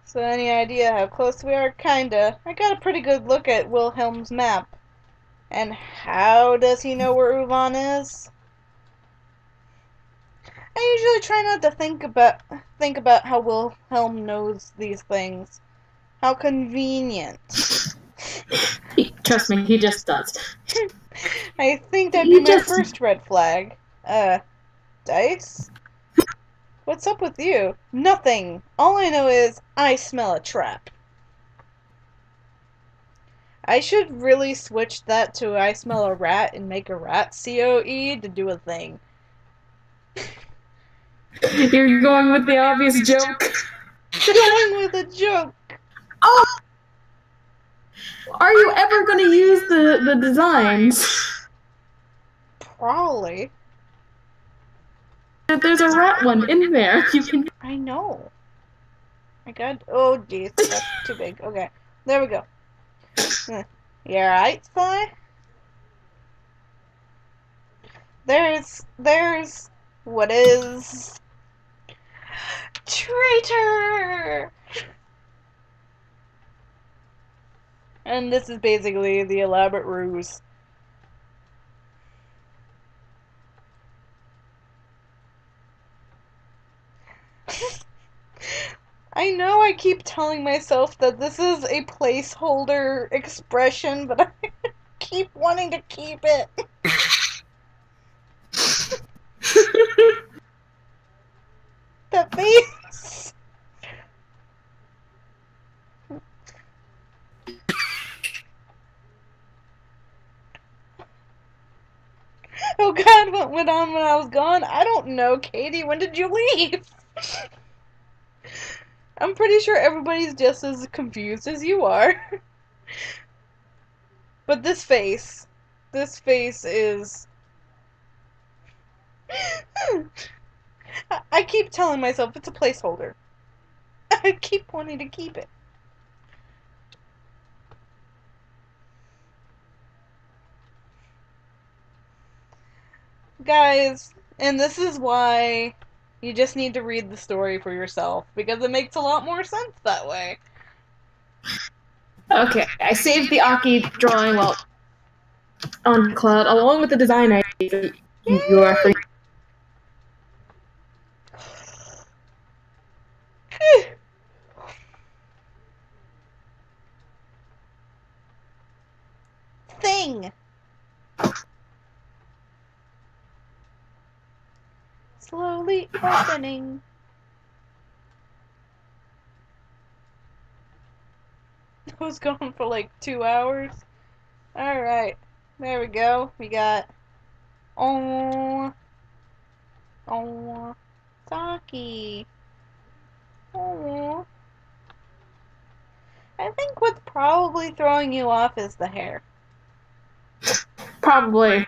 So any idea how close we are? Kinda. I got a pretty good look at Wilhelm's map. And how does he know where Euvan is? I usually try not to think about how Wilhelm knows these things. How convenient.
Trust me, he just does.
I think that'd be my first red flag. Dice? What's up with you? Nothing. All I know is I smell a trap. I should really switch that to I smell a rat and make a rat COE to do a thing.
You're going with the obvious joke.
Going with a joke.
Oh! Are you ever going to use the designs?
Probably.
There's a rat one in there. You can.
I know. I got. Oh, jeez. That's too big. Okay. There we go. You alright, Spy? There's what is traitor, and this is basically the elaborate ruse. I know I keep telling myself that this is a placeholder expression, but I keep wanting to keep it. That face! Oh god, what went on when I was gone? I don't know, Katie. When did you leave? I'm pretty sure everybody's just as confused as you are. But this face is... I keep telling myself it's a placeholder. I keep wanting to keep it. Guys, and this is why you just need to read the story for yourself, because it makes a lot more sense that way.
Okay, I saved the Aki drawing on Cloud along with the design idea. You are free.
Thing. Slowly opening. I was gone for like 2 hours. Alright. There we go. We got... Oh. Saki. Oh. I think what's probably throwing you off is the hair.
Probably.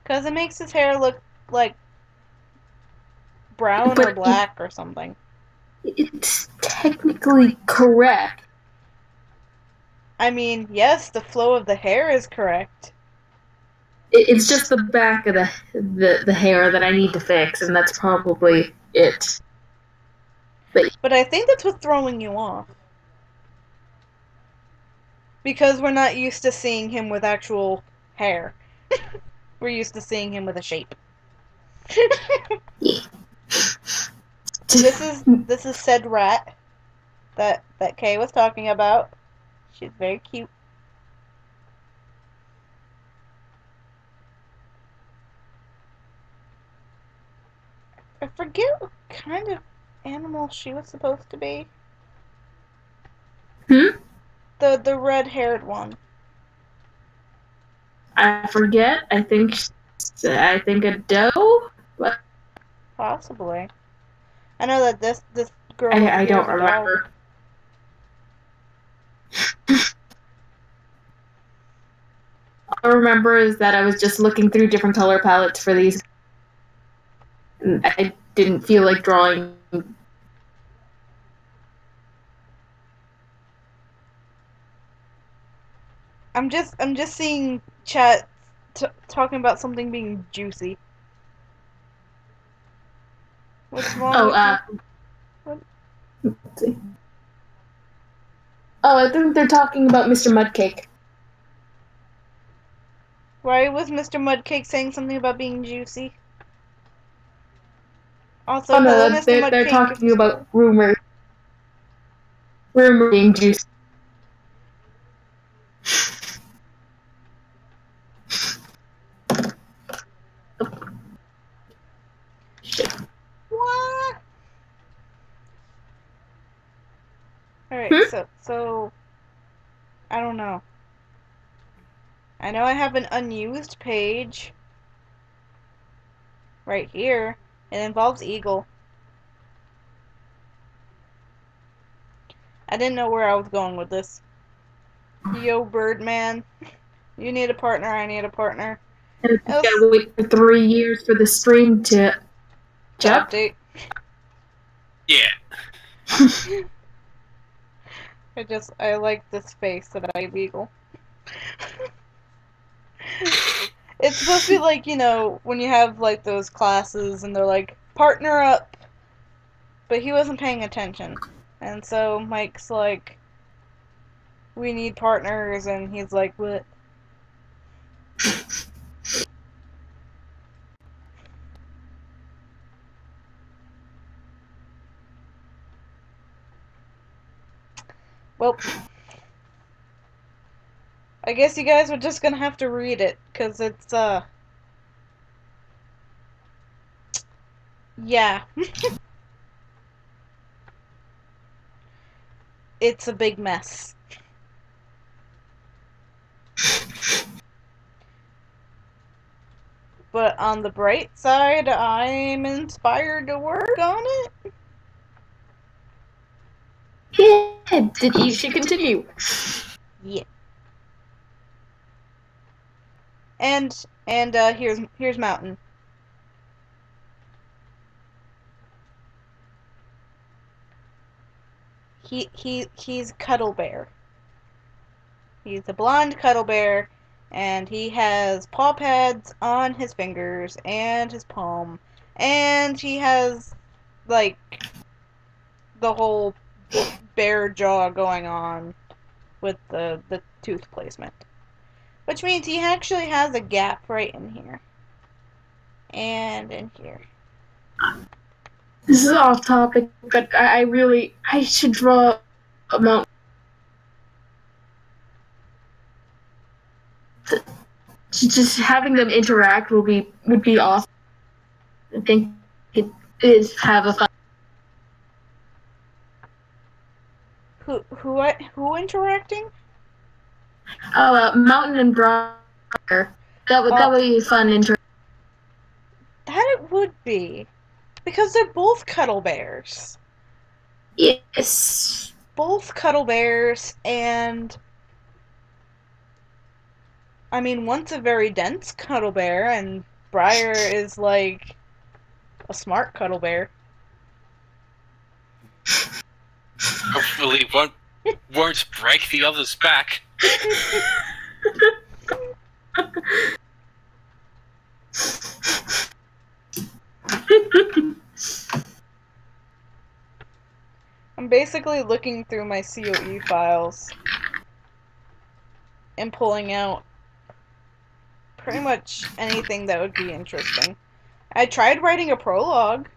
Because it makes his hair look like brown or black or something.
It's technically correct.
I mean, yes, the flow of the hair is correct.
It's just the back of the hair that I need to fix, and that's probably it.
But I think that's what's throwing you off. Because we're not used to seeing him with actual hair. We're used to seeing him with a shape. This is said rat that Kay was talking about. She's very cute. I forget what kind of animal she was supposed to be. The red-haired one.
I forget. I think a doe. What?
Possibly. I know that this girl.
I don't remember. All I remember is that I was just looking through different color palettes for these. And I didn't feel like drawing.
I'm just seeing chat talking about something being juicy. What's wrong
Oh,
with you? What?
let's see. Oh, I think they're talking about Mr. Mudcake.
Why was Mr. Mudcake saying something about being juicy? Also,
Oh
hello,
no,
Mr.
they're
Mudcake.
talking about rumor being juice. Shit.
What? Alright,
Hmm?
so I don't know. I know I have an unused page right here. It involves Eagle. I didn't know where I was going with this. Yo, Birdman. You need a partner, I need a partner.
And you
Else,
gotta wait for 3 years for the stream to up.
update.
Yeah.
I like this face that I have Eagle. It's supposed to be like, you know, when you have like those classes and they're like, partner up. But he wasn't paying attention. And so Mike's like, we need partners, and he's like, what? Well, I guess you guys are just gonna have to read it, because it's, yeah. It's a big mess. But on the bright side, I'm inspired to work on it.
Yeah, you should continue.
Yeah. And here's Mountain. He's Cuddle Bear. He's a blonde Cuddle Bear, and he has paw pads on his fingers and his palm, and he has like the whole bear jaw going on with the tooth placement, which means he actually has a gap right in here and in here.
This is off topic, but I should draw a mountain. Just having them interact would be awesome. I think it is have a fun.
Who interacting?
Oh, Mountain and Briar. That would be fun.
That it would be, because they're both Cuddle Bears.
Yes.
Both Cuddle Bears, and I mean, one's a very dense Cuddle Bear, and Briar is like a smart Cuddle Bear.
Hopefully won't break the other's back.
I'm basically looking through my COE files and pulling out pretty much anything that would be interesting. I tried writing a prologue.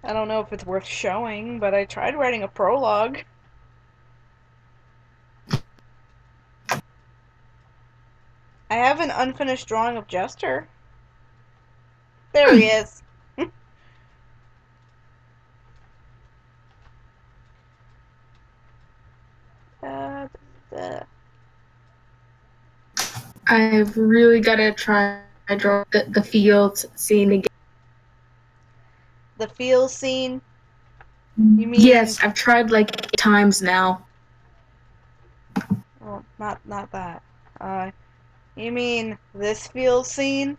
I don't know if it's worth showing, but I tried writing a prologue. I have an unfinished drawing of Jester. There he is.
I've really got to try draw the fields scene again.
The field scene? You mean...
Yes, I've tried like 8 times now.
Well, not that. You mean this field scene?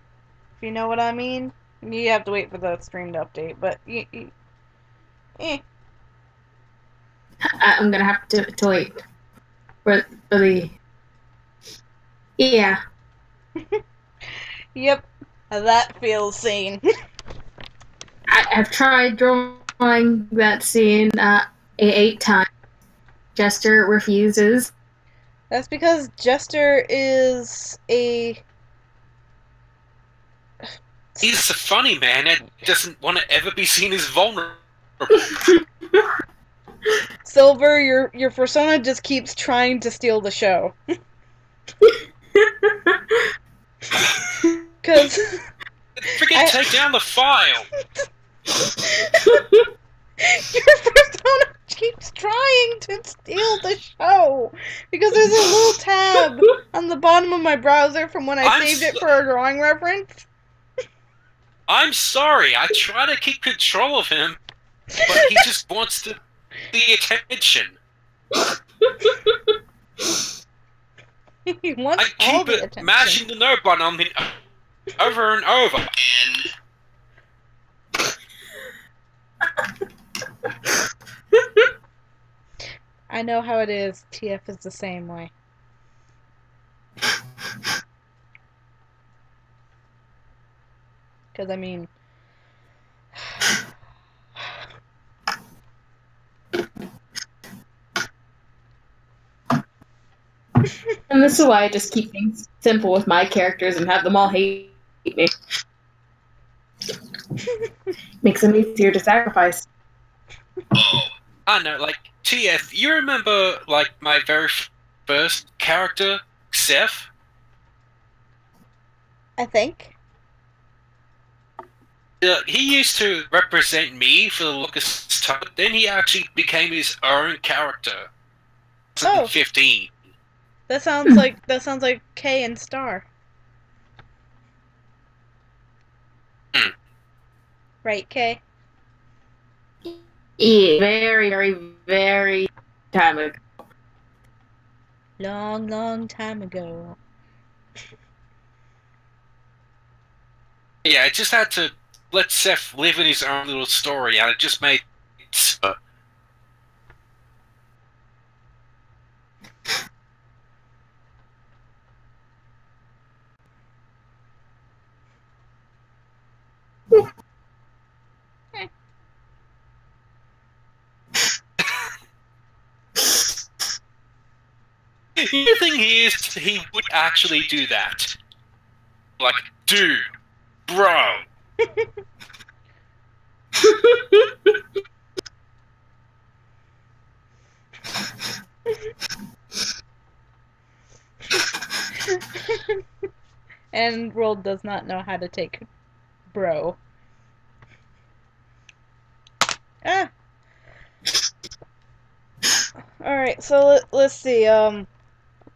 If you know what I mean? You have to wait for the stream to update, but
I'm gonna have to wait for the. Yeah.
Yep, that feels sane.
I've tried drawing that scene 8 times. Jester refuses.
That's because Jester is a...
He's a funny man that doesn't want to ever be seen as vulnerable.
Silver, your persona just keeps trying to steal the show. Because...
Freaking take down the file!
Your persona keeps trying to steal the show! Because there's a little tab on the bottom of my browser from when I saved it for a drawing reference.
I'm sorry, I try to keep control of him, but he just wants the attention.
He wants
I
all
keep
the
it
attention.
mashing the no button on him over and over, and
I know how it is. TF is the same way. Because, I mean...
And this is why I just keep things simple with my characters and have them all hate me. Makes them easier to sacrifice.
oh, I know, like, TF, you remember, like, my very first character, Seth?
I think.
He used to represent me for the longest time, but then he actually became his own character.
Oh.
15.
That sounds like K and Star. Right, K?
Yeah, very, very, very time ago.
Long, long time ago.
Yeah, I just had to let Seth live in his own little story, and it just made... The thing is, he would actually do that. Like, dude, bro.
And World does not know how to take bro. Ah. Alright, so let's see,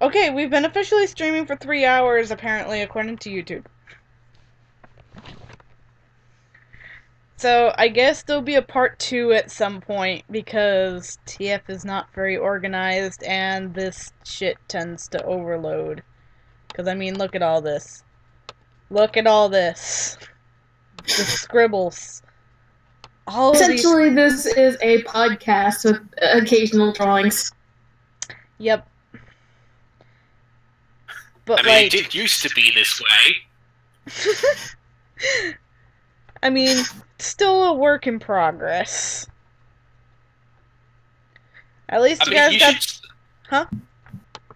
okay, we've been officially streaming for 3 hours, apparently, according to YouTube. So, I guess there'll be a part 2 at some point, because TF is not very organized, and this shit tends to overload. Because, I mean, look at all this. Look at all this. The scribbles.
Essentially, this is a podcast with occasional drawings.
Yep. But,
I mean, it did used to be this way.
I mean, still a work in progress. At least you guys got... Huh?
You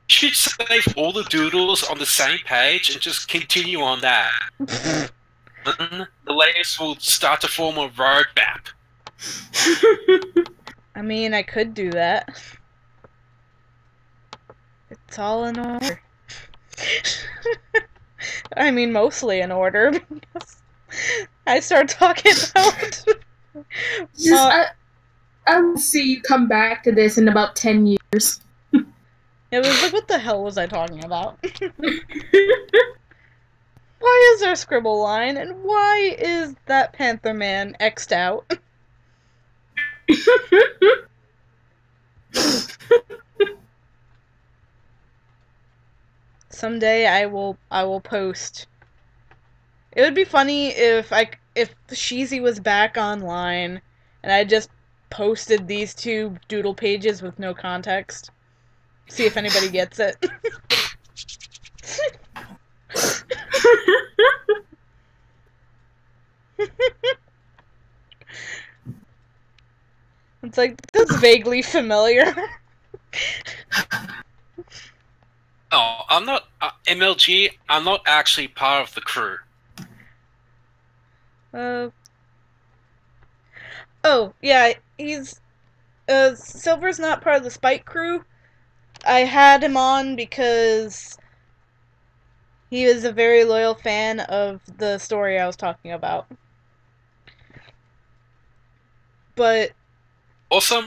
should save all the doodles on the same page and just continue on that. Then the layers will start to form a roadmap.
I mean, I could do that. It's all in order. I mean, mostly in order, because I start talking about...
I will see you come back to this in about 10 years.
It was like, what the hell was I talking about? Why is there a scribble line, and why is that Panther Man X'd out? Someday I will post. It would be funny if Sheezy was back online and I just posted these two doodle pages with no context. See if anybody gets it. It's like, that's vaguely familiar.
Oh, I'm not MLG. I'm not actually part of the crew.
Oh, yeah, he's, Silver's not part of the Spike crew. I had him on because he was a very loyal fan of the story I was talking about. But...
Also,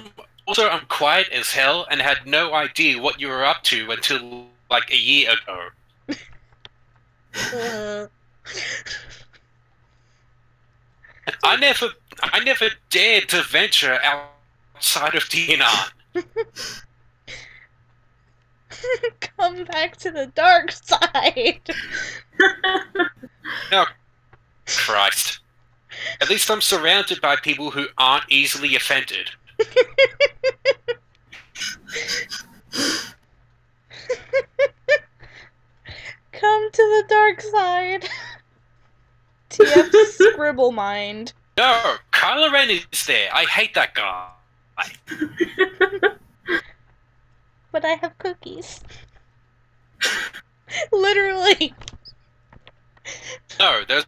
I'm quiet as hell and had no idea what you were up to until, like, a year ago. I never dared to venture outside of DNR.
Come back to the dark side.
Oh, Christ. At least I'm surrounded by people who aren't easily offended.
Come to the dark side. TF's scribble mind.
No, Kylo Ren is there. I hate that guy.
But I have cookies. Literally.
No, there's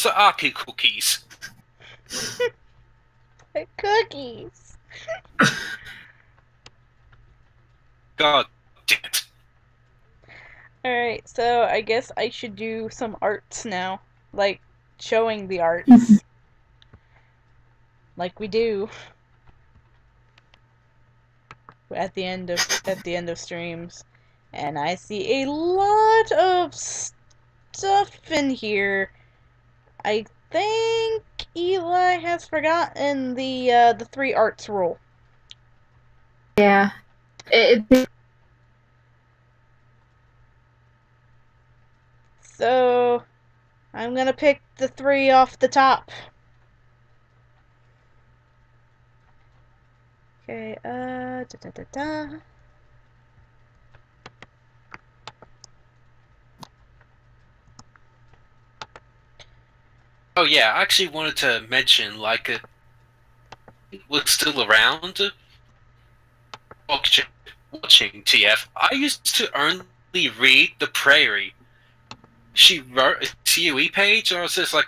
Aki cookies.
Cookies.
God damn it.
Alright, so I guess I should do some arts now. Like, showing the arts. Like we do. At the end of streams. And I see a lot of stuff in here. I think Eli has forgotten the 3 arts rule.
Yeah.
So I'm gonna pick the 3 off the top. Okay,
Oh yeah, I actually wanted to mention, like, it was still around watching TF. I used to only read the Prairie. She wrote a COE page, and I was just like,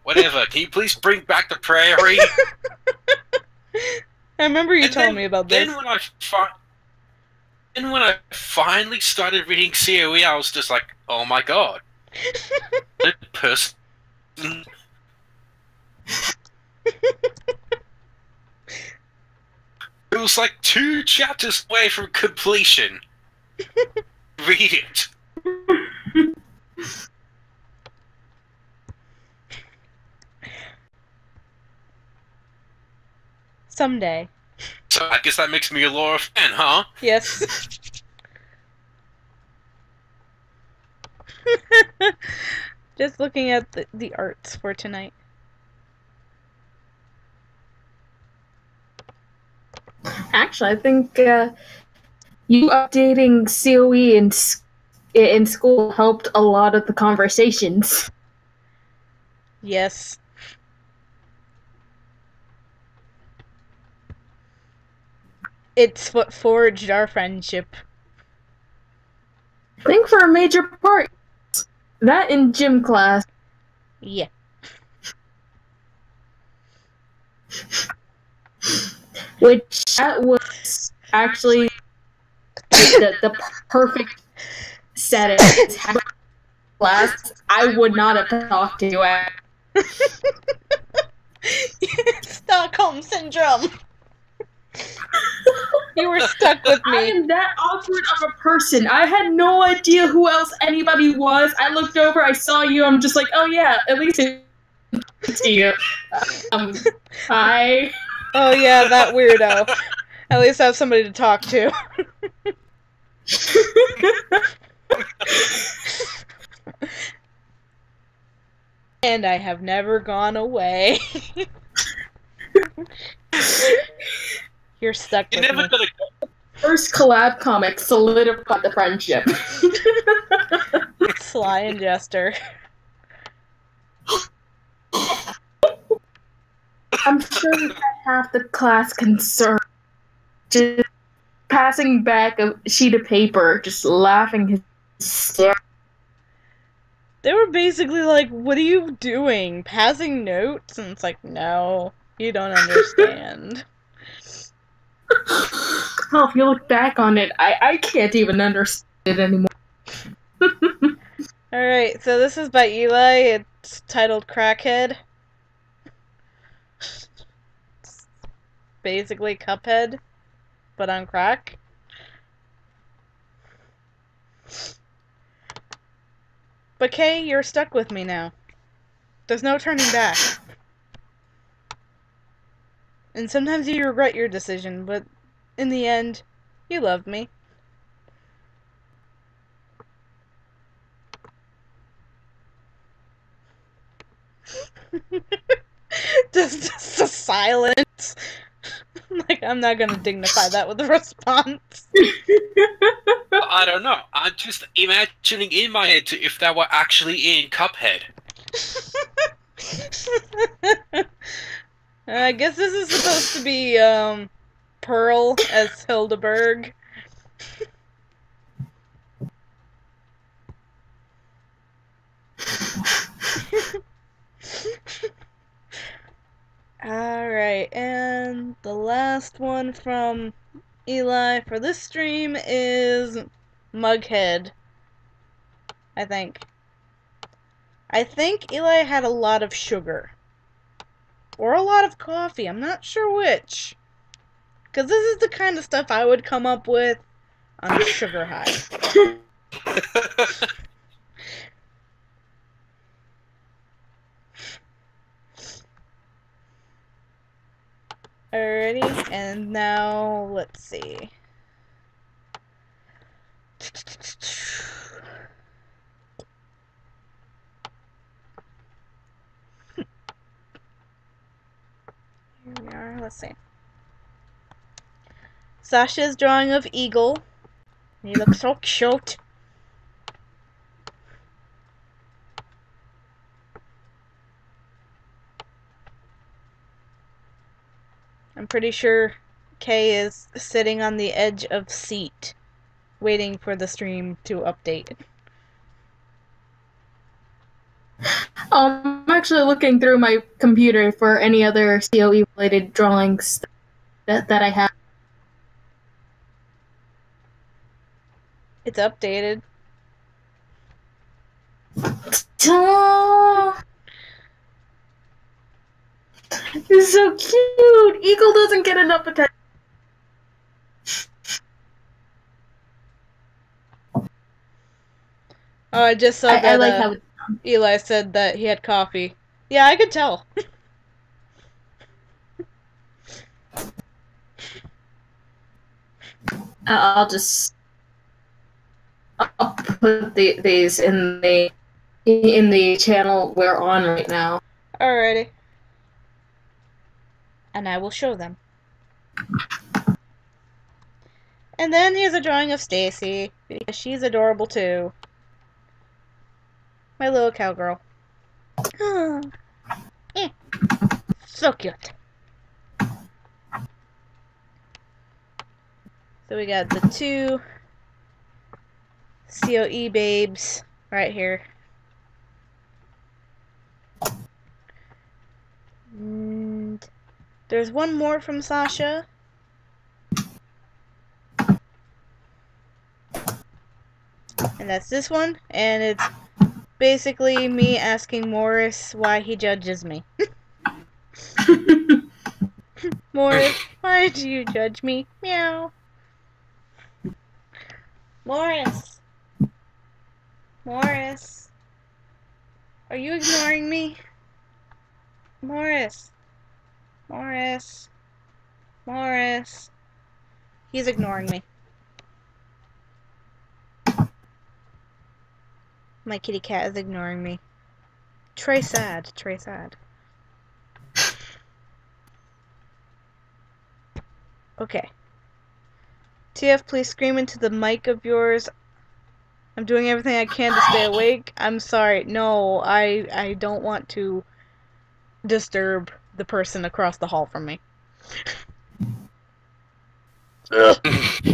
whatever, can you please bring back the Prairie?
I remember you telling me about this.
Then when I finally started reading COE, I was just like, oh my god. The person... It was like 2 chapters away from completion. Read it.
Someday.
So I guess that makes me a Laura fan, huh?
Yes. Just looking at the arts for tonight.
Actually, I think you updating COE in school helped a lot of the conversations.
Yes. It's what forged our friendship.
I think for a major part, that in gym class.
Yeah.
Which that was actually the perfect setting. Class, I would not have talked to you at.
Stockholm Syndrome. You were stuck with me.
I am that awkward of a person. I had no idea who else anybody was. I looked over, I saw you, I'm just like, oh yeah, at least it's you. Hi.
Oh yeah, that weirdo. At least I have somebody to talk to. And I have never gone away. You're stuck with me.
You're never gonna go.
first collab comic solidified the friendship.
Sly and Jester.
I'm sure we had half the class concerned, just passing back a sheet of paper, just laughing hysterically.
They were basically like, what are you doing? Passing notes? And it's like, no, you don't understand.
Oh, if you look back on it, I can't even understand it anymore.
Alright, so this is by Eli. It's titled Crackhead. It's basically Cuphead, but on crack. But Kay, you're stuck with me now. There's no turning back. And sometimes you regret your decision, but in the end, you love me. just a silence. Like, I'm not gonna dignify that with a response.
I don't know. I'm just imagining in my head if they were actually in Cuphead.
I guess this is supposed to be, Pearl as Hildeberg. Alright, and the last one from Eli for this stream is Mughead. I think. I think Eli had a lot of sugar. Or a lot of coffee, I'm not sure which. Because this is the kind of stuff I would come up with on a sugar high. Alrighty, and now let's see. Here we are, let's see. Sasha's drawing of Eagle. He looks so cute. I'm pretty sure Kay is sitting on the edge of seat, waiting for the stream to update.
I'm actually looking through my computer for any other COE-related drawings that I have.
It's updated.
Oh, it's so cute! Eagle doesn't get enough attention.
Oh, I just saw
I
that
like how
Eli said that he had coffee. Yeah, I could tell.
I'll put these in the channel we're on right now.
Alrighty. And I will show them. And then here's a drawing of Stacy, because she's adorable too. My little cowgirl. So cute. So we got the two COE babes right here. And there's one more from Sasha. And that's this one. And it's basically me asking Morris why he judges me. Morris, why do you judge me? Meow. Morris. Morris. Are you ignoring me? Morris. Morris. Morris. He's ignoring me. My kitty cat is ignoring me. Trey sad. Trey sad. Okay. TF, please scream into the mic of yours. I'm doing everything I can to stay awake. I'm sorry. No, I don't want to disturb the person across the hall from me.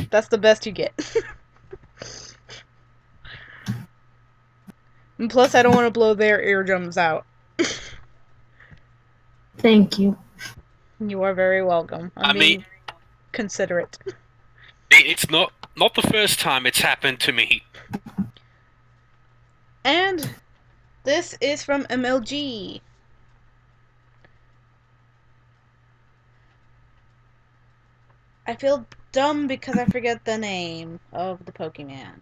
That's the best you get. And plus, I don't want to blow their eardrums out.
Thank you.
You are very welcome. I'm being considerate.
It's not the first time it's happened to me.
And this is from MLG. I feel dumb because I forget the name of the Pokemon.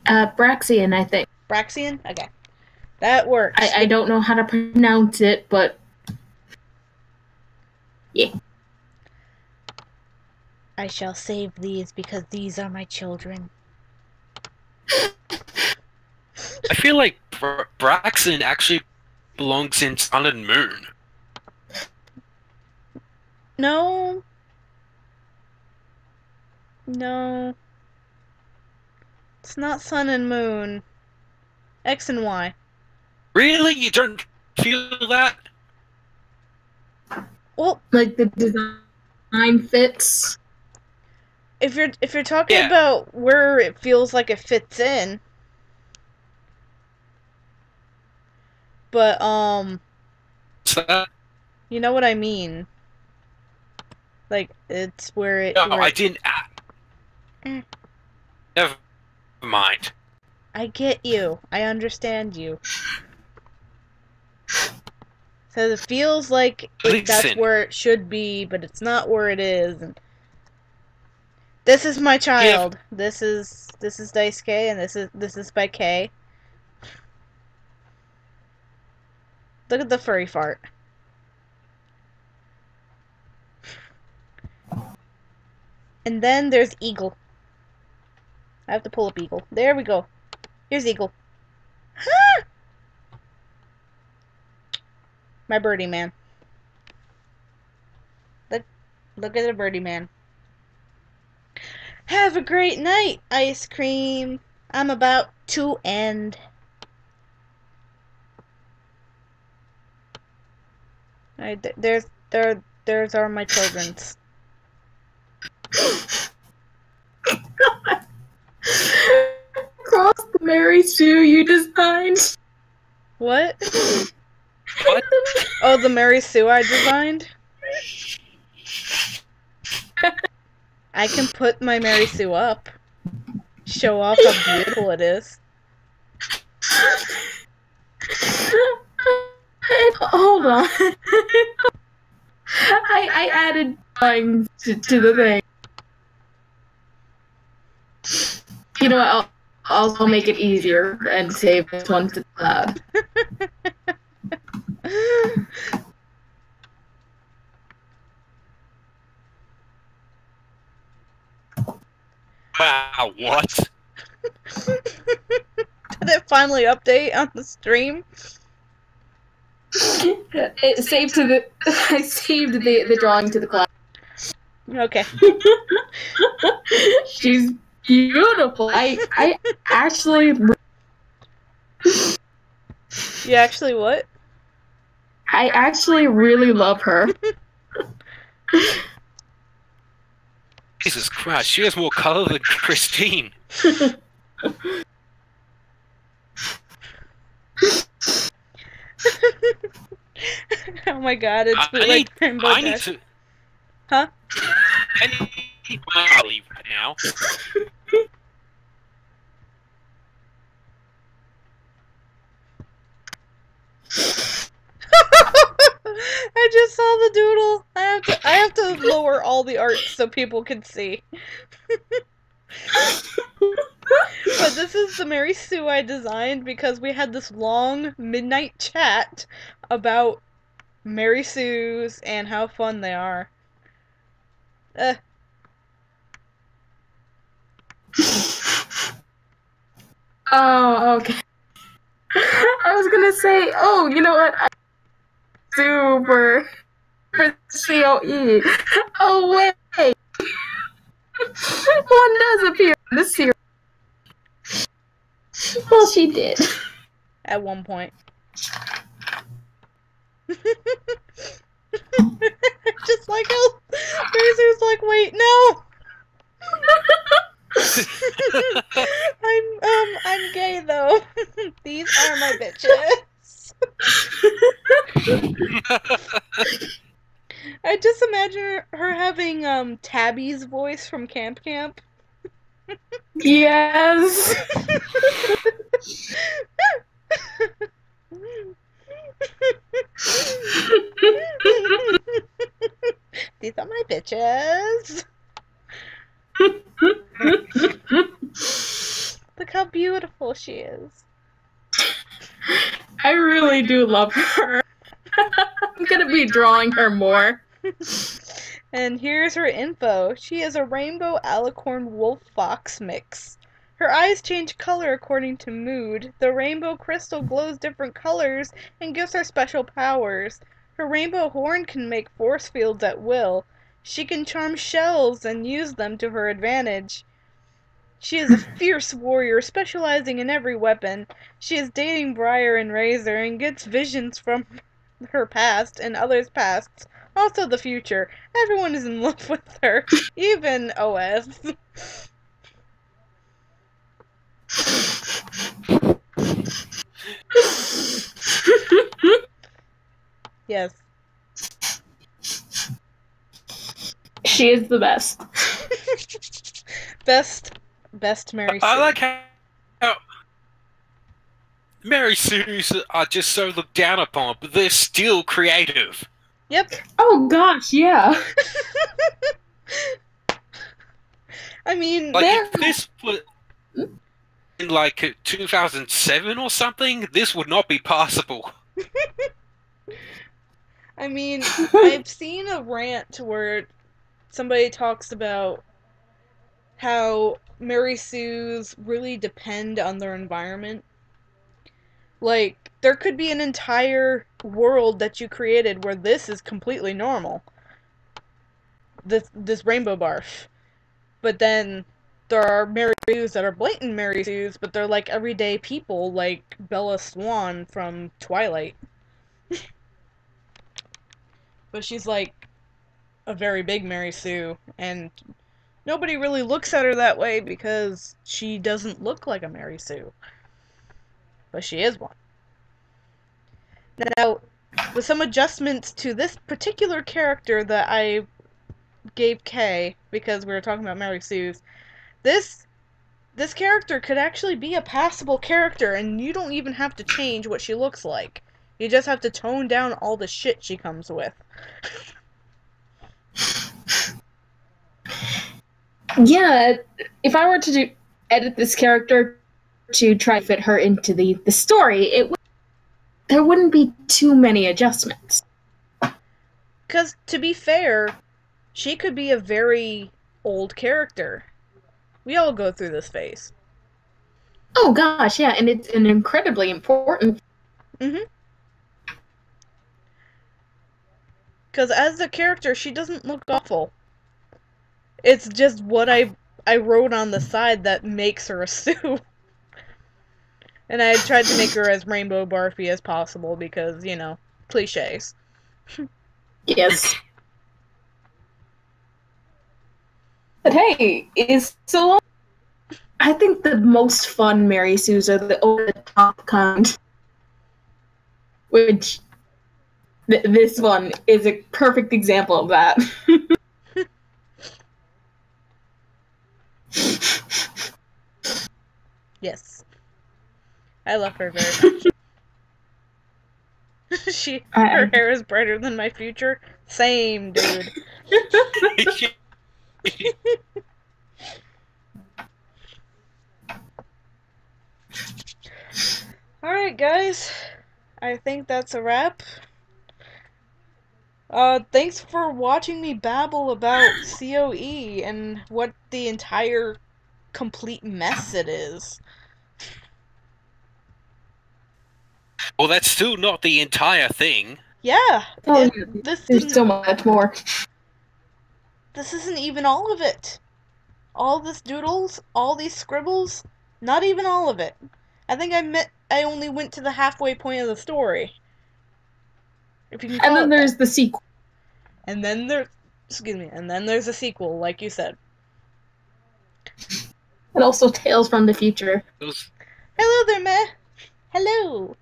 Braxian, I think.
Braxian? Okay. That works.
I don't know how to pronounce it, but... yeah.
I shall save these because these are my children.
I feel like Braxton actually belongs in Sun and Moon.
No. No. It's not Sun and Moon. X and Y.
Really? You don't feel that?
Well,
like the design fits.
If you're talking about where it feels like it fits in, but you know what I mean. Like it's where it.
No,
where
I didn't. Never mind.
I get you. I understand you. So it feels like that's where it should be, but it's not where it is. And this is my child. Yeah. This is Daisuke, and this is by K. Look at the furry fart. And then there's Eagle. I have to pull up Eagle. There we go. Here's Eagle. My birdie man. Look at the birdie man. Have a great night, ice cream. I'm about to end. Alright, there's are my children's.
Cross the Mary Sue you designed.
What?
What?
Oh, the Mary Sue I designed? I can put my Mary Sue up. Show off how beautiful it is.
Hold on. I added drawings to the thing. You know what? I'll make it easier and save this one to the cloud.
Wow, what?
Did it finally update on the stream?
It saved to the. I saved the drawing to the cloud.
Okay.
She's beautiful. I actually.
You actually what?
I actually really love her.
Jesus Christ, she has more color than Christine.
Oh my god, it's like Rainbow Dash. Huh?
I'll leave right now.
I just saw the doodle. I have to lower all the art so people can see. But this is the Mary Sue I designed because we had this long midnight chat about Mary Sues and how fun they are.
Oh, okay. I was gonna say, oh, you know what? Super for COE. Oh, wait. One does appear in this series. Well, she did.
At one point. Just like how Razor's like, wait, no! I'm gay though. These are my bitches. I just imagine her having Tabby's voice from Camp Camp.
Yes.
These are my bitches. Look how beautiful she is.
I really do love her. I'm gonna be drawing her more.
And here's her info. She is a rainbow alicorn wolf fox mix. Her eyes change color according to mood. The rainbow crystal glows different colors and gives her special powers. Her rainbow horn can make force fields at will. She can charm shells and use them to her advantage. She is a fierce warrior, specializing in every weapon. She is dating Briar and Razor and gets visions from her past and others' pasts. Also the future. Everyone is in love with her. Even OS. Yes.
She is the best.
Best Mary Sue.
I like how Mary Sue's are just so looked down upon, but they're still creative.
Yep.
Oh gosh, yeah.
I mean,
Like, if this was in like 2007 or something, this would not be possible.
I mean, I've seen a rant where somebody talks about how Mary Sue's really depend on their environment. Like, there could be an entire world that you created where this is completely normal. This rainbow barf. But then there are Mary Sues that are blatant Mary Sues, but they're like everyday people, like Bella Swan from Twilight. But she's like a very big Mary Sue, and nobody really looks at her that way because she doesn't look like a Mary Sue. But she is one. Now, with some adjustments to this particular character that I gave K, because we were talking about Mary Sue's, this character could actually be a passable character, and you don't even have to change what she looks like. You just have to tone down all the shit she comes with.
Yeah, if I were to edit this character to try to fit her into the story, there wouldn't be too many adjustments.
Because, to be fair, she could be a very old character. We all go through this phase.
Oh gosh, yeah, and it's an incredibly important.
Mm-hmm. Because as a character, she doesn't look awful. It's just what I wrote on the side that makes her a Sue. And I tried to make her as rainbow barfy as possible because, you know, cliches.
Yes. But hey, I think the most fun Mary Sues are the over-the-top kind. Which, this one is a perfect example of that.
Yes. I love her very much. Her hair is brighter than my future. Same, dude. Alright, guys. I think that's a wrap. Thanks for watching me babble about COE and what the entire complete mess it is.
Well, that's still not the entire thing.
Yeah.
Oh, there's so much more.
this isn't even all of it. All this doodles, all these scribbles, not even all of it. I think I only went to the halfway point of the story. If you can call
And then
it
there's
that.
the sequel.
And then there's a sequel, like you said.
And also Tales from the Future.
Hello there, Meh. Hello.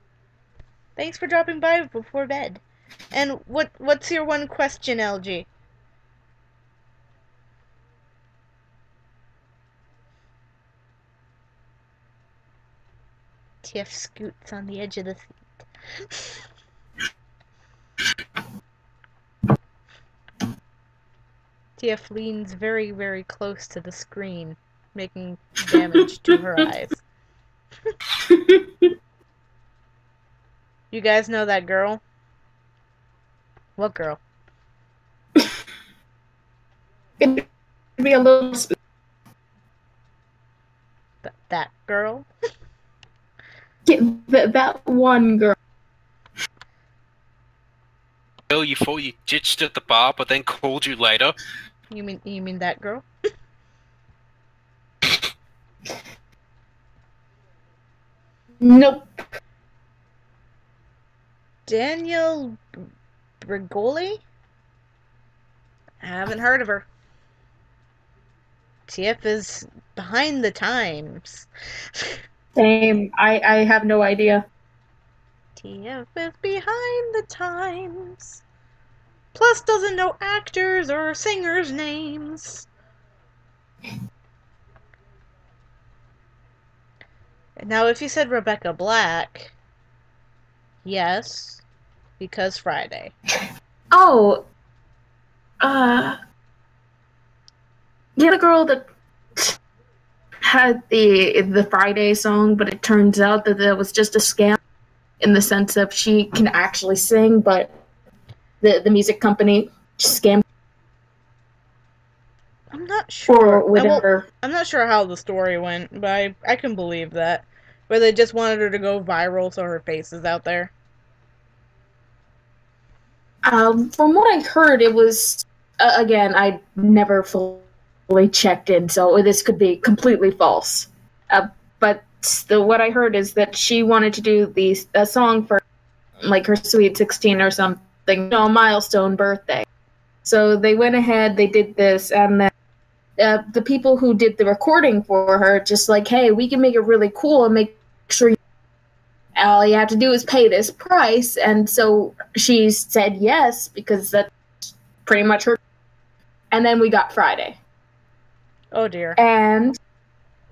Thanks for dropping by before bed. And what's your one question, LG? Tiff scoots on the edge of the seat. Tiff leans very, very close to the screen, making damage to her eyes. You guys know that girl? What girl?
It'd be a little
That girl?
that one girl.
Girl, you thought you ditched at the bar, but then called you later.
You mean that girl?
Nope.
Daniel Brigoli? I haven't heard of her. Tiff is behind the times.
Same. I have no idea.
Tiff is behind the times. Plus doesn't know actors or singers' names. Now, if you said Rebecca Black, yes, because Friday.
Oh. Yeah, the girl that had the Friday song, but it turns out that that was just a scam in the sense of she can actually sing, but the music company scammed
I'm not sure.
or whatever.
I'm not sure how the story went, but I can believe that. Where they just wanted her to go viral so her face is out there.
From what I heard, it was again, I never fully checked in, so this could be completely false. But what I heard is that she wanted to do a song for like her sweet 16 or something, milestone birthday. So they went ahead, they did this, and then the people who did the recording for her just like, hey, we can make it really cool and make sure all you have to do is pay this price. And so she said yes, because that's pretty much her. And then we got Friday.
Oh dear.
And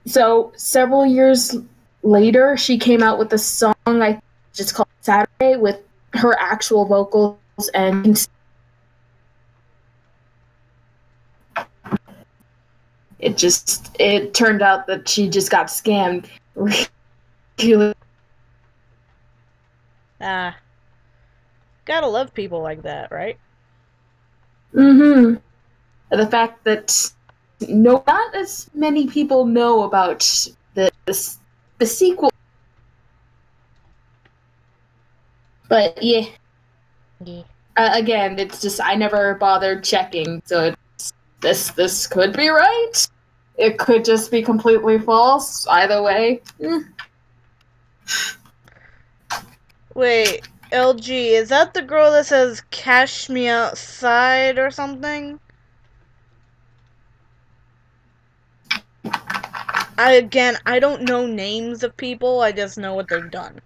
so several years later, she came out with a song I just called Saturday with her actual vocals, and it turned out that she just got scammed. Really.
Gotta love people like that, right?
Mm-hmm. The fact that not as many people know about the sequel. But yeah. Again, it's just I never bothered checking, so this could be right. It could just be completely false. Either way.
Wait, LG, is that the girl that says "Cash me outside" or something? I don't know names of people, I just know what they've done.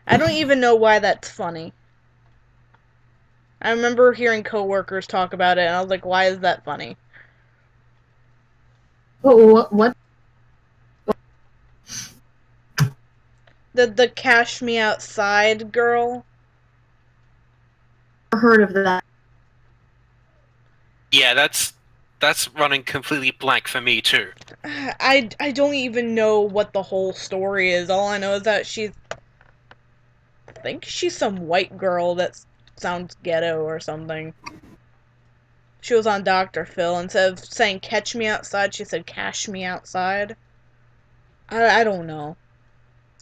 I don't even know why that's funny. I remember hearing coworkers talk about it, and I was like, why is that funny?
Oh, what?
The "Cash me outside" girl?
Never heard of that.
Yeah, that's running completely blank for me too.
I don't even know what the whole story is. All I know is that I think she's some white girl that sounds ghetto or something. She was on Dr. Phil. Instead of saying "catch me outside," she said "cash me outside." I don't know.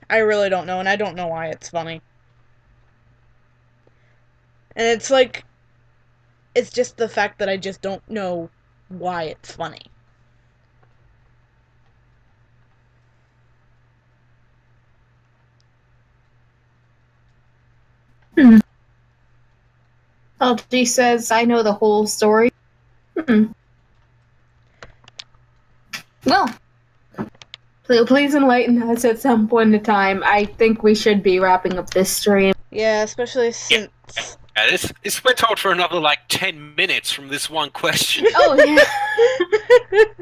I really don't know, and I don't know why it's funny. And it's like, it's just the fact that I just don't know why it's funny.
LG says, I know the whole story. Well, please enlighten us at some point in time. I think we should be wrapping up this stream.
Yeah, especially since...
This went on for another, 10 minutes from this one question.
Oh,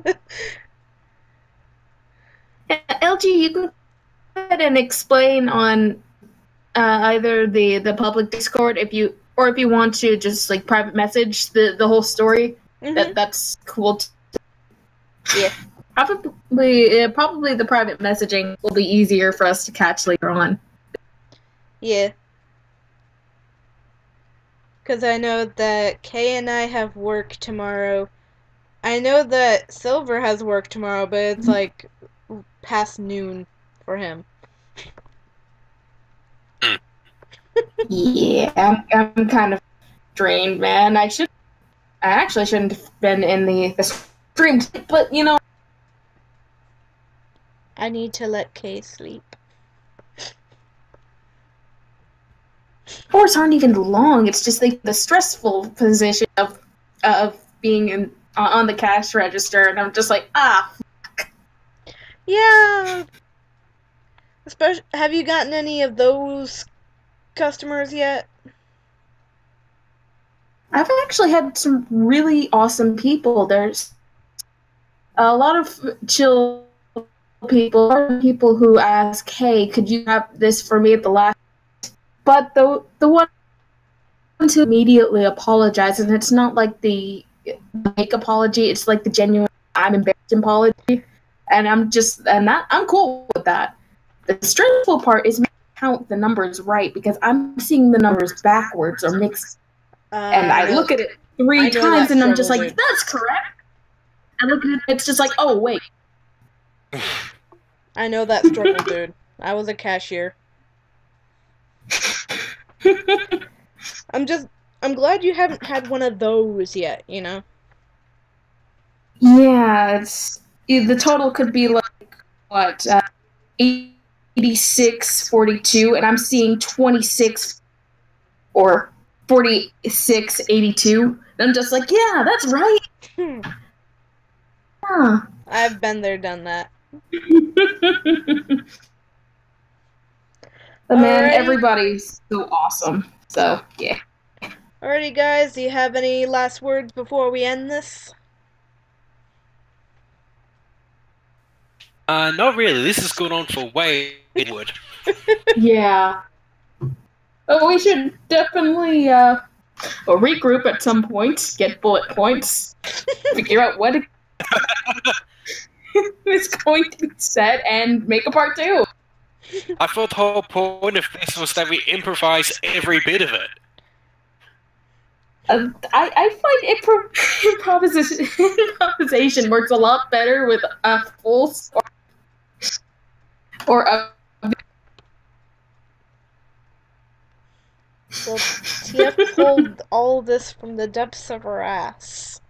yeah. LG, you can go ahead and explain on either the public Discord if you want to just private message the whole story. That's cool. Yeah, probably the private messaging will be easier for us to catch later on.
Yeah. Because I know that Kay and I have work tomorrow. I know that Silver has work tomorrow, but it's past noon for him.
Yeah, I'm kind of drained, man. I actually shouldn't have been in the stream, but
I need to let Kay sleep.
hours aren't even long. It's just the stressful position of being on the cash register, and I'm just like,
Yeah. Especially, have you gotten any of those customers yet?
I've actually had some really awesome people. There's a lot of chill people who ask, "Hey, could you have this for me at the last?" But the ones who immediately apologize, and it's not like the fake apology; it's like the genuine "I'm embarrassed" apology, and I'm cool with that. The stressful part is count the numbers right because I'm seeing the numbers backwards or mixed. And I look at it 3 times and I'm just like, that's correct. I look at it, it's just like, oh, wait.
I know that struggle, dude. I was a cashier. I'm glad you haven't had one of those yet, you know?
Yeah, the total could be what, 86.42, and I'm seeing 26 or 46.82. And I'm just like, yeah, that's right. Huh.
I've been there, done that.
But man, everybody's so awesome. So, yeah.
Alrighty, guys, do you have any last words before we end this?
Not really. This has gone on for way would.
Yeah. But we should definitely regroup at some point, get bullet points, figure out what is going to be said, and make a part 2.
I thought the whole point of this was that we improvise every bit of it.
I find improvisation works a lot better with a full story or a.
Well, Tia pulled all this from the depths of her ass.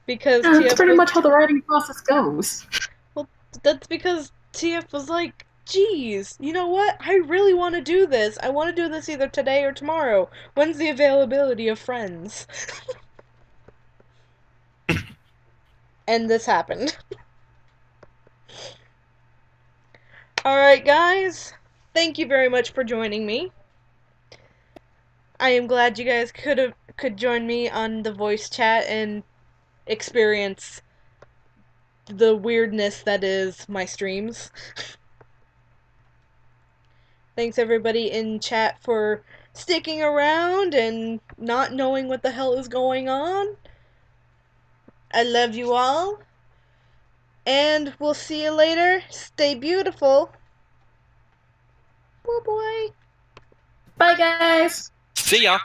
Because
that's pretty much how the writing process goes.
Well, that's because TF was like, geez, you know what? I really want to do this. I want to do this either today or tomorrow. When's the availability of friends? And this happened. Alright, guys. Thank you very much for joining me. I am glad you guys could join me on the voice chat and experience the weirdness that is my streams. Thanks everybody in chat for sticking around and not knowing what the hell is going on. I love you all. And we'll see you later. Stay beautiful. Bye-bye.
Bye, guys.
See ya!